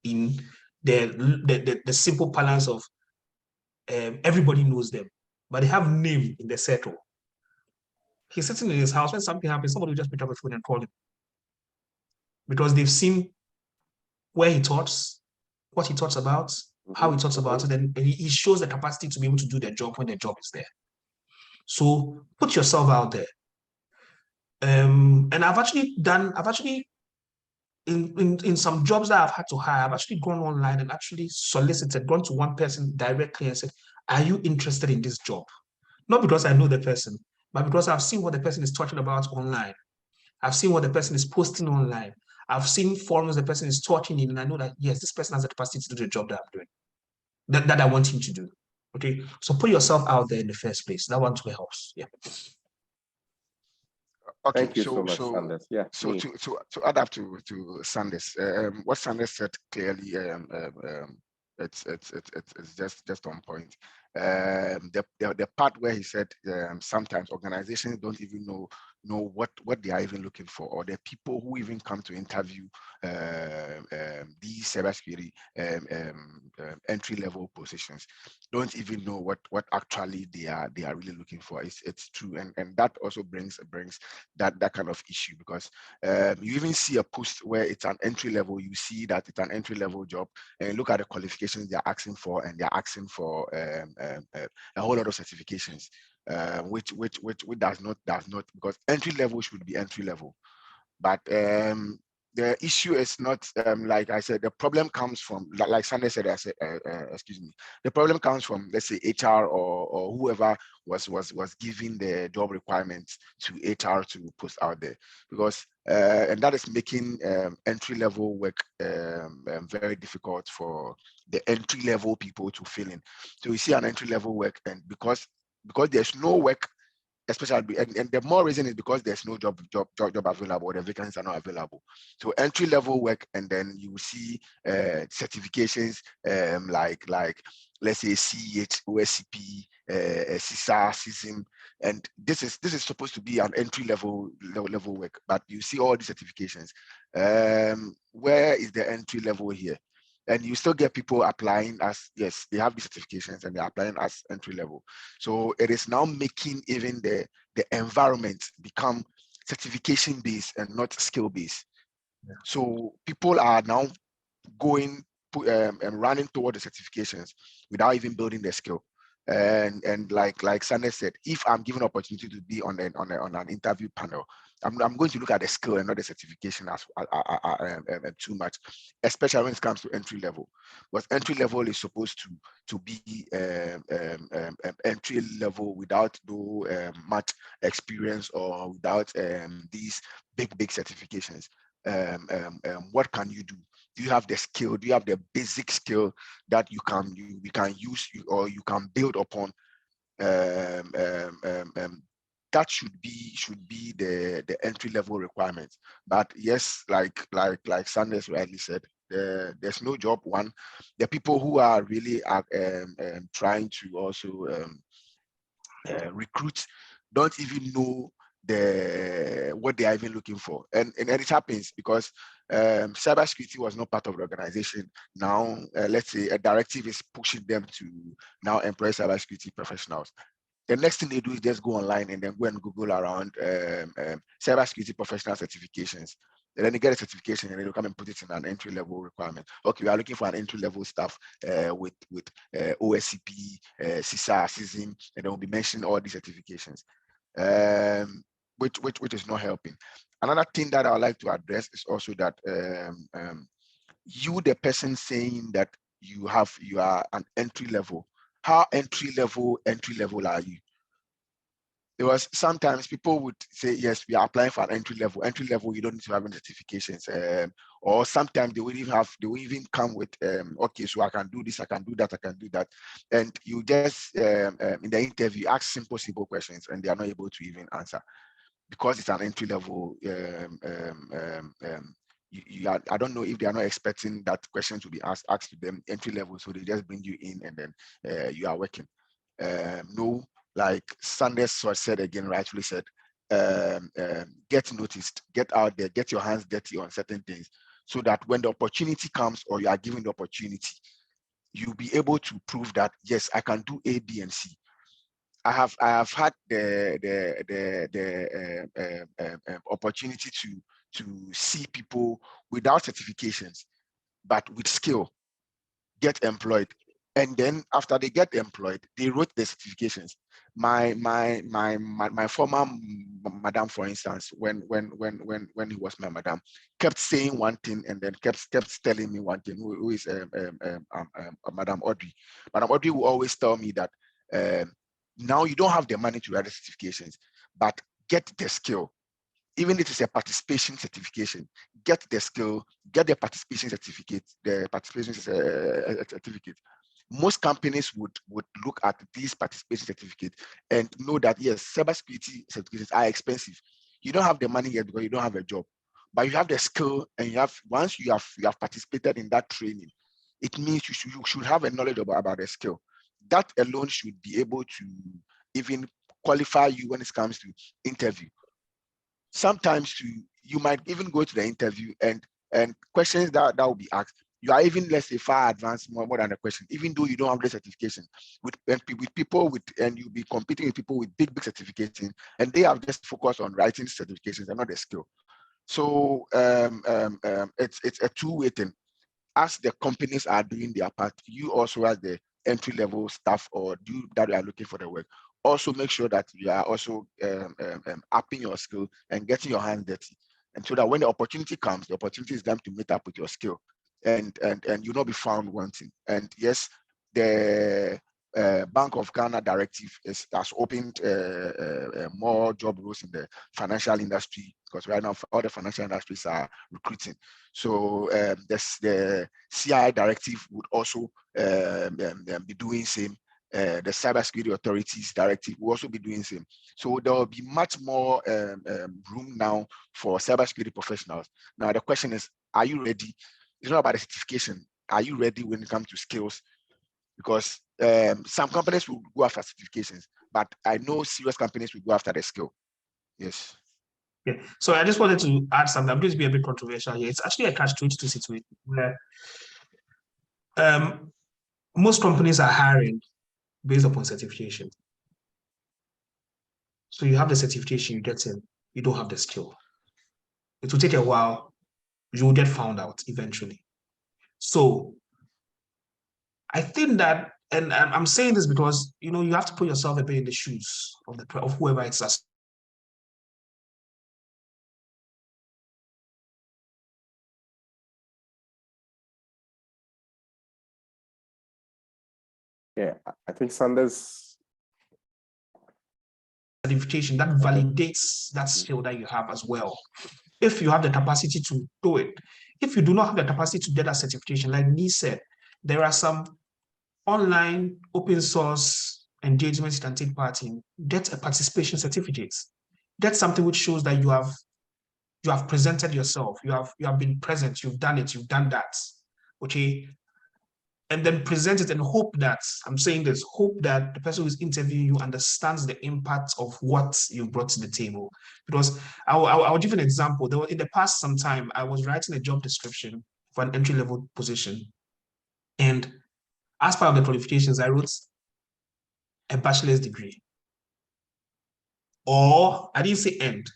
in the simple balance of everybody knows them, but they have name in the circle. He's sitting in his house, when something happens, somebody will just pick up a phone and call him, because they've seen where he talks, what he talks about, how he talks about it, and he shows the capacity to be able to do the job when the job is there. So put yourself out there. And I've actually in some jobs that I've had to hire, I've actually gone online and actually solicited, gone to one person directly and said, are you interested in this job? Not because I know the person, but because I've seen what the person is talking about online. I've seen what the person is posting online. I've seen forums the person is talking in, and I know that, yes, this person has the capacity to do the job that I'm doing, that I want him to do. Okay, so put yourself out there in the first place. That one helps. Yeah. Okay, Thank you so much, Sanders. Yeah. So to add up to Sanders, what Sanders said clearly, it's just on point. The part where he said sometimes organizations don't even know what they are even looking for, or the people who even come to interview these cybersecurity entry-level positions don't even know what actually they are really looking for. It's true, and that also brings that kind of issue, because you even see a post where it's an entry level, you see that it's an entry level job, and look at the qualifications they're asking for, and they're asking for a whole lot of certifications, which does not, because entry level should be entry level. But the issue is not, like I said, the problem comes from, like Sanders said, excuse me, the problem comes from, let's say, HR or whoever was giving the job requirements to HR to post out there, because and that is making entry level work very difficult for the entry level people to fill in. So you see an entry level work, and because there's no work, especially, and the more reason is because there's no job available, or the vacancies are not available. So entry level work, and then you see certifications like let's say CEH, OSCP, CISA, CISM, and this is supposed to be an entry level work, but you see all these certifications. Where is the entry level here? And you still get people applying as, yes, they have these certifications and they're applying as entry level. So it is now making even the environment become certification based and not skill based. Yeah. So people are now going and running toward the certifications without even building their skill. And like Sanders said, if I'm given opportunity to be on an interview panel, I'm going to look at the skill and not the certification as too much, especially when it comes to entry level. Because entry level is supposed to be entry level without much experience, or without these big certifications. What can you do? Do you have the skill? Do you have the basic skill that you can use, or you can build upon that should be the entry level requirement. But yes, like Sanders rightly said, there's no job. One, the people who are really trying to also recruit don't even know what they are even looking for, and it happens because cybersecurity was not part of the organization. Now, let's say a directive is pushing them to now employ cybersecurity professionals. The next thing they do is just go online and then go and Google around cybersecurity professional certifications. And then they get a certification and then they come and put it in an entry level requirement. Okay, we are looking for an entry level staff with OSCP, CISA, CISM, and then we'll be mentioning all these certifications, which is not helping. Another thing that I would like to address is also that you, the person saying that you are an entry level. How entry level are you? Because sometimes people would say, yes, we are applying for an entry level. Entry level, you don't need to have any certifications. Or sometimes they will even come with, okay, so I can do this, I can do that, I can do that. And you just, in the interview, ask simple questions and they are not able to even answer. Because it's an entry level, I don't know if they are not expecting that question to be asked to them entry level, so they just bring you in and then you are working. No, like Sanders said again, rightfully said, get noticed, get out there, get your hands dirty on certain things, so that when the opportunity comes or you are given the opportunity, you'll be able to prove that, yes, I can do A, B, and C. I have had the opportunity to see people without certifications, but with skill, get employed. And then after they get employed, they wrote the certifications. My former madam, for instance, when he was my madam, kept saying one thing and then kept telling me one thing. Who is Madam Audrey? Madam Audrey will always tell me that now you don't have the money to write the certifications, but get the skill. Even if it's a participation certification, get the skill, get the participation certificate, Most companies would look at these participation certificates and know that, yes, cybersecurity certificates are expensive. You don't have the money yet because you don't have a job, but you have the skill, and once you have participated in that training, it means you should have a knowledge about the skill. That alone should be able to even qualify you when it comes to interview. Sometimes you might even go to the interview and questions that will be asked, you are even, let's say, far advanced more than a question, even though you don't have the certification. With people and you'll be competing with people with big certifications, and they have just focused on writing certifications and not the skill. So it's a two-way thing. As the companies are doing their part, you also, as the entry-level staff or that are looking for the work, also make sure that you are also upping your skill and getting your hands dirty, and so that when the opportunity comes, the opportunity is time to meet up with your skill, and you'll not be found wanting. And yes, the Bank of Ghana directive has opened more job roles in the financial industry, because right now all the financial industries are recruiting. So the CI directive would also be doing same. The Cybersecurity Authorities Directive will also be doing same. So there will be much more room now for cybersecurity professionals. Now the question is, are you ready? It's not about the certification. Are you ready when it comes to skills? Because some companies will go after certifications, but I know serious companies will go after the skill. Yes. Yeah. So I just wanted to add something. I'm going to be a bit controversial here. It's actually a catch-22 situation where most companies are hiring based upon certification. So you have the certification, you get in, you don't have the skill. It will take a while. You will get found out eventually. So I think that, and I'm saying this because, you have to put yourself a bit in the shoes of whoever it's us. Yeah, I think Sanders. Certification that validates that skill that you have as well. If you have the capacity to do it. If you do not have the capacity to get that certification, like Lee said, there are some online open source engagements you can take part in, get a participation certificate. That's something which shows that you have presented yourself, you have been present, you've done it, you've done that. Okay. And then present it and hope that, I'm saying this, hope that the person who's interviewing you understands the impact of what you brought to the table. Because I'll give an example. There was, in the past some time, I was writing a job description for an entry-level position. And as part of the qualifications, I wrote a bachelor's degree. Or, I didn't say end,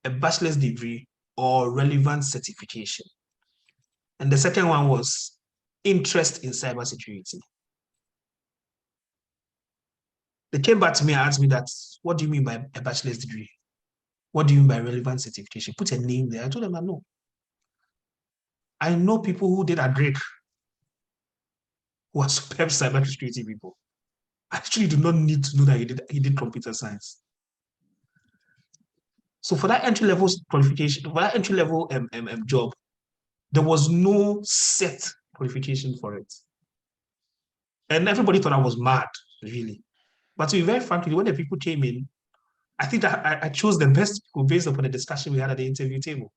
a bachelor's degree or relevant certification. And the second one was interest in cybersecurity. They came back to me and asked me that, what do you mean by a bachelor's degree? What do you mean by relevant certification? Put a name there. I told them, I know. I know people who did a grade who are superb cybersecurity people. I actually do not need to know that he did computer science. So for that entry-level qualification, for that entry-level job, there was no set qualification for it. And everybody thought I was mad, really. But to be very frank, when the people came in, I think that I chose the best people based upon the discussion we had at the interview table.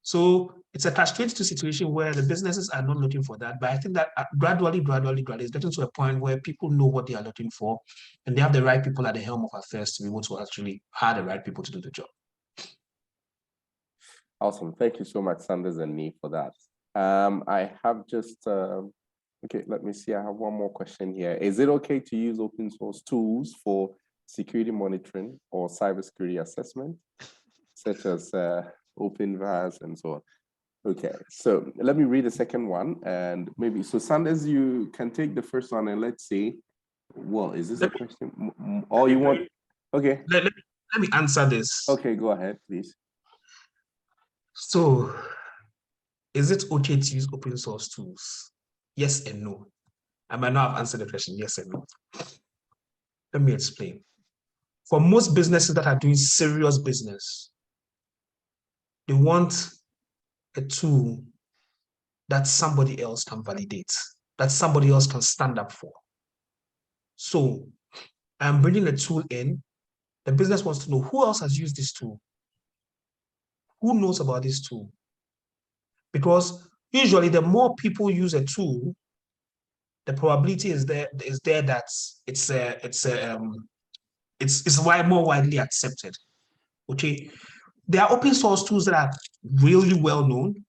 So it's a catch-22 situation where the businesses are not looking for that. But I think that gradually, it's getting to a point where people know what they are looking for, and they have the right people at the helm of affairs to be able to actually hire the right people to do the job. Awesome. Thank you so much, Sanders and Nee, for that. I have just, okay, let me see. I have one more question here. Is it okay to use open source tools for security monitoring or cybersecurity assessment, such as OpenVAS and so on? Okay, so let me read the second one, and maybe, so Sanders, you can take the first one, and let's see, well, is this a question? Or you want, okay. Let me answer this. Okay, go ahead, please. So, is it okay to use open source tools? Yes and no. I might not have answered the question, yes and no. Let me explain. For most businesses that are doing serious business, they want a tool that somebody else can validate, that somebody else can stand up for. So I'm bringing a tool in. The business wants to know who else has used this tool. Who knows about this tool? Because usually the more people use a tool, the probability is there that it's more widely accepted. Okay, there are open source tools that are really well known.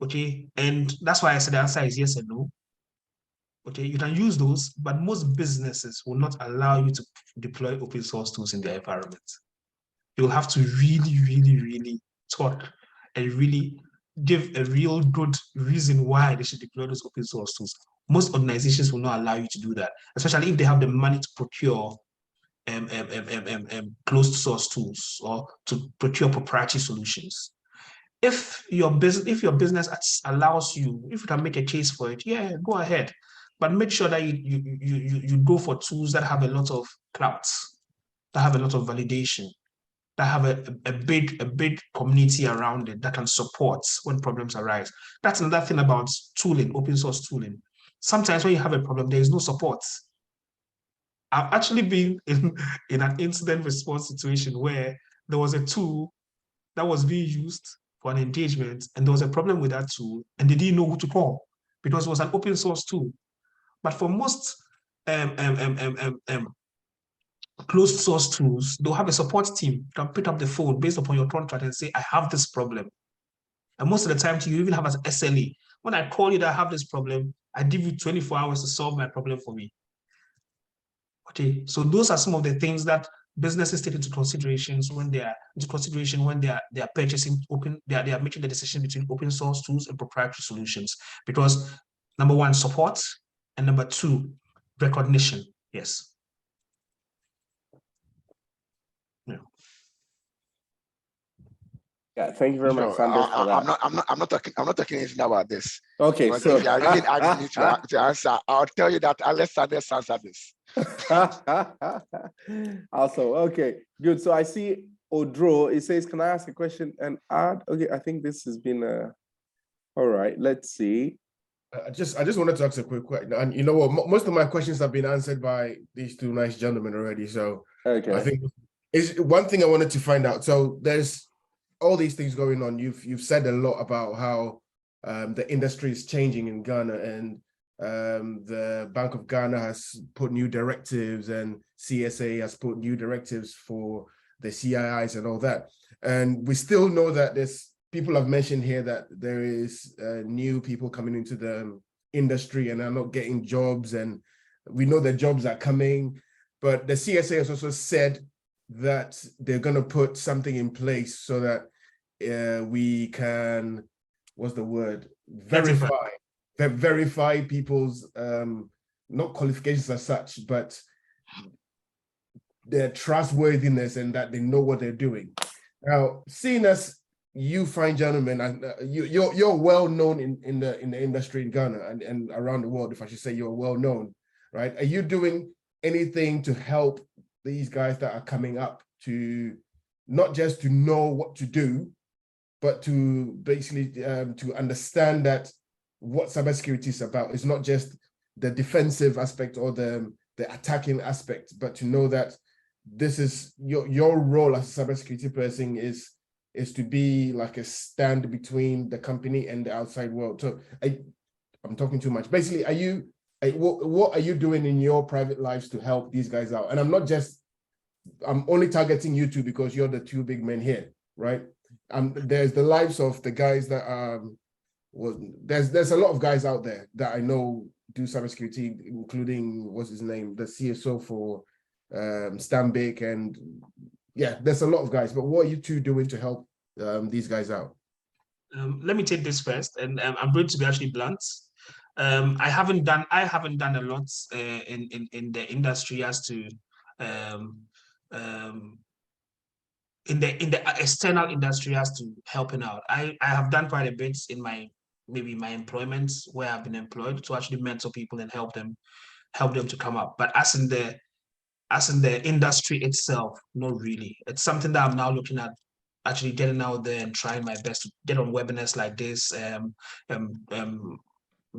Okay, and that's why I said the answer is yes and no. Okay, you can use those, but most businesses will not allow you to deploy open source tools in their environment. You'll have to really talk and really give a real good reason why they should deploy those open source tools. Most organizations will not allow you to do that, especially if they have the money to procure closed source tools or to procure proprietary solutions. If your business allows you, if you can make a case for it, yeah, go ahead. But make sure that you go for tools that have a lot of clout, that have a lot of validation, that have a big community around it that can support when problems arise. That's another thing about tooling, open source tooling. Sometimes when you have a problem, there is no support. I've actually been in an incident response situation where there was a tool that was being used for an engagement, and there was a problem with that tool, and they didn't know who to call because it was an open source tool. But for most closed source tools, they'll have a support team. You can pick up the phone based upon your contract and say, I have this problem. And most of the time, you even have an SLA. When I call you that I have this problem, I give you 24 hours to solve my problem for me. Okay, so those are some of the things that businesses take into consideration when they are purchasing they are making the decision between open source tools and proprietary solutions. Because number one, support, and number two, recognition. Yes. Yeah, thank you very much, Sanders, for that. I'm not talking anything about this. Okay, but so if you are really asking me to answer, I'll tell you that unless Sanders answer this. Awesome. Okay, good. So I see Odro. It says, "Can I ask a question and add?" Okay, I think this has been all right. Let's see. I just wanted to ask a quick question, and you know what? Most of my questions have been answered by these two nice gentlemen already. So Okay. I think is one thing I wanted to find out. So there's all these things going on. You've said a lot about how the industry is changing in Ghana, and the Bank of Ghana has put new directives, and CSA has put new directives for the CIIs and all that. And we still know that there's people have mentioned here that there is new people coming into the industry and are not getting jobs, and we know the jobs are coming, but the CSA has also said that they're going to put something in place so that we can, what's the word, verify people's not qualifications as such, but their trustworthiness and that they know what they're doing. Now, seeing as you fine gentlemen, and you're well known in the industry in Ghana and around the world, if I should say, you're well known, right? Are you doing anything to help these guys that are coming up to not just to know what to do, but to basically to understand that what cybersecurity is about? It's not just the defensive aspect or the attacking aspect, but to know that this is your role as a cybersecurity person is to be like a stand between the company and the outside world. So I'm talking too much. Basically, what are you doing in your private lives to help these guys out? And I'm only targeting you two because you're the two big men here, right? There's the lives of the guys that there's a lot of guys out there that I know do cybersecurity, including what's his name, the CSO for Stanbic, and yeah, there's a lot of guys. But what are you two doing to help these guys out? Let me take this first, and I'm going to be actually blunt. I haven't done a lot in the industry as to in the external industry as to helping out. I have done quite a bit in my employment where I've been employed to actually mentor people and help them to come up. But as in the industry itself, not really. It's something that I'm now looking at, actually getting out there and trying my best to get on webinars like this,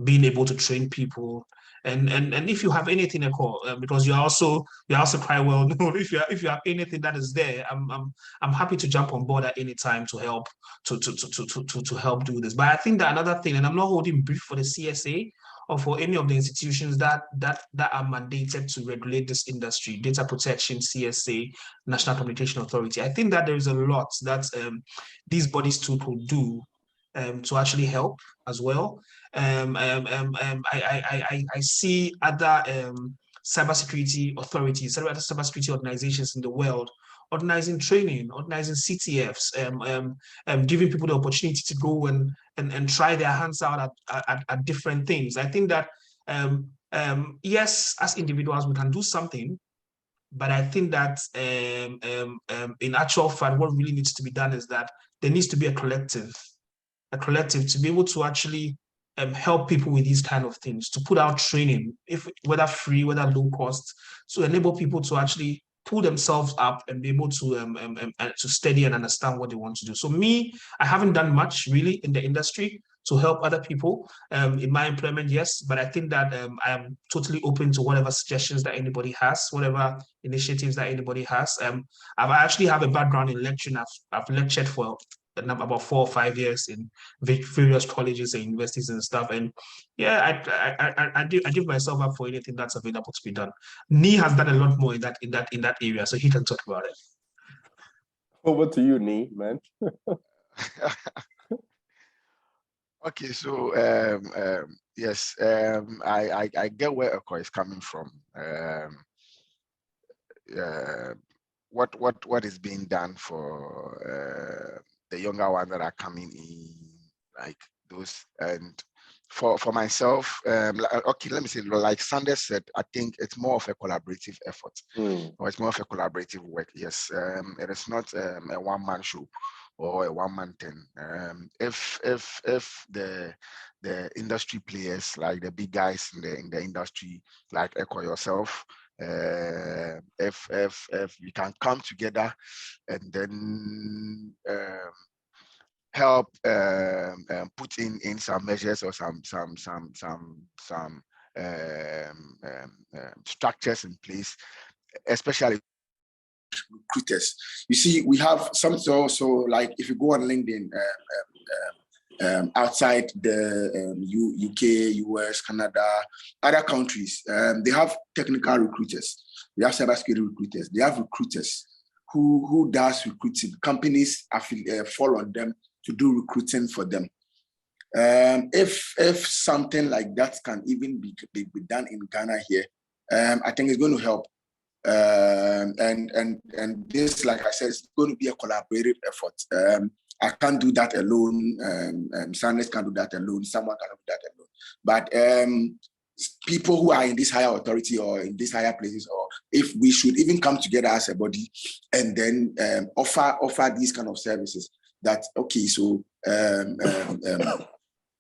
being able to train people. And if you have anything at all, because you're also quite well known. If you have anything that is there, I'm happy to jump on board at any time to help to help do this. But I think that another thing, and I'm not holding brief for the CSA or for any of the institutions that are mandated to regulate this industry, data protection, CSA, National Communication Authority. I think that there is a lot that these bodies too could do to actually help as well. I see other cybersecurity authorities, other cybersecurity organizations in the world organizing training, organizing CTFs, giving people the opportunity to go and try their hands out at different things. I think that yes, as individuals we can do something, but I think that in actual fact, what really needs to be done is that there needs to be a collective to be able to actually help people with these kind of things, to put out training, whether free, whether low cost, to enable people to actually pull themselves up and be able to study and understand what they want to do. So me, I haven't done much really in the industry to help other people in my employment, yes, but I think that I am totally open to whatever suggestions that anybody has, whatever initiatives that anybody has. I actually have a background in lecturing. I've lectured for about 4 or 5 years in various colleges and universities and stuff. And yeah, I give myself up for anything that's available to be done. Nee has done a lot more in that area, so he can talk about it. Over to you, Nee, man. Okay, so yes, I get where Eko is coming from. What is being done for the younger ones that are coming in, like those, and for myself, okay, let me say, like Sanders said, I think it's more of a collaborative effort, or it's more of a collaborative work. Yes, it is not a one-man show or a one-man thing. If the industry players, like the big guys in the industry, like Eko yourself, if we can come together and then help put put in some measures or some structures in place, especially recruiters. You see, we have some also, like if you go on LinkedIn, outside the UK, US, Canada, other countries, they have technical recruiters. They have cybersecurity recruiters. They have recruiters who does recruiting. Companies fall on them to do recruiting for them. If something like that can even be done in Ghana here, I think it's going to help. And this, like I said, it's going to be a collaborative effort. I can't do that alone. Sanders can't do that alone. Someone cannot do that alone. But people who are in this higher authority or in these higher places, or if we should even come together as a body and then offer these kind of services. That okay, so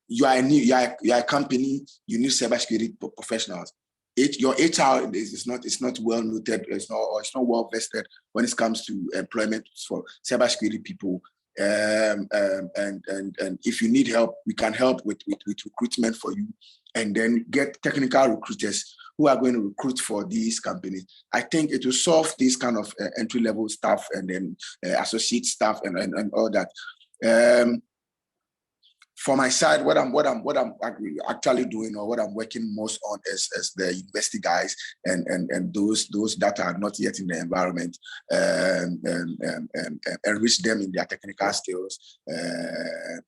you are a company, you need cybersecurity professionals. Your HR is not well noted. It's not well vested when it comes to employment for cybersecurity people. And if you need help, we can help with recruitment for you, and then get technical recruiters who are going to recruit for these companies. I think it will solve this kind of entry-level staff and then associate staff and all that. For my side, what I'm actually doing, or what I'm working most on, is the university guys and those that are not yet in the environment, enrich them in their technical skills,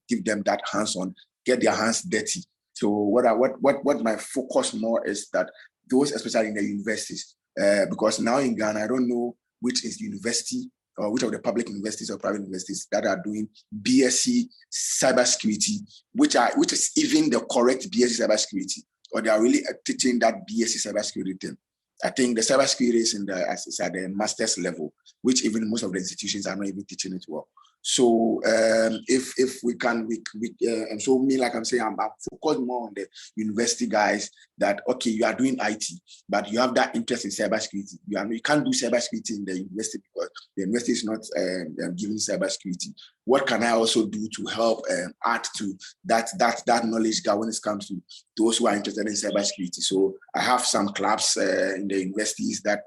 give them that hands-on, get their hands dirty. So what my focus more is that those, especially in the universities, because now in Ghana, I don't know which is the university or which of the public universities or private universities that are doing BSc cybersecurity, which is even the correct BSc cybersecurity, or they are really teaching that BSc cybersecurity thing. I think the cybersecurity is at the master's level, which even most of the institutions are not even teaching it well. So if we can, and so me, like I'm saying, I'm focused more on the university guys, that okay, you are doing IT, but you have that interest in cybersecurity. You can't do cybersecurity in the university because the university is not giving cybersecurity. What can I also do to help add to that knowledge gap when it comes to those who are interested in cybersecurity? So I have some clubs in the universities that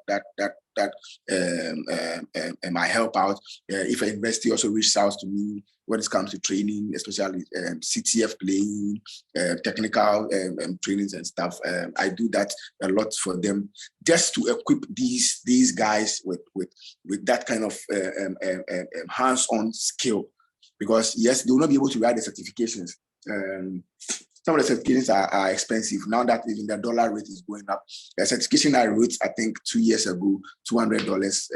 I help out. If a university also reaches out to me when it comes to training, especially CTF playing, technical trainings and stuff, I do that a lot for them, just to equip these guys with that kind of hands-on skill. Because yes, they will not be able to write the certifications. Some of the certifications are expensive now that even the dollar rate is going up. The certification I wrote, I think 2 years ago, $200.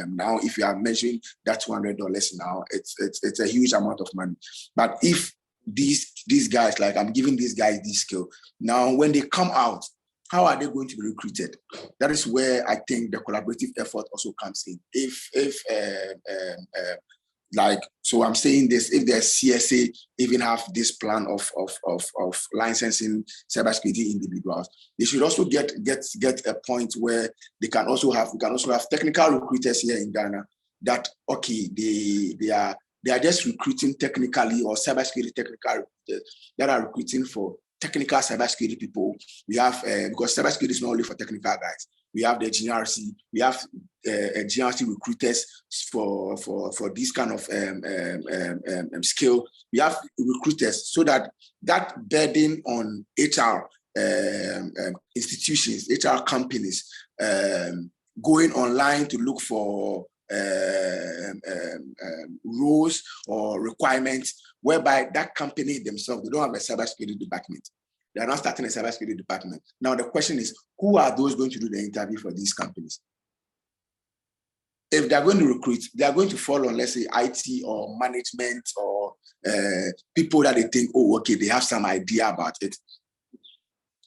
Now, if you are measuring that $200 now, it's a huge amount of money. But if these guys, like I'm giving these guys this skill, now when they come out, how are they going to be recruited? That is where I think the collaborative effort also comes in. So I'm saying this, if the CSA even have this plan of licensing cybersecurity individuals, they should also get a point where we can also have technical recruiters here in Ghana that, okay, they are just recruiting technically, or cybersecurity technical recruiters that are recruiting for technical cybersecurity people. We have, because cybersecurity is not only for technical guys. We have the GRC. We have GRC recruiters for this kind of skill. We have recruiters, so that burden on HR institutions, HR companies, going online to look for rules or requirements, whereby that company themselves, they don't have a cybersecurity department. They are not starting a cybersecurity department. Now the question is, who are those going to do the interview for these companies? If they are going to recruit, they are going to fall on, let's say, IT or management, or people that they think, oh, okay, they have some idea about it.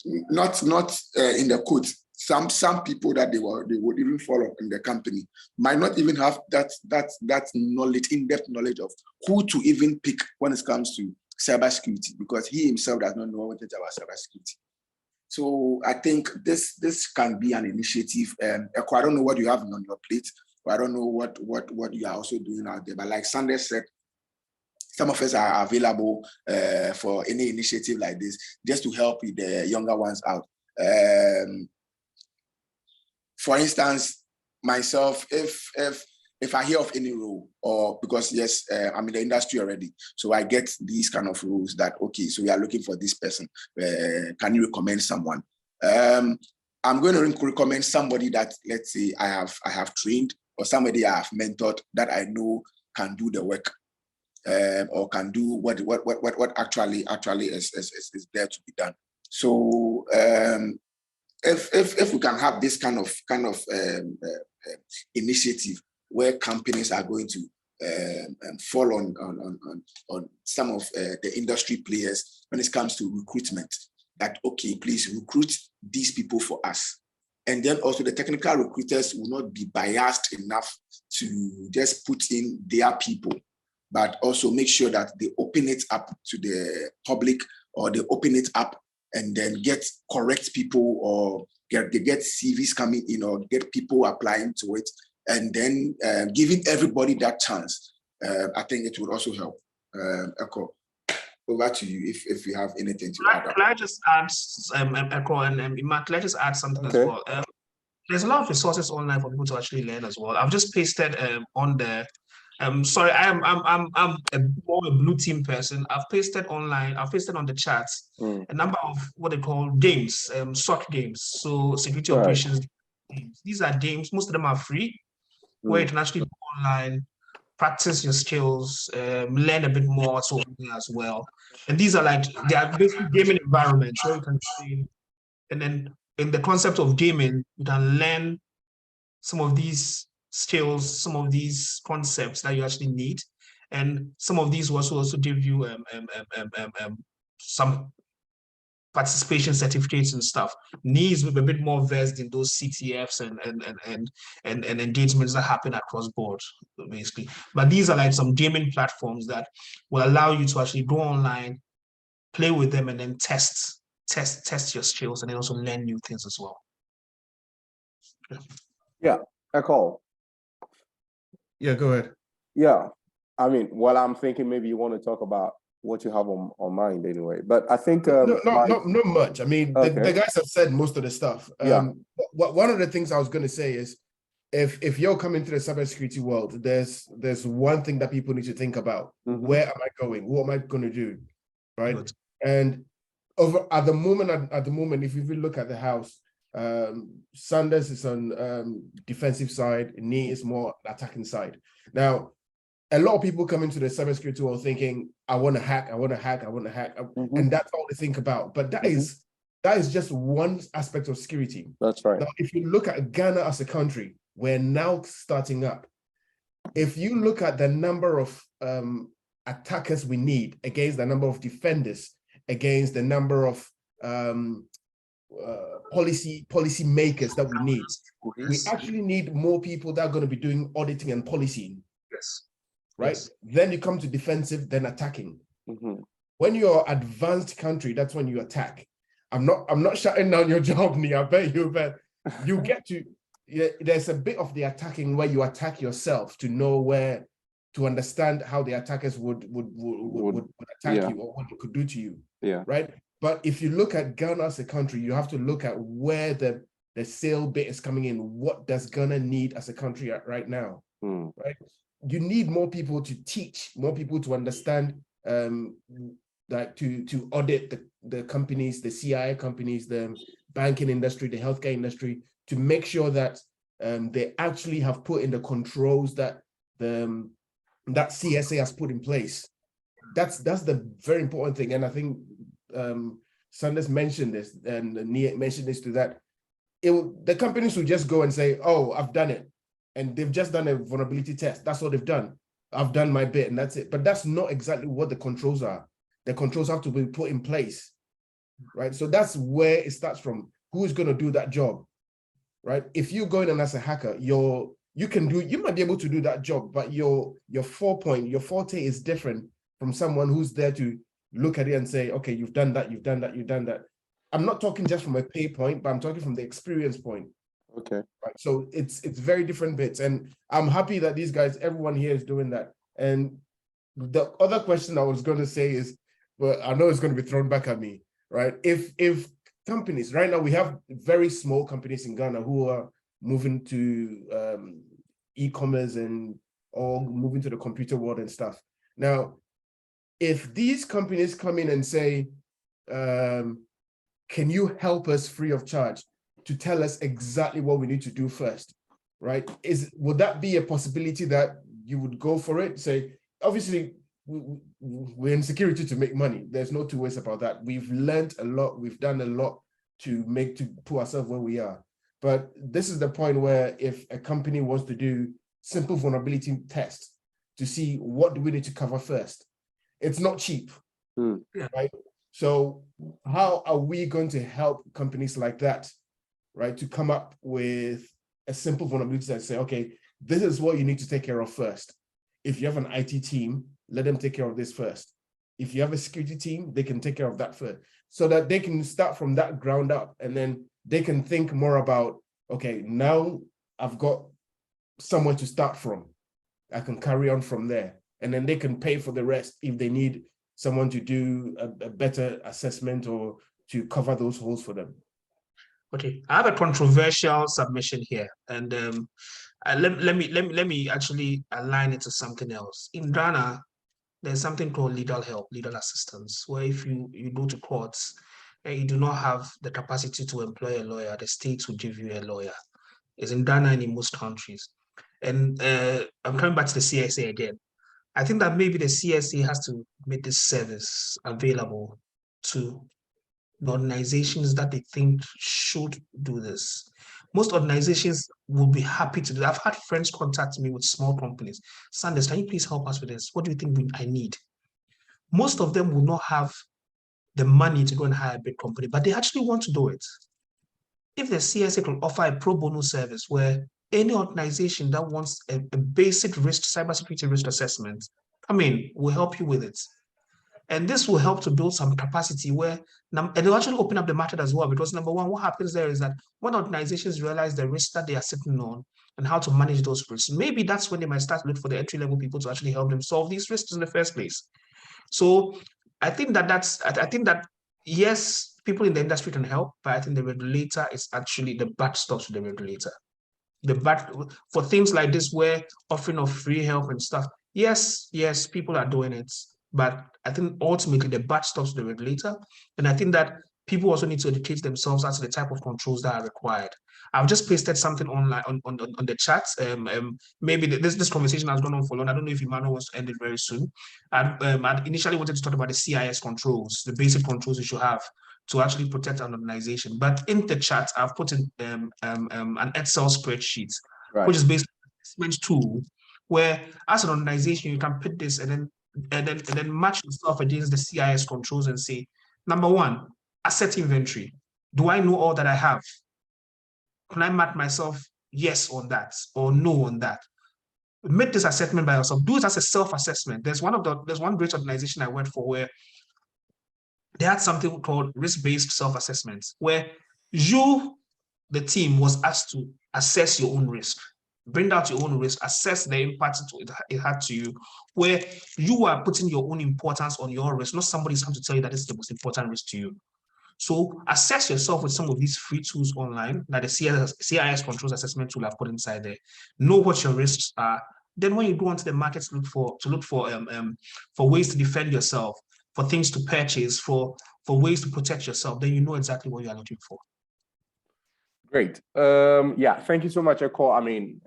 Not in the code. Some people that they would even follow in the company might not even have that knowledge, in-depth knowledge of who to even pick when it comes to cybersecurity, because he himself does not know anything about cybersecurity. So I think this can be an initiative. I don't know what you have on your plate, but I don't know what you are also doing out there. But like Sanders said, some of us are available for any initiative like this, just to help with the younger ones out. For instance, myself, if I hear of any rule, or because yes, I'm in the industry already, so I get these kind of rules that, okay, so we are looking for this person. Can you recommend someone? I'm going to recommend somebody that, let's say, I have trained, or somebody I have mentored that I know can do the work, or can do what actually is there to be done. So if we can have this kind of initiative where companies are going to fall on some of the industry players when it comes to recruitment, that, okay, please recruit these people for us. And then also the technical recruiters will not be biased enough to just put in their people, but also make sure that they open it up to the public, or they open it up and then get correct people, or they get CVs coming in, or get people applying to it, and then giving everybody that chance. I think it would also help. Echo, over to you if you have anything to add. Can I just add, Echo and Emma, can I just add something as well? There's a lot of resources online for people to actually learn as well. I've just pasted on the. Sorry, I'm more a blue team person. I've pasted online. I've pasted on the chat a number of what they call games, SOC games. So security operations games. These are games. Most of them are free, where you can actually go online, practice your skills, learn a bit more so as well. And these are they are basically gaming environments where you can see, and then in the concept of gaming, you can learn some of these skills, some of these concepts that you actually need, and some of these will also give you some participation certificates and stuff. Needs will be a bit more versed in those CTFs and engagements that happen across board, basically. But these are some gaming platforms that will allow you to actually go online, play with them, and then test your skills, and then also learn new things as well. Yeah, Echo. Yeah, go ahead. Yeah, I mean, well, I'm thinking maybe you want to talk about what you have on mind anyway, but I think not much. I mean, the guys have said most of the stuff. One of the things I was going to say is, if you're coming to the cybersecurity world, there's one thing that people need to think about. Where am I going? What am I going to do? Right. Good. And at the moment, if you look at the house, Sanders is on defensive side, Nee is more attacking side. Now, a lot of people come into the cybersecurity world thinking, I want to hack, and that's all they think about. But that is just one aspect of security. That's right. Now, if you look at Ghana as a country, we're now starting up. If you look at the number of attackers we need against the number of defenders, against the number of policy makers that we need, we actually need more people that are going to be doing auditing and policing. Yes. Right. Yes. Then you come to defensive, then attacking. When you're advanced country, that's when you attack. I'm not shutting down your job, Nee. I bet you get to. There's a bit of the attacking where you attack yourself to know where, to understand how the attackers would attack you, or what they could do to you. Yeah. Right. But if you look at Ghana as a country, you have to look at where the sale bit is coming in. What does Ghana need as a country right now? Right. You need more people to teach, more people to understand, like to audit the companies, the CIA companies, the banking industry, the healthcare industry, to make sure that they actually have put in the controls that that CSA has put in place. That's the very important thing. And I think Sanders mentioned this, and Nee mentioned this to that. The companies will just go and say, oh, I've done it. And they've just done a vulnerability test. That's what they've done. I've done my bit and that's it. But that's not exactly what the controls are. The controls have to be put in place, right? So that's where it starts from. Who is going to do that job, right? If you go in as a hacker, you might be able to do that job, but your forte is different from someone who's there to look at it and say, okay, you've done that, you've done that, you've done that. I'm not talking just from a pay point, but I'm talking from the experience point. Okay. Right. So it's very different bits. And I'm happy that these guys, everyone here is doing that. And the other question I was going to say is, well, I know it's going to be thrown back at me, right? If companies, right now we have very small companies in Ghana who are moving to e-commerce and or moving to the computer world and stuff. Now, if these companies come in and say, can you help us free of charge to tell us exactly what we need to do first, right? Would that be a possibility that you would go for it? Say, obviously, we're in security to make money. There's no two ways about that. We've learned a lot. We've done a lot to put ourselves where we are. But this is the point where if a company wants to do simple vulnerability tests to see what do we need to cover first, it's not cheap, right? So how are we going to help companies like that, right, to come up with a simple vulnerability that say, okay, this is what you need to take care of first. If you have an IT team, let them take care of this first. If you have a security team, they can take care of that first, so that they can start from that ground up, and then they can think more about, okay, now I've got somewhere to start from. I can carry on from there, and then they can pay for the rest if they need someone to do a better assessment or to cover those holes for them. Okay, I have a controversial submission here, and let me actually align it to something else. In Ghana, there's something called legal help, legal assistance, where if you go to courts and you do not have the capacity to employ a lawyer, the states will give you a lawyer. It's in Ghana and in most countries. And I'm coming back to the CSA again. I think that maybe the CSA has to make this service available to the organizations that they think should do this. Most organizations will be happy to do that. I've had friends contact me with small companies. Sanders, can you please help us with this? What do you think I need? Most of them will not have the money to go and hire a big company, but they actually want to do it. If the CSA can offer a pro bono service where any organization that wants a basic risk, cybersecurity risk assessment, come in, we'll help you with it. And this will help to build some capacity where, and they'll actually open up the market as well, because number one, what happens there is that when organizations realize the risks that they are sitting on and how to manage those risks, maybe that's when they might start to look for the entry-level people to actually help them solve these risks in the first place. So I think that yes, people in the industry can help, but I think the regulator is actually the buck stops with the regulator. The buck for things like this, where offering of free help and stuff, yes, people are doing it. But I think ultimately the buck stops with the regulator. And I think that people also need to educate themselves as to the type of controls that are required. I've just pasted something online on the chat. Maybe this conversation has gone on for long. I don't know if Emmanuel wants to end it very soon. I initially wanted to talk about the CIS controls, the basic controls you should have to actually protect an organization. But in the chat, I've put in an Excel spreadsheet, which is basically an assessment tool where, as an organization, you can put this and then match yourself against the CIS controls and say, number one, asset inventory. Do I know all that I have? Can I mark myself yes on that or no on that? Make this assessment by yourself. Do it as a self-assessment. There's one great organization I worked for where they had something called risk-based self-assessments, where you, the team, was asked to assess your own risk, bring out your own risk, assess the impact it had to you, where you are putting your own importance on your risk, not somebody's come to tell you that this is the most important risk to you. So assess yourself with some of these free tools online, like the CIS controls assessment tool I've put inside there. Know what your risks are. Then when you go onto the market to look for ways to defend yourself, for things to purchase, for ways to protect yourself, then you know exactly what you are looking for. Great. Yeah, thank you so much, Eko. I mean,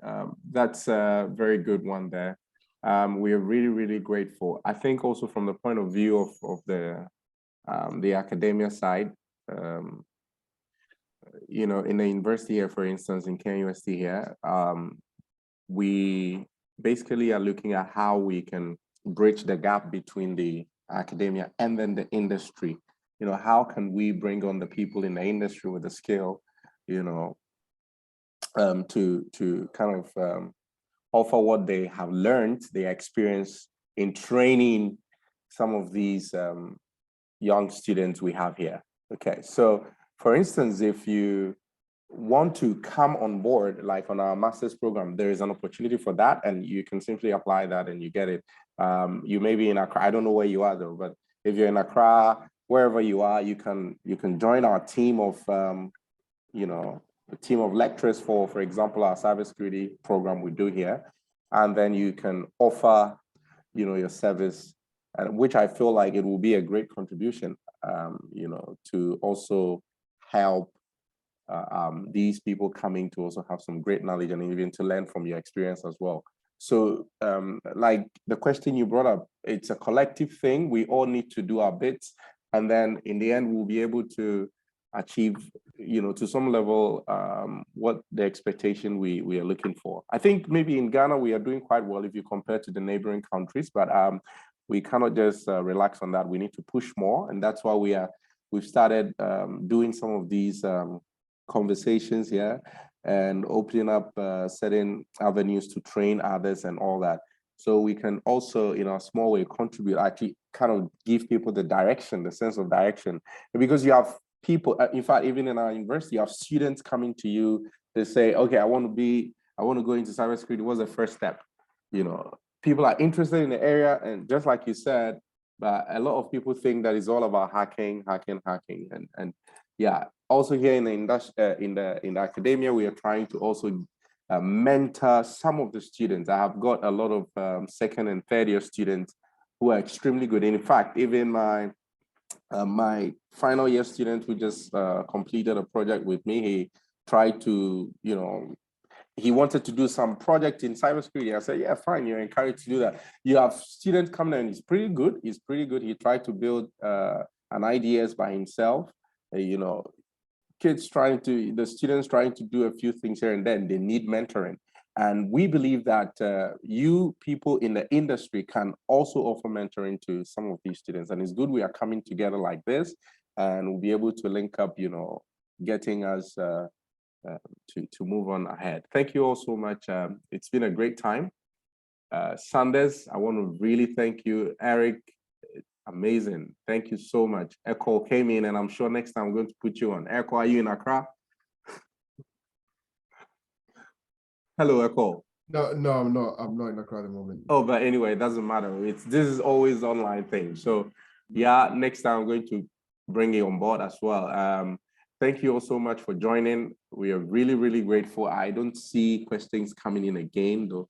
that's a very good one there. We are really, really grateful. I think also from the point of view of the academia side, you know, in the university here, for instance, in KNUST here, we basically are looking at how we can bridge the gap between the academia and then the industry. You know, how can we bring on the people in the industry with the skill, you know, to kind of offer what they have learned, their experience in training some of these young students we have here. Okay, so for instance, if you want to come on board, like on our master's program, there is an opportunity for that, and you can simply apply that and you get it. You may be in Accra. I don't know where you are though, but if you're in Accra, wherever you are, you can join our team of a team of lecturers for example, our cybersecurity program we do here, and then you can offer your service, and which I feel like it will be a great contribution, to also help these people coming to also have some great knowledge and even to learn from your experience as well. So like the question you brought up, it's a collective thing. We all need to do our bits. And then in the end, we'll be able to achieve, to some level, what the expectation we are looking for. I think maybe in Ghana, we are doing quite well if you compare to the neighboring countries, but we cannot just relax on that. We need to push more. And that's why we've started doing some of these conversations here and opening up certain avenues to train others and all that. So we can also, in a small way, contribute, actually kind of give people the direction, the sense of direction. Because you have people, in fact, even in our university, you have students coming to you, they say, okay, I want to go into cybersecurity. What's the first step? People are interested in the area, and just like you said, but a lot of people think that it's all about hacking, and yeah. Also here in the industry, in the academia, we are trying to also mentor some of the students. I have got a lot of second and third year students who are extremely good. In fact, even my final year student who just completed a project with me, he tried to, he wanted to do some project in cybersecurity. I said, yeah, fine, you're encouraged to do that. You have students coming in, he's pretty good. He tried to build an IDS by himself, the students trying to do a few things here and then, they need mentoring. And we believe that you people in the industry can also offer mentoring to some of these students. And it's good we are coming together like this, and we'll be able to link up, getting us to move on ahead. Thank you all so much. It's been a great time. Sanders, I want to really thank you. Eric, amazing. Thank you so much. Echo came in, and I'm sure next time I'm going to put you on. Echo, are you in Accra? Hello, Echo. No, I'm not in Accra at the moment. Oh, but anyway, it doesn't matter. This is always online thing. So yeah, next time I'm going to bring you on board as well. Thank you all so much for joining. We are really, really grateful. I don't see questions coming in again though.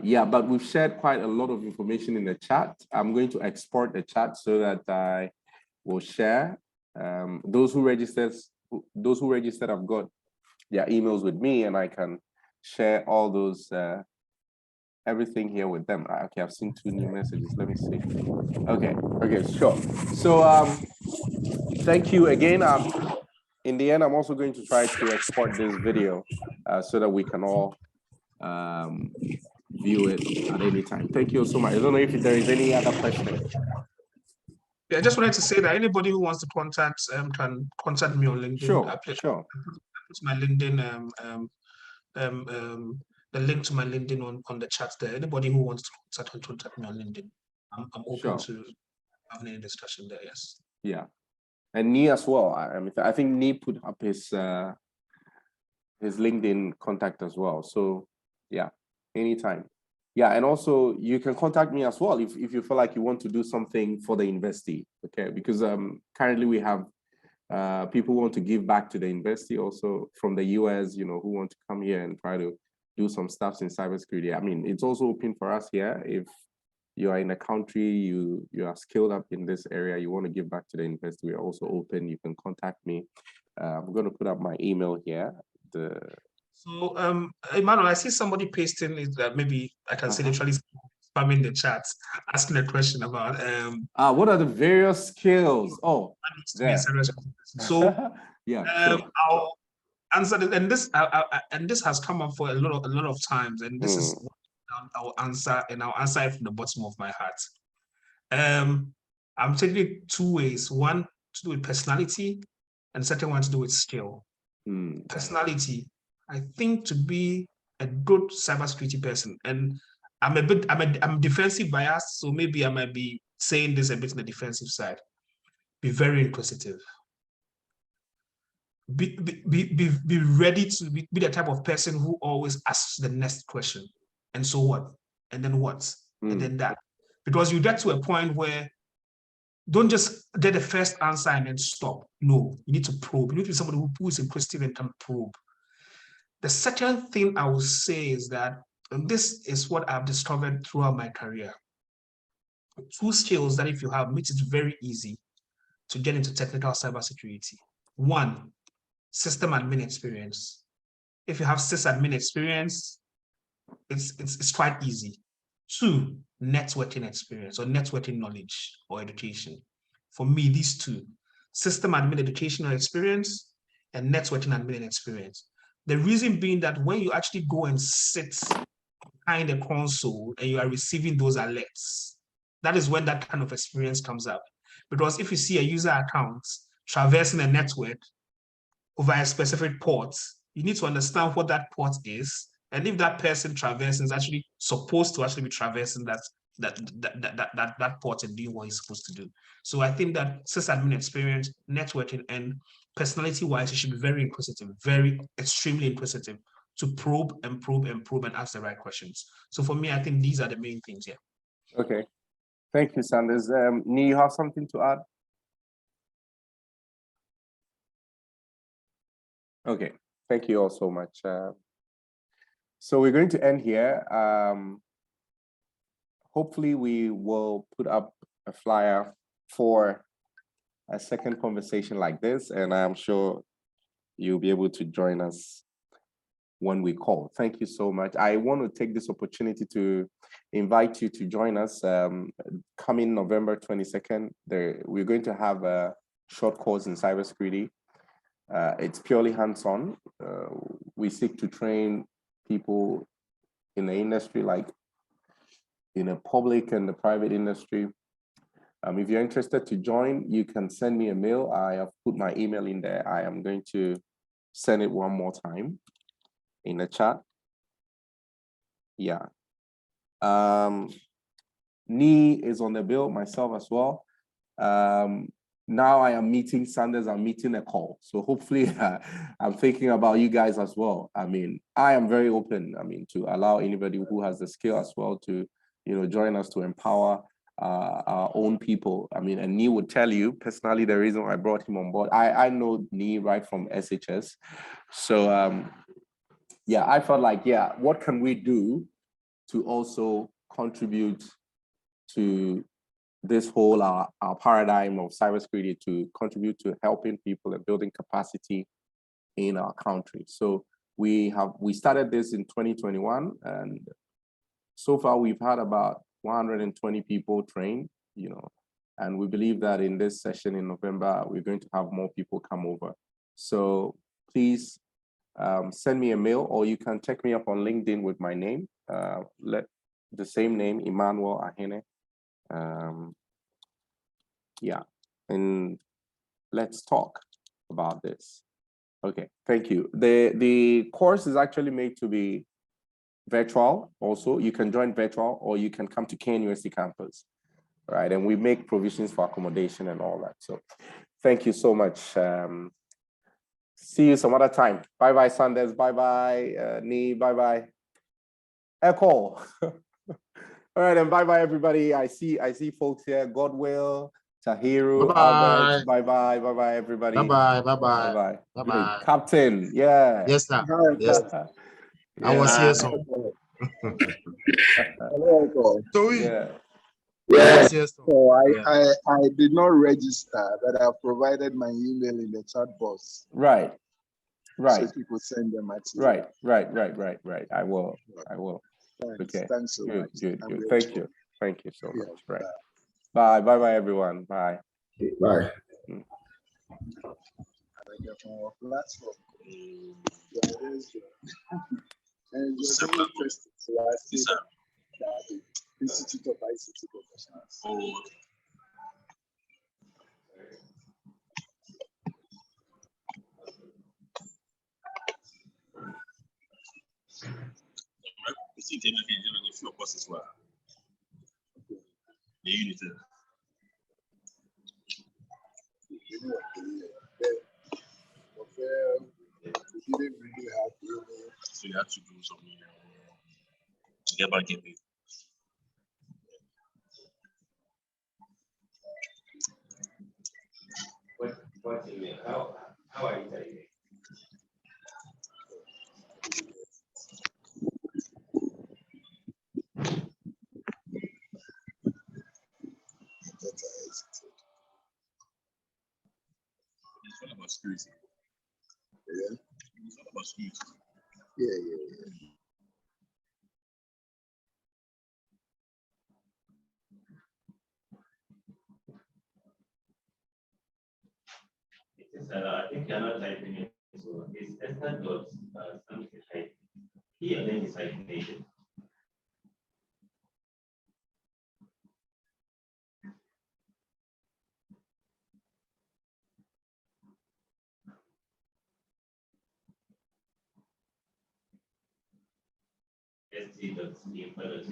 Yeah, but we've shared quite a lot of information in the chat. I'm going to export the chat so that I will share. Those who registered have got their emails with me, and I can share all those everything here with them. Okay, I've seen 2 new messages. Let me see. Okay, sure. So thank you again. In the end, I'm also going to try to export this video so that we can all view it at any time. Thank you so much. I don't know if there is any other question. Yeah, I just wanted to say that anybody who wants to contact can contact me on LinkedIn. Sure. I put my LinkedIn the link to my LinkedIn on the chat there. Anybody who wants to contact me on LinkedIn, I'm open to having any discussion there. Yes. Yeah, and Nee as well. I think Nee put up his LinkedIn contact as well. So yeah, anytime. Yeah, and also you can contact me as well if you feel like you want to do something for the university. Okay, because currently we have people who want to give back to the university also from the US, who want to come here and try to do some stuff in cybersecurity. I mean, it's also open for us here. If you are in a country, you are skilled up in this area, you want to give back to the university, we are also open. You can contact me. I'm going to put up my email here. So, Emmanuel, I see somebody pasting it that maybe I can say literally spamming the chat, asking a question about what are the various skills? Oh, there. So yeah, sure. I'll answer this, and this has come up for a lot of times, and this is what I'll answer, and I'll answer it from the bottom of my heart. I'm taking it 2 ways: one to do with personality, and the second one to do with skill. Personality, I think, to be a good cybersecurity person, and I'm defensive biased, so maybe I might be saying this a bit on the defensive side. Be very inquisitive. be ready to be the type of person who always asks the next question. And so what? And then what? And then that. Because you get to a point where don't just get the first answer and then stop. No, you need to probe. You need to be somebody who is inquisitive and can probe. The second thing I will say is that, and this is what I've discovered throughout my career, 2 skills that if you have, makes it very easy to get into technical cybersecurity. 1, system admin experience. If you have sysadmin experience, it's quite easy. 2, networking experience or networking knowledge or education. For me, these 2, system admin educational experience and networking admin experience. The reason being that when you actually go and sit behind the console and you are receiving those alerts, that is when that kind of experience comes out. Because if you see a user account traversing a network over a specific port, you need to understand what that port is, and if that person traversing is actually supposed to actually be traversing that port and doing what he's supposed to do. So I think that sysadmin experience, networking, and personality-wise, you should be very inquisitive, very extremely inquisitive to probe and probe and probe and ask the right questions. So for me, I think these are the main things here. Okay. Thank you, Sanders. Nee, you have something to add? Okay, thank you all so much. So we're going to end here. Hopefully we will put up a flyer for a second conversation like this, and I'm sure you'll be able to join us when we call. Thank you so much. I want to take this opportunity to invite you to join us coming November 22nd. We're going to have a short course in cybersecurity. It's purely hands-on. We seek to train people in the industry, like in the public and the private industry. If you're interested to join, you can send me a mail. I have put my email in there. I am going to send it one more time in the chat. Yeah. Nee is on the bill, myself as well. Now I am meeting Sanders, I'm meeting a call. So hopefully I'm thinking about you guys as well. I mean, I am very open, to allow anybody who has the skill as well to, join us to empower our own people. And Nee would tell you personally the reason I brought him on board. I know Nee right from SHS. So yeah, I felt like, yeah, what can we do to also contribute to this whole our paradigm of cybersecurity, to contribute to helping people and building capacity in our country. So we started this in 2021, and so far we've had about 120 people trained, and we believe that in this session in November, we're going to have more people come over. So please send me a mail, or you can check me up on LinkedIn with my name, the same name, Emmanuel Ahene. Yeah, and let's talk about this. Okay, thank you. The course is actually made to be virtual also. You can join virtual, or you can come to KNUST campus, right? And we make provisions for accommodation and all that. So thank you so much. See you some other time. Bye-bye, Sanders. Bye-bye, Nee. Bye-bye. Echo. All right, and bye-bye, everybody. I see folks here. Godwill, Tahiru, Albert. Bye-bye. Bye-bye, everybody. Bye-bye. Bye-bye. Bye-bye. Bye-bye. Captain, yeah. Yes, sir. Yes. I was here, so. So yeah. Yes, yes. So I did not register, but I provided my email in the chat box. Right. Right. So people send them at you. Right. I will. Thanks. Okay. Thanks so much. Good. Thank you. Thank you so much. Right. Bye. Bye, everyone. Bye. Bye. And it was very interesting. So I see the Institute of ICT Professionals. The unit. we didn't really have any. So you had to do some to get back in it. What do you mean? How are you telling me? It's all about security. Yeah. It's all about security. Yeah. I think you're not typing it. So it's Esther dot something hyphen. He and then it's hyphenated. ST dot scheme dot